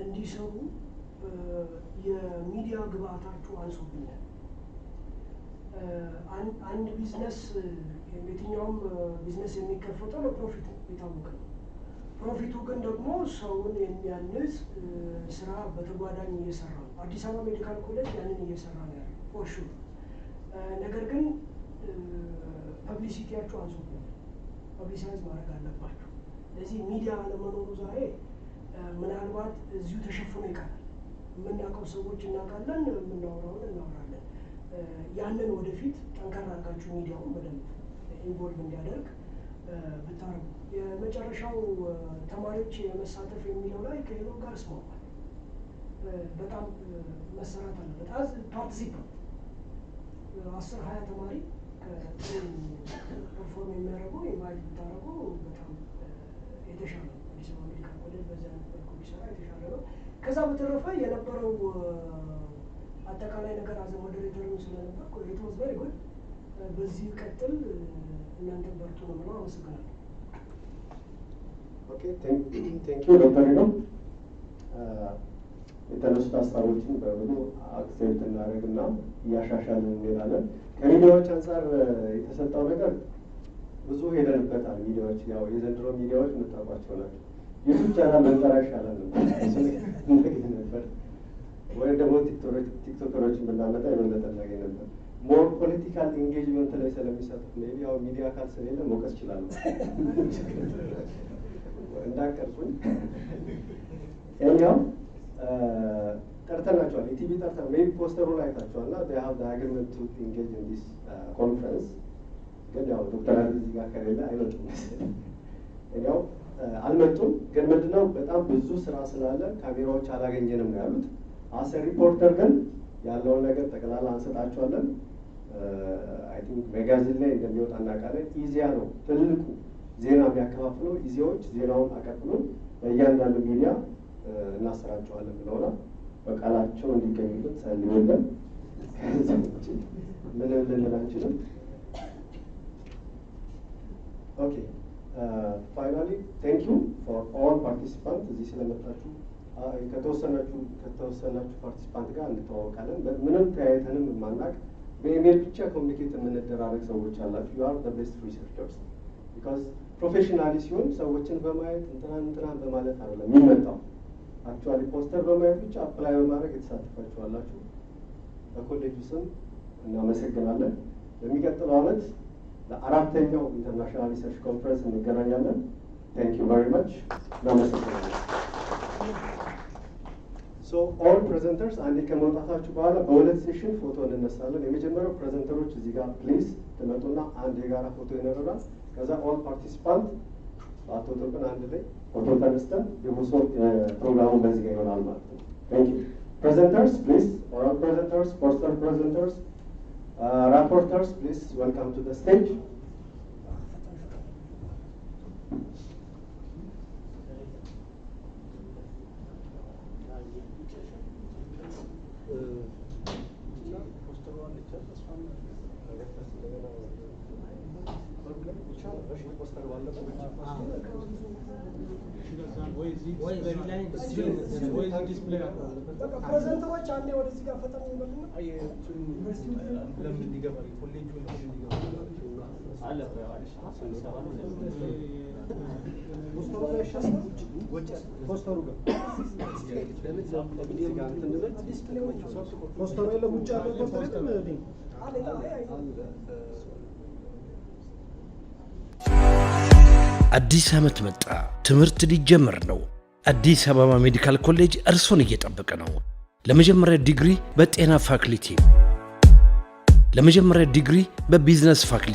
እንዲሰሩ የሚዲያ ግብአታችሁ አንሶብኛል። አንድ ቢዝነስ የትኛውም ቢዝነስ የሚከፈተው ለፕሮፊት የታወቀ ነው። ፕሮፊቱ ግን ደግሞ ሰውን የሚያንጽ ስራ በተጓዳኝ እየሰራ ነው። አዲስ አበባ ሜዲካል ኮሌጅ ያንን እየሰራ ነው ያለው ፎር ሹር። ነገር ግን ፐብሊሲቲያችሁ አንሶብኛል። ፐብሊሳይዝ ማድረግ አለባችሁ። ለዚህ ሚዲያ አለመኖሩ ዛሬ ምናልባት እዚሁ ተሸፍኖ ይቀራል። የምናውቀው ሰዎች እናውቃለን፣ የምናወራውን እናወራለን። ያንን ወደፊት ጠንካራ አድርጋችሁ ሚዲያውን በደንብ ኢንቮልቭ እንዲያደርግ ብታረጉ። የመጨረሻው ተማሪዎች የመሳተፍ የሚለው ላይ ከሌላው ጋር እስማማለሁ። በጣም መሰራት አለበት። አዝ ፓርቲሲፓንት 10-20 ተማሪ ፐርፎርም የሚያደርጉ ኢንቫይት ብታደርጉ በጣም የተሻለ ነው። አዲስ አበባ ሜዲካል ኮሌጅ በዚያ መልኩ ቢሰራ የተሻለ ነው። ከዛ በተረፈ የነበረው አጠቃላይ ነገር አዘ ሞዴሬተርም ስለነበር ኢት ዋዝ ቬሪ ጉድ። በዚህ ቀጥል፣ እናንተ በርቱ ነው የምለው። አመሰግናለሁ። ኦኬ ቴንክ ዩ ዶክተር ሄኖክ። የተነሱት ሀሳቦችን በሙሉ አክሴፕት እናደርግና እያሻሻልን እንሄዳለን። ከሚዲያዎች አንጻር የተሰጠው ነገር ብዙ ሄደንበታል። ሚዲያዎች ያው የዘንድሮ ሚዲያዎች የምታውቋቸው ናቸው። ዩቱብ ቻናል መንጠራ ይሻላል ነበር ወይ ደግሞ ቲክቶከሮችን ብናመጣ የበለጠ እናገኝ ነበር። ሞር ፖለቲካል ኢንጌጅመንት ላይ ስለሚሰጡት ሜይ ቢ ያው ሚዲያ ካል ስለሌለ መውቀስ ይችላሉ። እንዳቀርጹኝ ያው ጠርተናቸዋል። ኢቲቪ ጠርተን ሜይ ቢ ፖስተሩ ላይ አይታችኋል እና they have the agreement to engage in this conference። ግን ያው ዶክተር አብይ እዚህ ጋር ከሌለ አይመጡም መሰለኝ። ያው አልመጡም። ግን ምንድነው በጣም ብዙ ስራ ስላለ ካሜራዎች አላገኘንም ነው ያሉት። አሰ ሪፖርተር ግን ያለውን ነገር ጠቅላላ አንሰጣቸዋለን። አይ ቲንክ መጋዚን ላይ እንደሚወጣ እናውቃለን። ኢዜአ ነው ትልቁ ዜና የሚያከፋፍለው። ኢዜዎች ዜናውን አቀብሎ በእያንዳንዱ ሚዲያ እናሰራጨዋለን ብለውናል። በቃላቸው እንዲገኙልን ጸልዩልን። ከዚህ ውጭ ምንም ልንል አንችልም። ኦኬ ፋይናሊ ቴንክ ዩ ፎር ኦል ፓርቲሲፓንት። እዚህ ስለመጣችሁ ከተወሰናችሁ ፓርቲሲፓንት ጋር እንተዋወቃለን። ምንም ተያይተንም የማናቅ በኢሜል ብቻ ኮሚኒኬት የምንደራረግ ሰዎች አላችሁ። ዩ አር ዘ ቤስት ሪሰርቸርስ ቢካዝ ፕሮፌሽናሊ ሲሆን ሰዎችን በማየት እንትናን በማለት አይደለም የሚመጣው። አክቹዋሊ ፖስተር በማየት ብቻ አፕላይ በማድረግ የተሳተፋችሁ አላችሁ። በኮሌጁ ስም እናመሰግናለን። በሚቀጥለው ዓመት ለአራተኛው ኢንተርናሽናል ሪሰርች ኮንፈረንስ እንገናኛለን። ቴንክ ዩ ቨሪ ማች። እናመሰግናለን። ሶ ኦል ፕሬዘንተርስ አንዴ ከመውጣታችሁ በኋላ በሁለት ሴሽን ፎቶ እንነሳለን። የመጀመሪያው ፕሬዘንተሮች እዚህ ጋር ፕሊዝ ትመጡና አንድ የጋራ ፎቶ ይኖረናል። ከዛ ኦል ፓርቲሲፓንት በአቶ ጥቅን አንድ ላይ ፎቶ ተነስተን የሙሶ ፕሮግራሙ በዚህ ጋር ይሆናል ማለት ነው። ቴንክ ዩ ፕሬዘንተርስ ፕሊዝ፣ ኦራል ፕሬዘንተርስ፣ ፖስተር ፕሬዘንተርስ፣ rapporteurs, please welcome to the stage. ፕሬዘንተሮች አንዴ ወደዚህ ጋር ፈጠን ይበሉና ለምን ይገባል ኮሌጁ ለምን ይገባል አለ ፖስተሩ ጋር ፖስተሩ የለም ውጭ ያለው ፖስተር የለም። አዲስ ዓመት መጣ። ትምህርት ሊጀምር ነው። አዲስ አበባ ሜዲካል ኮሌጅ እርሶን እየጠበቀ ነው። ለመጀመሪያ ዲግሪ በጤና ፋክልቲ፣ ለመጀመሪያ ዲግሪ በቢዝነስ ፋክልቲ